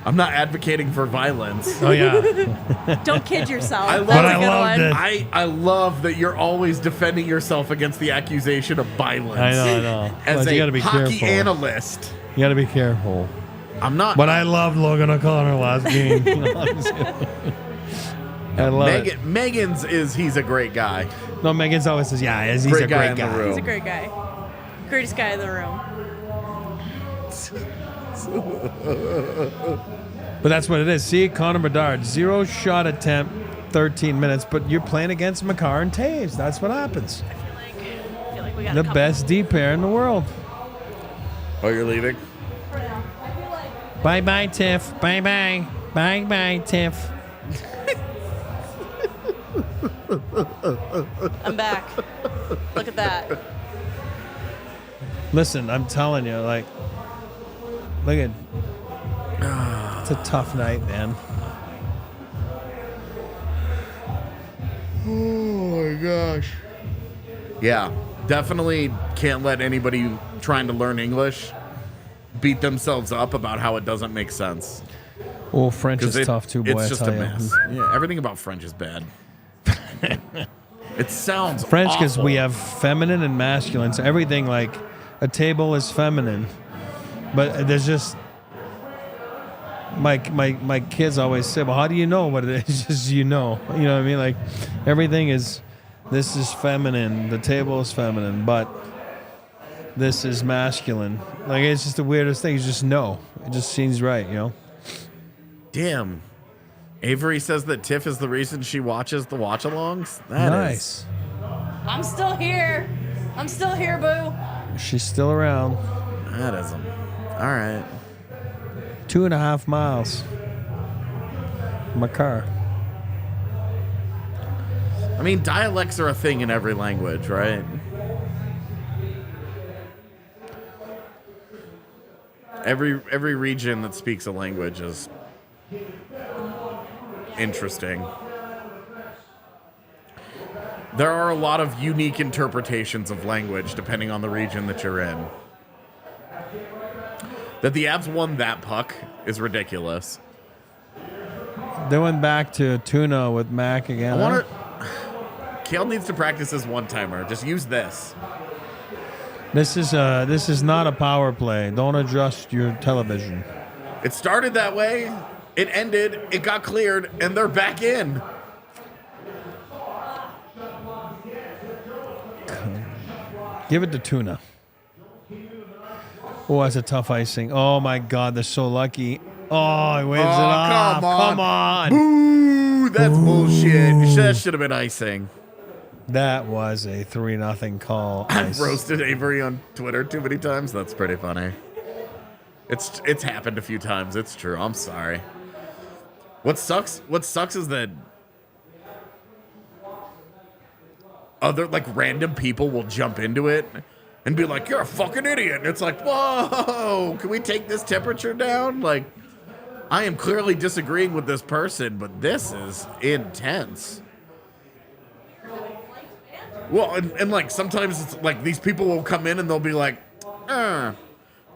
I'm not advocating for violence. Oh yeah. Don't kid yourself. I love- That's But a I good loved one. it. I love that you're always defending yourself against the accusation of violence. I know. As But you a gotta be hockey careful. analyst, You gotta be careful. I'm not. But I loved Logan O'Connor last game. I love it. Megan's he's a great guy. No, Megan's always says, yeah, he's Great a guy great in the guy. room. He's a great guy. Greatest guy in the room. But that's what it is. See, Connor Bedard, 0 shot attempt, 13 minutes, but you're playing against Makar and Taves. That's what happens. I feel like we got The a couple. best D pair in the world. Oh, you're leaving? Bye-bye, Tiff. Bye-bye. Bye-bye, Tiff. I'm back. Look at that. Listen, I'm telling you, like, look at, it's a tough night, man. Oh my gosh. Yeah, definitely can't let anybody trying to learn English beat themselves up about how it doesn't make sense. Oh, French is Because tough too, boy. it's I just tell a you. mess. Yeah, everything about French is bad. It sounds French because awful. we have feminine and masculine. So everything like a table is feminine, but there's just my kids always say, "Well, how do you know what it is?" Just you know what I mean. Like everything is, this is feminine. The table is feminine, but this is masculine. Like it's just the weirdest thing. You just know. It just seems right, Damn. Avery says that Tiff is the reason she watches the watch-alongs. That Nice. I'm still here. I'm still here, boo. She's still around. That is them. All right. 2.5 miles. My car. I mean, dialects are a thing in every language, right? Every region that speaks a language is interesting. There are a lot of unique interpretations of language depending on the region that you're in. That the Avs won that puck is ridiculous. They went back to tuna with Mac again. I want to. Kale needs to practice his one-timer. Just use this. This is not a power play. Don't adjust your television. It started that way. It ended. It got cleared, and they're back in. Give it to tuna. Oh, that's a tough icing. Oh my God, they're so lucky. Oh, he waves it off. Come on. Boo! That's bullshit. That should have been icing. That was a 3-0 call. I've roasted Avery on Twitter too many times. That's pretty funny. It's happened a few times. It's true. I'm sorry. What sucks is that other like random people will jump into it and be like, "You're a fucking idiot." And it's like, "Whoa, can we take this temperature down?" Like, I am clearly disagreeing with this person, but this is intense. Well, and like sometimes it's like these people will come in and they'll be like,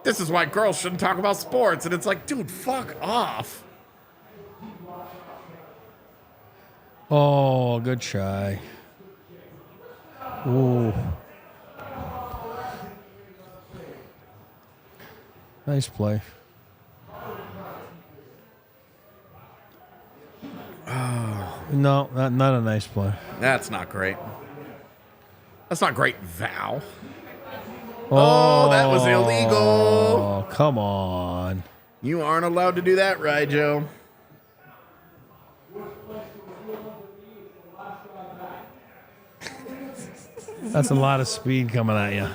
this is why girls shouldn't talk about sports. And it's like, dude, fuck off. Oh, good try. Ooh. Nice play. No, not a nice play. That's not great. That's not great, Val. Oh, that was illegal. Oh, come on. You aren't allowed to do that, right, Joe? That's a lot of speed coming at you.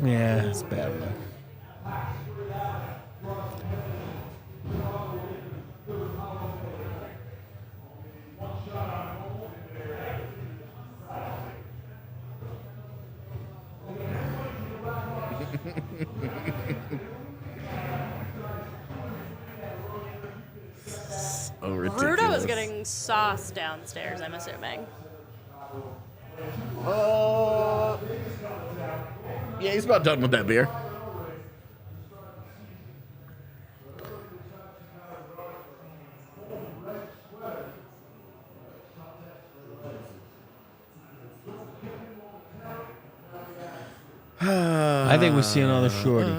Yeah, it's bad. Oh, ridiculous. Rudo is getting sauce downstairs, I'm assuming. Yeah, he's about done with that beer. I think we see another shorty.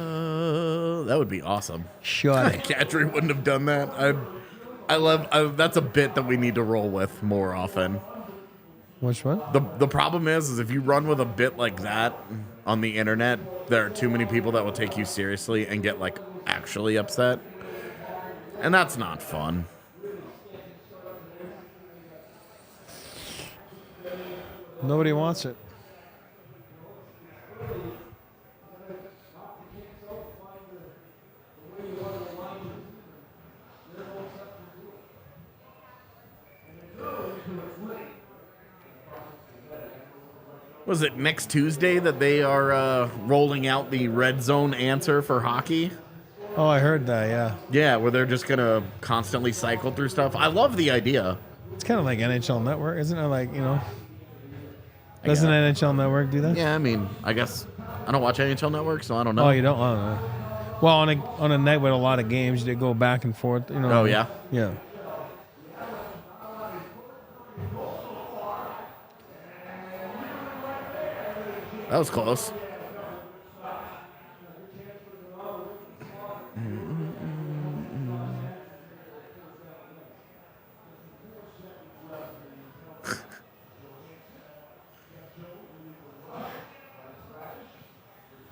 That would be awesome. Shorty. Kadri wouldn't have done that. That's a bit that we need to roll with more often. Which one? The problem is if you run with a bit like that on the internet, there are too many people that will take you seriously and get like actually upset. And that's not fun. Nobody wants it. Was it next Tuesday that they are rolling out the red zone answer for hockey? Oh, I heard that, yeah. Yeah, where they're just going to constantly cycle through stuff. I love the idea. It's kind of like NHL Network, isn't it? Like, you know, doesn't NHL Network do that? Yeah, I mean, I guess I don't watch NHL Network, so I don't know. Oh, you don't? Oh, no. Well, on a night with a lot of games, they go back and forth. You know. Oh, yeah? Yeah. That was close.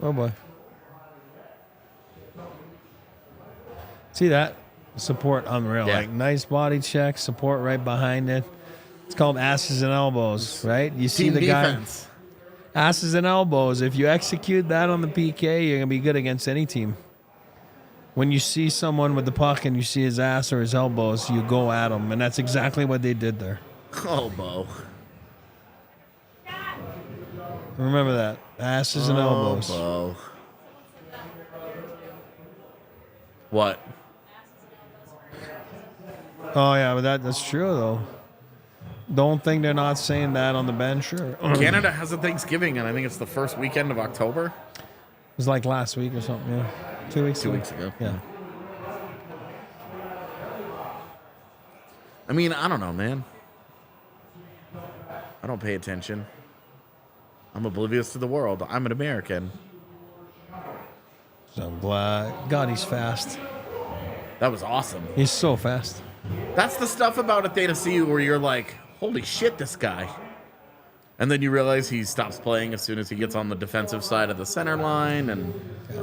Oh, boy. See that? Support unreal. Yeah. Like, nice body check, support right behind it. It's called asses and elbows, right? You see Team the defense. guy. Asses and elbows. If you execute that on the PK, you're going to be good against any team. When you see someone with the puck and you see his ass or his elbows, you go at him. And that's exactly what they did there. Oh, Bo. Remember that. Asses and elbows. Bo. What? Oh, yeah, but that's true, though. Don't think they're not saying that on the bench. Or Canada has a Thanksgiving, and I think it's the first weekend of October. It was like last week or something, yeah. 2 weeks 2 ago. weeks ago. Yeah. I mean, I don't know, man. I don't pay attention. I'm oblivious to the world. I'm an American. So I'm glad. God, he's fast. That was awesome. He's so fast. That's the stuff about a Theta C where you're like, holy shit, this guy. And then you realize he stops playing as soon as he gets on the defensive side of the center line, and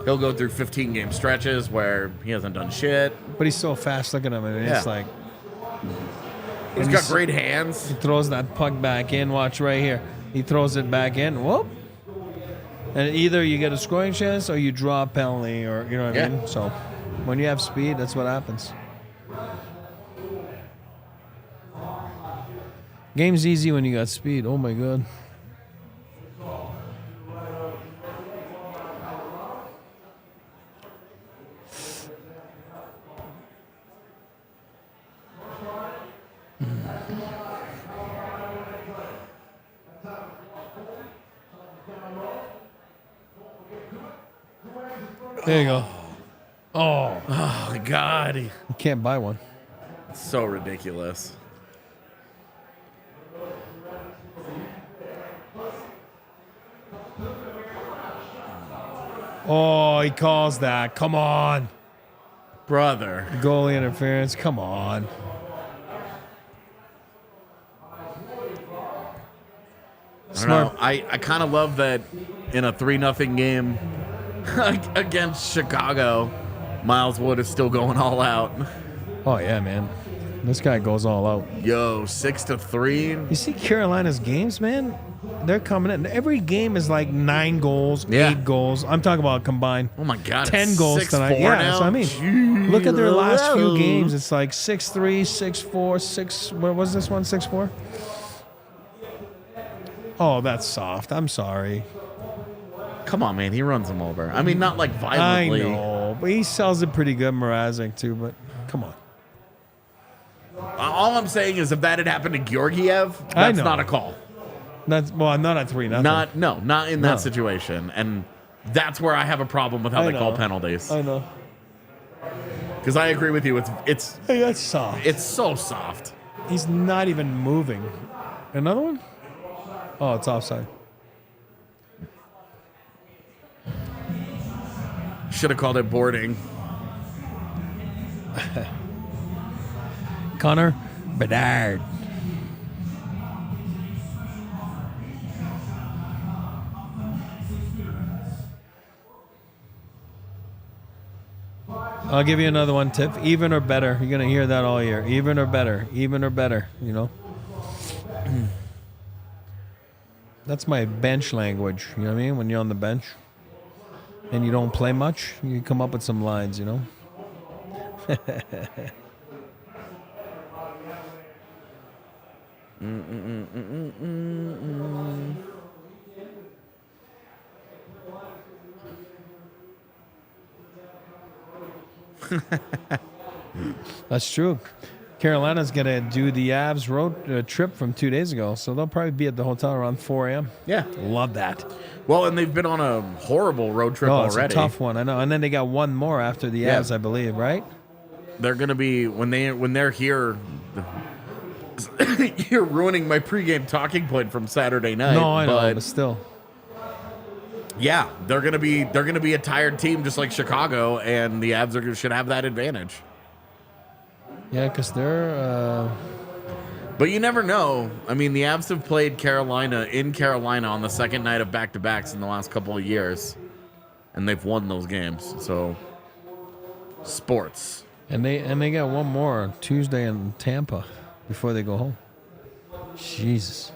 he'll go through 15-game stretches where he hasn't done shit. But he's so fast. Look at him. I mean, it's Yeah. like He's got great hands. he throws that puck back in. Watch right here. He throws it back in. Whoop. And either you get a scoring chance or you draw a penalty, or you know what I mean? So when you have speed, that's what happens. Game's easy when you got speed. Oh my god. There you go. Oh, Oh, God. you can't buy one. So ridiculous. Oh, he calls that. Come on. Brother. Goalie interference. Come on. I don't know. I kind of love that in a 3-0 game against Chicago, Miles Wood is still going all out. Oh, yeah, man. This guy goes all out. Yo, 6-3. You see Carolina's games, man? They're coming in. Every game is like 9 goals, Yeah. 8 goals. I'm talking about combined. Oh my God, 10 it's goals 6-4 tonight. Yeah, now? that's what I mean. Look at their last few Jeez. games. It's like 6-3, 6-4, 6. What was this one? 6-4? Oh, that's soft. I'm sorry. Come on, man. He runs him over. I mean, not like I violently. know, but he sells it pretty good, Mrazek, too. But come on. All I'm saying is if that had happened to Georgiev, I that's know. not a call. That's not at 3-0. Not in that No. situation. And that's where I have a problem with how I they call know. penalties. I know. Because I agree with you. It's Hey, that's soft. it's so soft. He's not even moving. Another one? Oh, it's offside. Should have called it boarding. Connor Bedard. I'll give you another one, Tiff. Even or better. You're going to hear that all year. Even or better. Even or better, you know? That's my bench language, you know what I mean? When you're on the bench and you don't play much, you come up with some lines, you know? That's true. Carolina's going to do the Avs road trip from 2 days ago, so they'll probably be at the hotel around 4 a.m. Yeah. Love that. Well, and they've been on a horrible road trip Oh, it's already. a tough one, I know. And then they got one more after the Yeah. Avs, I believe, right? They're gonna be when they're here. You're ruining my pregame talking point from Saturday night. No, I know, but but still. yeah, they're gonna be a tired team just like Chicago, and the Avs should have that advantage. Yeah, because they're... But you never know. I mean, the Avs have played Carolina on the second night of back-to-backs in the last couple of years, and they've won those games. So, sports. And they got one more Tuesday in Tampa before they go home. Jesus.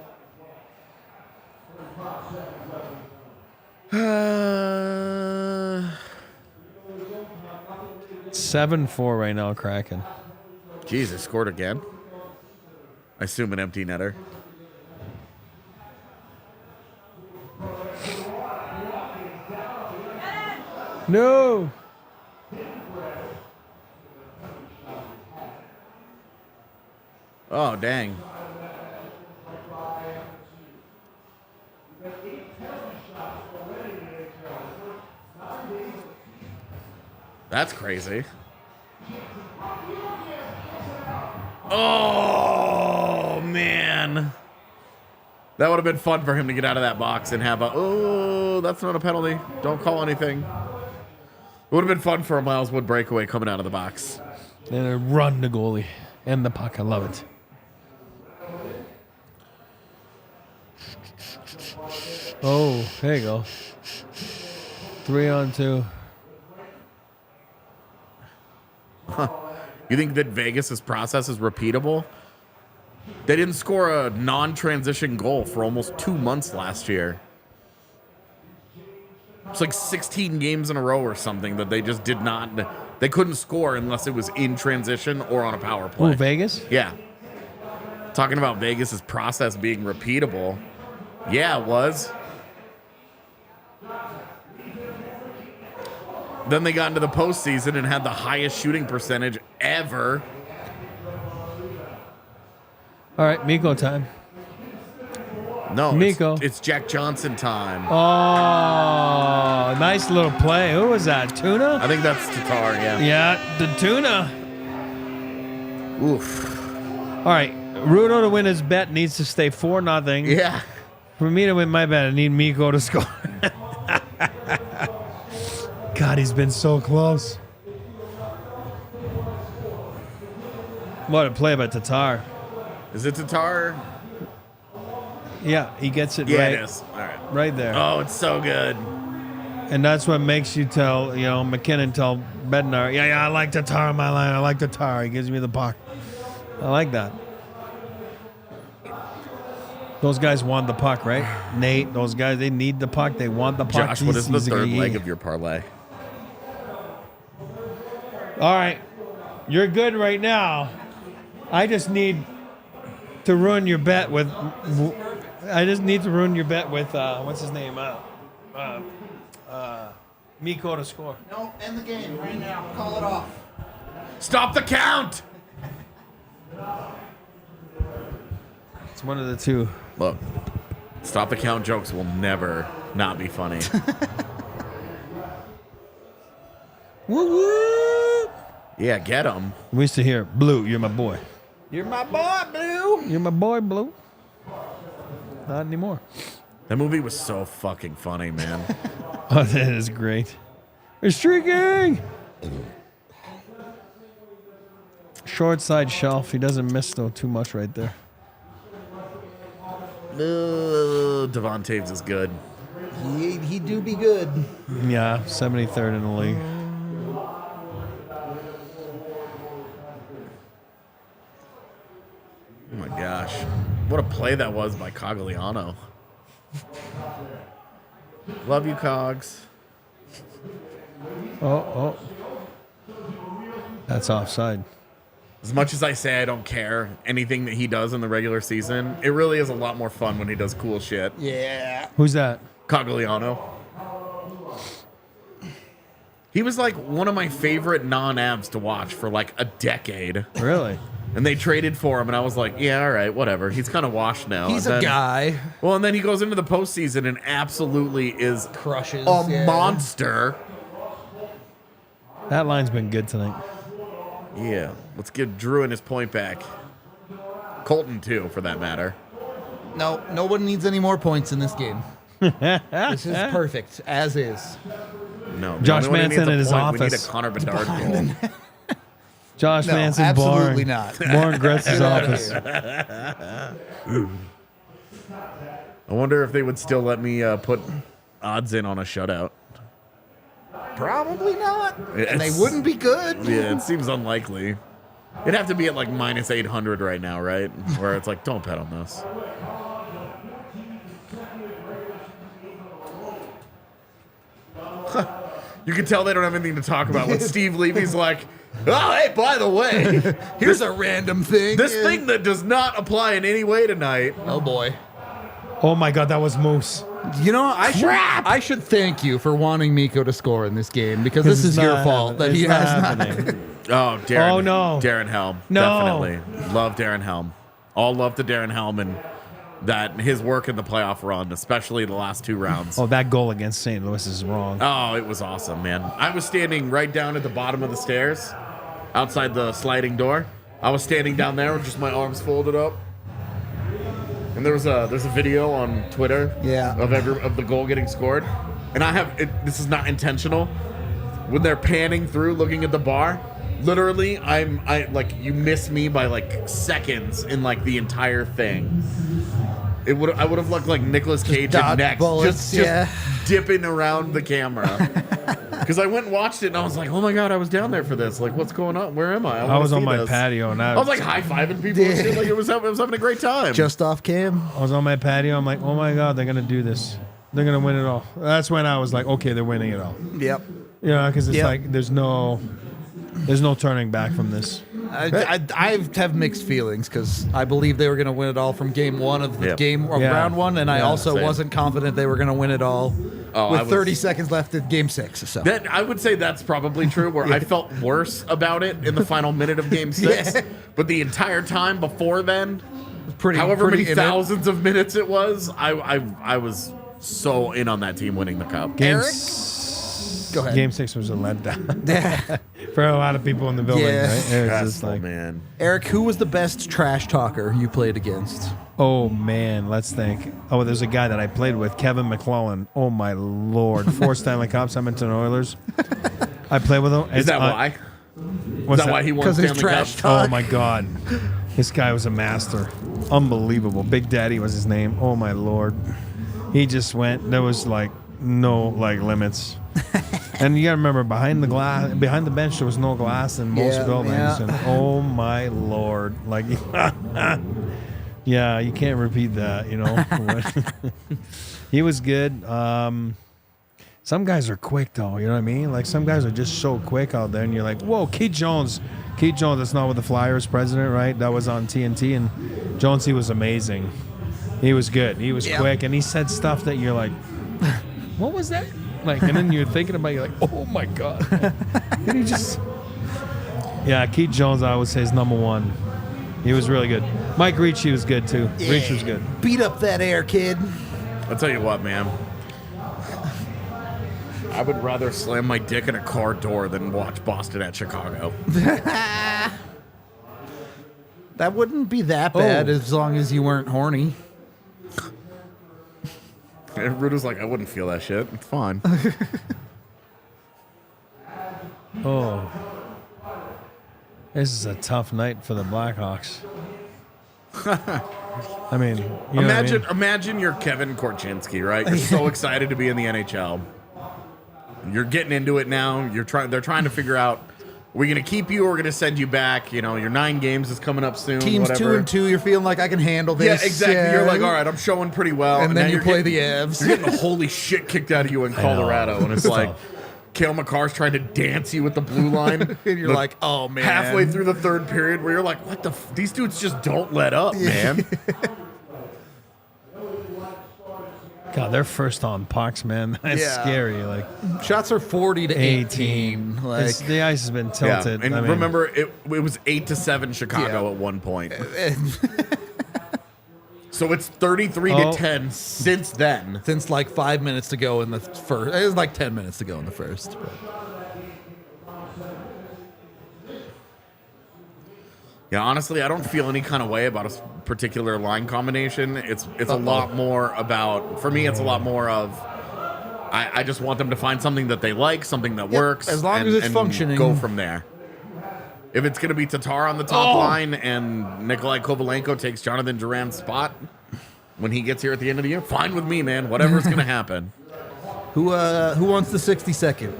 7-4 right now, Kraken. Jesus, scored again. I assume an empty netter. No. Oh, dang. That's crazy. Oh, man. That would have been fun for him to get out of that box and have that's not a penalty. Don't call anything. It would have been fun for a Miles Wood breakaway coming out of the box. And a run the goalie and the puck. I love it. Oh, there you go. 3-on-2. You think that Vegas' process is repeatable? They didn't score a non-transition goal for almost 2 months last year. It's like 16 games in a row or something that they just did not. They couldn't score unless it was in transition or on a power play. Oh, Vegas? Yeah. Talking about Vegas' process being repeatable. Yeah, it was. Then they got into the postseason and had the highest shooting percentage ever. All right, Miko time. No, Mikko. It's Jack Johnson time. Oh, nice little play. Who was that? Tuna? I think that's Tatar, yeah. Yeah, the Tuna. Oof. All right, Rudo to win his bet needs to stay 4-0. Yeah. For me to win my bet, I need Mikko to score. God, he's been so close. What a play by Tatar. Is it Tatar? Yeah, he gets it Yeah, right, it is. All right. right there. Oh, it's so good. And that's what makes you tell, McKinnon tell Bednar, yeah, I like Tatar in my line. I like Tatar. He gives me the puck. I like that. Those guys want the puck, right? Nate, those guys, they need the puck. They want the puck. Josh, what is the third leg of your parlay? All right. You're good right now. I just need to ruin your bet with... what's his name? Mikko to score. No, end the game right now. Call it off. Stop the count! It's one of the two. Look, stop the count jokes will never not be funny. Woo woo! Yeah, get them. We used to hear, Blue, you're my boy. You're my boy, Blue. You're my boy, Blue. Not anymore. That movie was so fucking funny, man. Oh, that is great. We're streaking! Short side shelf. He doesn't miss, though, too much right there. Devon Taves is good. He do be good. Yeah, 73rd in the league. Oh my gosh. What a play that was by Cogliano. Love you, Cogs. Oh. That's offside. As much as I say I don't care anything that he does in the regular season, it really is a lot more fun when he does cool shit. Yeah. Who's that? Cogliano. He was like one of my favorite non-abs to watch for like a decade. Really? And they traded for him, and I was like, yeah, all right, whatever. He's kind of washed now. He's And a then- guy. Well, and then he goes into the postseason and absolutely is Crushes. a yeah. monster. That line's been good tonight. Yeah, let's give Drew and his point back. Colton, too, for that matter. No one needs any more points in this game. This is perfect, as is. No, Josh the only one who Manson needs a in his point, We need office. a Connor Bedard goal. Josh No, Manson, absolutely boring. not. Boring Gretz's office. I wonder if they would still let me put odds in on a shutout. Probably not. And they It's- wouldn't be good. Yeah, it seems unlikely. It'd have to be at like minus 800 right now, right? Where it's like, don't bet on this. You can tell they don't have anything to talk about when Steve Levy's like, oh, hey, by the way, Here's a random thing. this thing that does not apply in any way tonight. Oh boy. Oh my God, that was Moose. You know, I should thank you for wanting Mikko to score in this game because this It's is your not fault that happening. he It's has not. happening. Oh, Darren. Oh, no. Darren Helm. No. Definitely. Love Darren Helm. All love to Darren Helm and that his work in the playoff run, especially the last two rounds. Oh, that goal against St. Louis is wrong. Oh, it was awesome, man. I was standing right down at the bottom of the stairs, outside the sliding door. I was standing down there with just my arms folded up. And there's a video on Twitter of the goal getting scored. And this is not intentional. When they're panning through looking at the bar, literally I like you miss me by like seconds in like the entire thing. I would have looked like Nicolas Cage dodge next, bullets, just dipping around the camera. Because I went and watched it and I was like, oh my God, I was down there for this. Like, what's going on? Where am I? I was wanna on see my this. patio and I was like high-fiving people and shit. Like, I was having a great time. Just off cam. I was on my patio. I'm like, oh my God, they're gonna do this. They're gonna win it all. That's when I was like, okay, they're winning it all. Yep. You know, because it's Yep. like there's no turning back from this. I have mixed feelings because I believe they were going to win it all from game one of the Yeah. round one, and I also same. wasn't confident they were going to win it all I with was- 30 seconds left in game six. So That I would say that's probably true. Where I felt worse about it in the final minute of Game 6, Yeah. but the entire time before then, Pretty, however pretty many in it. thousands of minutes it was, I was so in on that team winning the cup. Game Eric? s- Go ahead. Game 6 was a letdown for a lot of people in the building, Yeah. right? It was just Stressful, like, man. Eric, who was the best trash talker you played against? oh man, let's think. Oh, there's a guy that I played with, Kevin McClellan. Oh my lord, 4 Stanley Cups, Edmonton Oilers. I played with him. Is that why? What's Is that why he won 'Cause he's Stanley trash Cup? talk. Oh my god, this guy was a master. Unbelievable. Big Daddy was his name. Oh my lord, he just went. There was like no like limits. And you gotta remember, behind the bench, there was no glass in most Yeah, buildings. yeah. And oh my lord, like, yeah, you can't repeat that. You know, he was good. Some guys are quick though. You know what I mean? Like some guys are just so quick out there, and you're like, whoa, Keith Jones. Keith Jones, that's not with the Flyers president, right? That was on TNT, and Jonesy was amazing. He was good. He was quick, and he said stuff that you're like, what was that? Like, and then you're thinking about it, you're like, oh my god. Did he just? Yeah, Keith Jones, I would say, is number one. He was really good. Mike Ricci was good too. Ricci was good. Beat up that air, kid. I'll tell you what, man. I would rather slam my dick in a car door than watch Boston at Chicago. That wouldn't be that bad as long as you weren't horny. And Ruda's like, I wouldn't feel that shit. It's fine. Oh, this is a tough night for the Blackhawks. I mean, you know what I mean? Imagine you're Kevin Korchinski, right? You're so excited to be in the NHL. You're getting into it now. They're trying to figure out, are we going to keep you or we're going to send you back? You know, your 9 games is coming up soon. Teams whatever. 2-2, you're feeling like I can handle this. Yeah, exactly. You're like, all right, I'm showing pretty well. And then now you you're play getting- the Avs. You're getting the holy shit kicked out of you in Colorado. And it's like, Cale McCarr's trying to dance you with the blue line. And you're like, oh, man. Halfway through the third period where you're like, what the these dudes just don't let up, man. God, they're first on pucks, man. That's Yeah. scary. Like Shots are 40 to 18. Like, the ice has been Yeah. tilted. And I mean, remember, it was 8-7 Chicago Yeah. at one point. So it's 33-10 since then. since like 5 minutes to go in the first. It was like 10 minutes to go in the first. But. Yeah, honestly, I don't feel any kind of way about a particular line combination. It's a lot more about, for me, it's a lot more of, I just want them to find something that they like, something that works. as long as it's functioning. Go from there. If it's going to be Tatar on the top line and Nikolai Kovalenko takes Jonathan Duran's spot when he gets here at the end of the year, fine with me, man. Whatever's going to happen. Who wants the 60-second?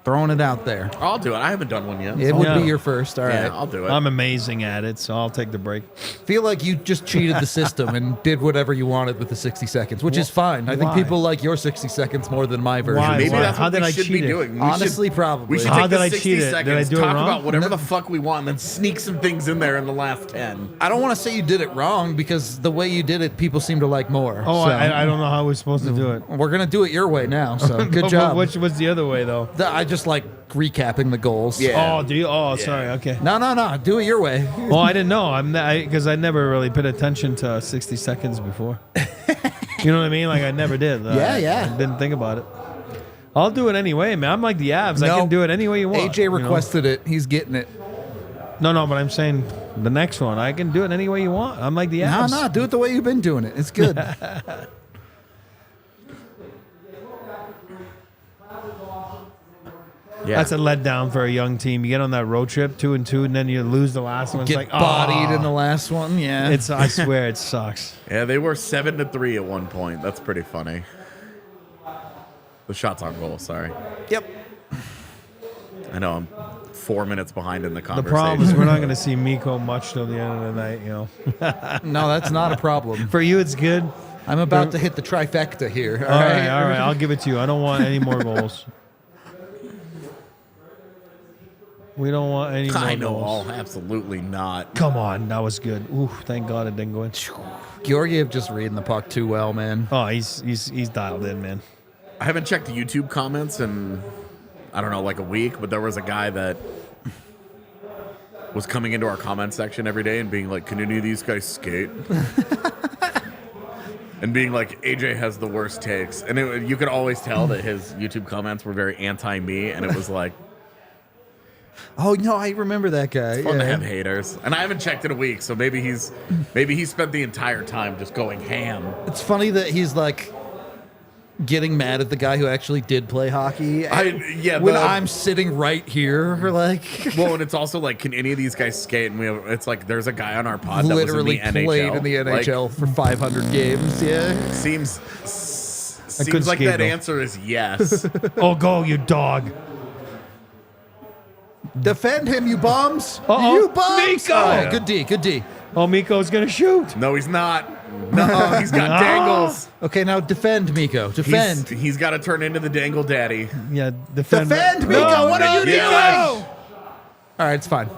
Throwing it out there. I'll do it. I haven't done one yet. It would Yeah. be your first. All right. Yeah, I'll do it. I'm amazing at it, so I'll take the break. Feel like you just cheated the system and did whatever you wanted with the 60 seconds, which is fine. I think Why? people like your 60 seconds more than my version. Why? Maybe that's How what did we I should be cheat it? doing. Honestly, probably. We should How take did the I 60 cheat it? Did seconds, I do it talk wrong? about whatever the fuck we want, and then sneak some things in there in the last 10. I don't want to say you did it wrong because the way you did it, people seem to like more. Oh, so I don't know how we're supposed to do it. we're gonna do it your way now. So good But job. What's the other way though? I just like recapping the goals. Yeah. Oh, do you? Oh, sorry. Okay. No. Do it your way. Well, I didn't know. Because I never really paid attention to 60 seconds before. You know what I mean? Like I never did. Yeah. I didn't think about it. I'll do it anyway, man. I'm like the Avs. I No. can do it any way you want. AJ you know? requested it. He's getting it. No, but I'm saying the next one. I can do it any way you want. I'm like the Avs. No, do it the way you've been doing it. It's good. Yeah. That's a letdown for a young team. You get on that road trip 2-2, and then you lose the last one. It's Get like bodied in the last one. Yeah. It's. I swear, it sucks. Yeah, they were 7-3 at one point. That's pretty funny. The shots on goal, sorry. Yep. I know I'm 4 minutes behind in the The conversation. problem is we're not going to see Miko much till the end of the night. You know. No, that's not a problem. For you, it's good. I'm about to hit the trifecta here. All right. I'll give it to you. I don't want any more goals. We don't want any more I know goals. all. Absolutely not. Come on, that was good. Ooh, thank God it didn't go in. Georgiev just reading the puck too well, man. Oh, he's dialed in, man. I haven't checked the YouTube comments in, I don't know, like a week, but there was a guy that was coming into our comment section every day and being like, "Can any of these guys skate?" And being like, AJ has the worst takes. And you could always tell that his YouTube comments were very anti-me, and it was like, Oh no, I remember that guy. fun to have haters. And I haven't checked in a week, so maybe he spent the entire time just going ham. It's funny that he's like getting mad at the guy who actually did play hockey. When I'm sitting right here, like Well, and it's also like, can any of these guys skate? And it's like, there's a guy on our pod that literally was in the played NHL. in the NHL for 500 games. Yeah. Seems couldn't like skate, that though. answer is yes. Oh, go, you dog. Defend him, you bums! Uh-oh. You bums! Miko! All right, good D, good D. Oh, Miko's going to shoot. No, he's not. No, he's got dangles. Okay, now defend, Miko. Defend. He's got to turn into the dangle daddy. Yeah, defend. Defend, Miko! No, What are you doing? yes. All right, it's fine.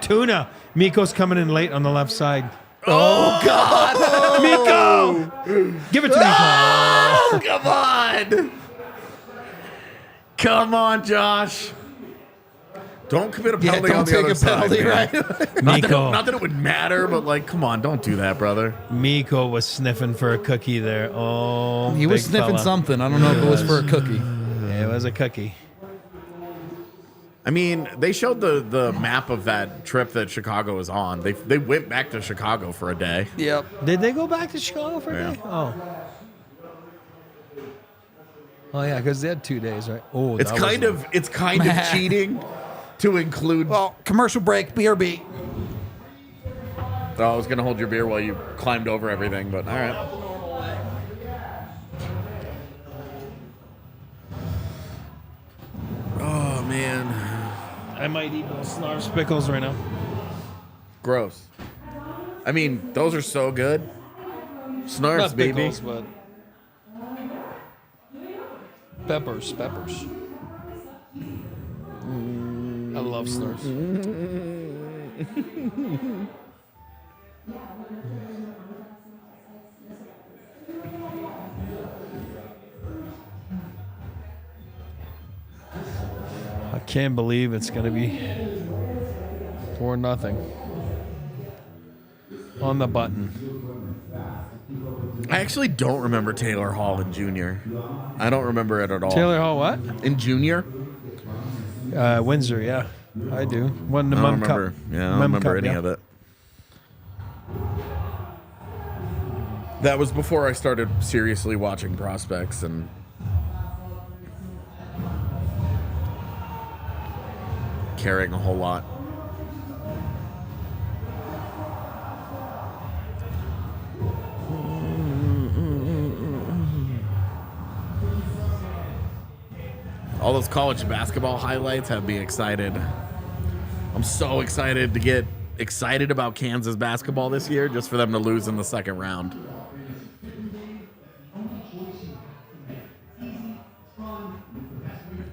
Tuna. Miko's coming in late on the left side. Oh, God! Miko! Give it to Miko. Oh, come on. Come on, Josh. Don't commit a penalty on don't the take other a side, penalty, man. right? Miko. Not that it would matter, but like, come on, don't do that, brother. Miko was sniffing for a cookie there. Oh, He was big sniffing fella. something. I don't know if it was for a cookie. It was a cookie. I mean, they showed the map of that trip that Chicago was on. They went back to Chicago for a day. Yep. Did they go back to Chicago for a Yeah. day? Oh. Oh yeah, because they had 2 days, right? Oh, It's kind of cheating to include. Well, commercial break, BRB. Oh, I was gonna hold your beer while you climbed over everything, but all right. Oh man, I might eat those Snarf's pickles right now. gross. I mean, those are so good. Snarfs, Not baby. pickles, but peppers. I love Snarfs. I can't believe it's going to be 4-0 on the button. I actually don't remember Taylor Hall in junior. I don't remember it at all. Taylor Hall, what? In junior? Windsor, yeah. I do. Won the I don't Mum Cup. remember. Yeah, I don't Mum remember Cup, any yeah. of it. That was before I started seriously watching prospects and caring a whole lot. All those college basketball highlights have me excited. I'm so excited to get excited about Kansas basketball this year just for them to lose in the second round.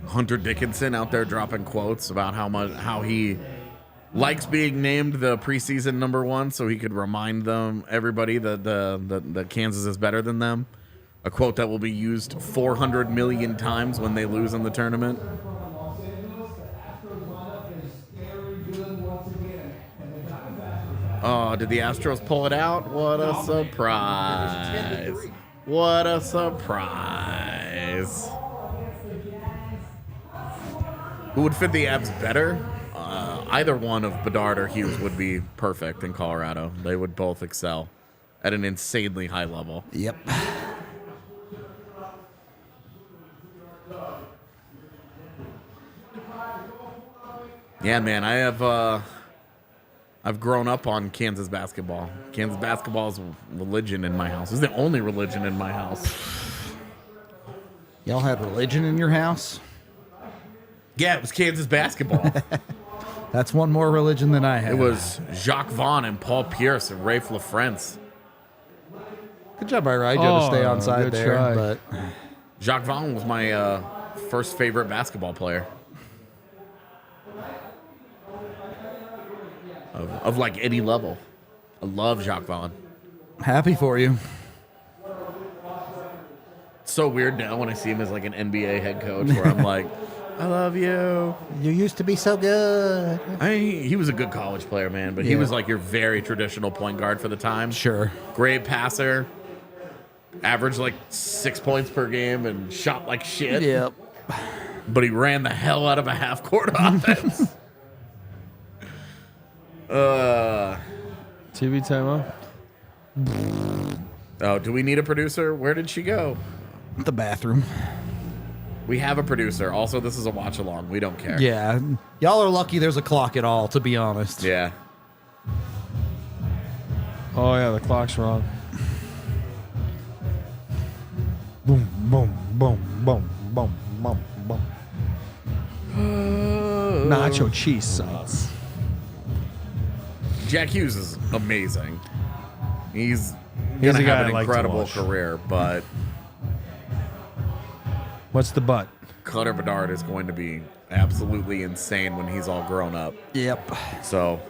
Hunter Dickinson out there dropping quotes about how he likes being named the preseason #1 so he could remind everybody that Kansas is better than them. A quote that will be used 400 million times when they lose in the tournament. Oh, did the Astros pull it out? What a surprise. What a surprise. Who would fit the Abs better? Either one of Bedard or Hughes would be perfect in Colorado. They would both excel at an insanely high level. Yep. Yeah, man, I've grown up on Kansas basketball. Kansas basketball is religion in my house. It's the only religion in my house. Y'all had religion in your house? Yeah, it was Kansas basketball. That's one more religion than I had. It was Jacques Vaughn and Paul Pierce and Rafe LaFrance. Good job by Ryjo to stay on side good there. try. But Jacques Vaughn was my first favorite basketball player. Of like any level. I love Jacques Vaughn. happy for you. It's so weird now when I see him as like an NBA head coach where I'm like, I love you. You used to be so good. He was a good college player, man, but he Yeah. was like your very traditional point guard for the time. Sure. Great passer. Averaged like 6 points per game and shot like shit. Yep. But he ran the hell out of a half-court offense. TV timeout. Oh, do we need a producer? Where did she go? The bathroom. We have a producer. Also, this is a watch-along. We don't care. Yeah. Y'all are lucky there's a clock at all, to be honest. Yeah. Oh yeah, the clock's wrong. Boom, boom, boom, boom, boom, boom, boom. Nacho cheese sauce. Jack Hughes is amazing. He's He's gonna a guy have I an like to incredible watch. career, but What's the butt? Connor Bedard is going to be absolutely insane when he's all grown up. Yep. So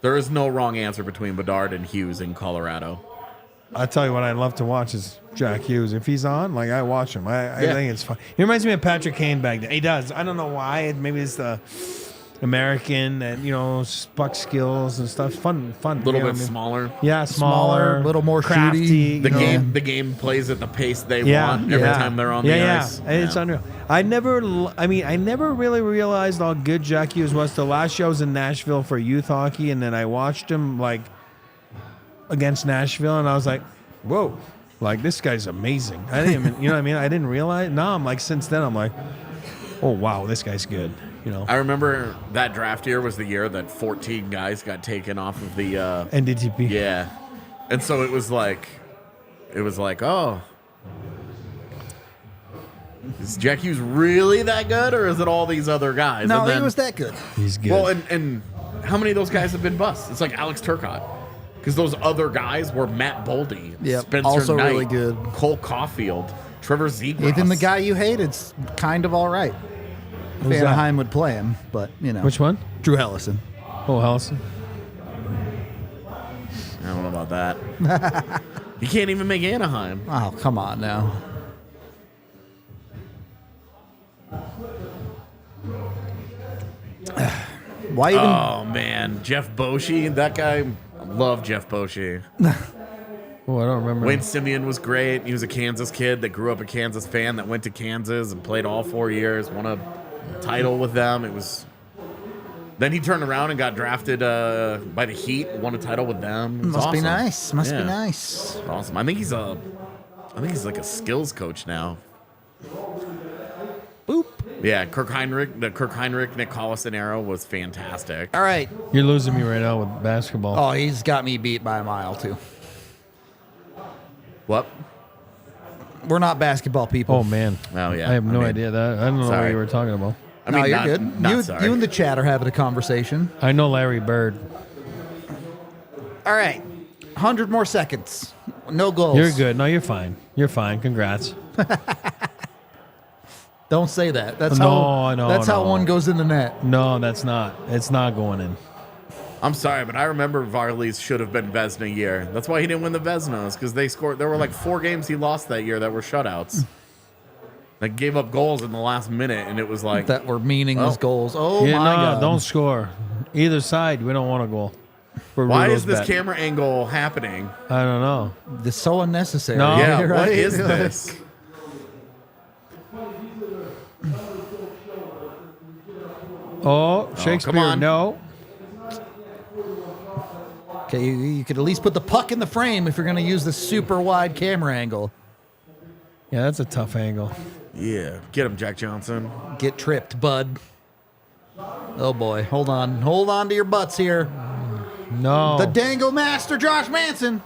there is no wrong answer between Bedard and Hughes in Colorado. I tell you what I love to watch is Jack Hughes. If he's on, like I watch him. I Yeah. think it's fun. He reminds me of Patrick Kane back then. He does. I don't know why. Maybe it's the American and puck skills and stuff. Fun. A little you know bit what I mean? smaller. Yeah, smaller, a little more crafty. shooty. The you know. game plays at the pace they Yeah, want every yeah. time they're on the ice. Yeah, it's unreal. I never really realized how good Jack Hughes was till last year I was in Nashville for youth hockey, and then I watched him like against Nashville, and I was like, whoa, like this guy's amazing. I didn't even, you know what I mean? I didn't realize. Now I'm like, since then I'm like, oh wow, this guy's good. You know, I remember that draft year was the year that 14 guys got taken off of the NDTP. yeah. And so it was like, oh, is Jack Hughes really that good, or is it all these other guys? No, And then- he was that good. He's good. Well, and how many of those guys have been busts? It's like Alex Turcotte. Because those other guys were Matt Boldy, Yep, Spencer also Knight, really good. Cole Caulfield, Trevor Zegras. Even the guy you hated's kind of all right. If Who's that? Anaheim would play him, but, Which one? Drew Hellison. Oh, Hellison. I don't know about that. You can't even make Anaheim. Oh, come on now. Why even? Oh, man. Jeff Boschee, that guy, I love Jeff Boschee. Oh, I don't remember. Wayne Simeon was great. He was a Kansas kid that grew up a Kansas fan that went to Kansas and played all 4 years, won a title with them. It was. Then he turned around and got drafted by the Heat, won a title with them. It was Must be awesome. nice. Must Yeah. be nice. Awesome. I think he's like a skills coach now. Boop. Yeah, the Kirk Heinrich, Nick Collison era was fantastic. All right. You're losing me right now with basketball. Oh, he's got me beat by a mile too. What? We're not basketball people. Oh man. Oh, yeah. I have no I mean, idea that. I don't know what sorry. you were talking about. I No, mean, you're not, good. Not you, sorry. you and the chat are having a conversation. I know Larry Bird. All right. 100 more seconds. No goals. You're good. No, you're fine. You're fine. Congrats. Don't say that. That's No, how. no, That's how no. one goes in the net. No, that's not. It's not going in. I'm sorry, but I remember Varley's should have been Vezina year. That's why he didn't win the Vezinas, because they scored. There were like 4 games he lost that year that were shutouts. Like gave up goals in the last minute, and it was like That were meaningless Oh. goals. Oh Yeah, my no, god! don't score. Either side, we don't want a goal. For why Rudo's is this bet. camera angle happening? I don't know. This is so unnecessary. No. Yeah, right? what is this? Oh, Shakespeare, come on. no. Okay, you could at least put the puck in the frame if you're going to use the super wide camera angle. Yeah, that's a tough angle. Yeah, get him, Jack Johnson. Get tripped, bud. Oh boy, hold on to your butts here. No. The Dango Master, Josh Manson.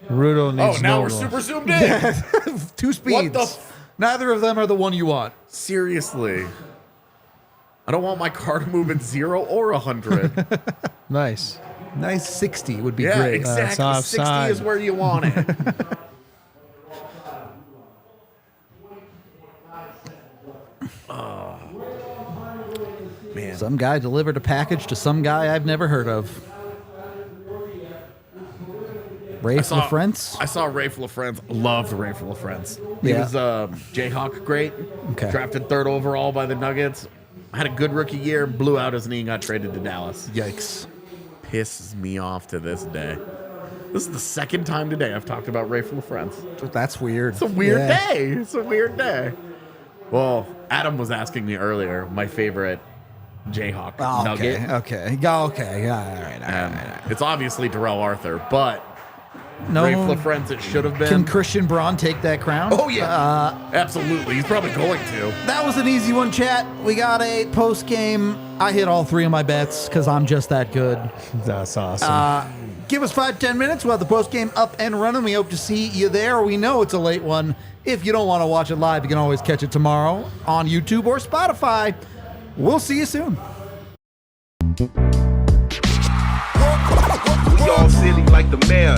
Rudo Oh, needs now no we're goal. super zoomed in. 2 speeds. the f- Neither of them are the one you want. Seriously. I don't want my car to move at 0 or 100. Nice. Nice 60 would be Yeah, great. exactly. That's 60 offside. is where you want it. Oh. Man. Some guy delivered a package to some guy I've never heard of. Rafe LaFrance? I saw Rafe LaFrance. Loved Rafe LaFrance. He Yeah. was Jayhawk great. Okay. Drafted 3rd overall by the Nuggets. Had a good rookie year. Blew out his knee and got traded to Dallas. Yikes. Pisses me off to this day. This is the 2nd time today I've talked about Rafe LaFrance. That's weird. It's a weird day. It's a weird day. Well, Adam was asking me earlier my favorite Jayhawk Oh, Nugget. okay. All right. It's obviously Darrell Arthur, but No. Rafe LaFrance it should have been. Can Christian Braun take that crown? Oh, yeah. Absolutely. He's probably going to. That was an easy one, chat. We got a post game. I hit all 3 of my bets because I'm just that good. That's awesome. Give us 5-10 minutes. We'll have the post game up and running. We hope to see you there. We know it's a late one. If you don't want to watch it live, you can always catch it tomorrow on YouTube or Spotify. We'll see you soon. We all silly like the mayor.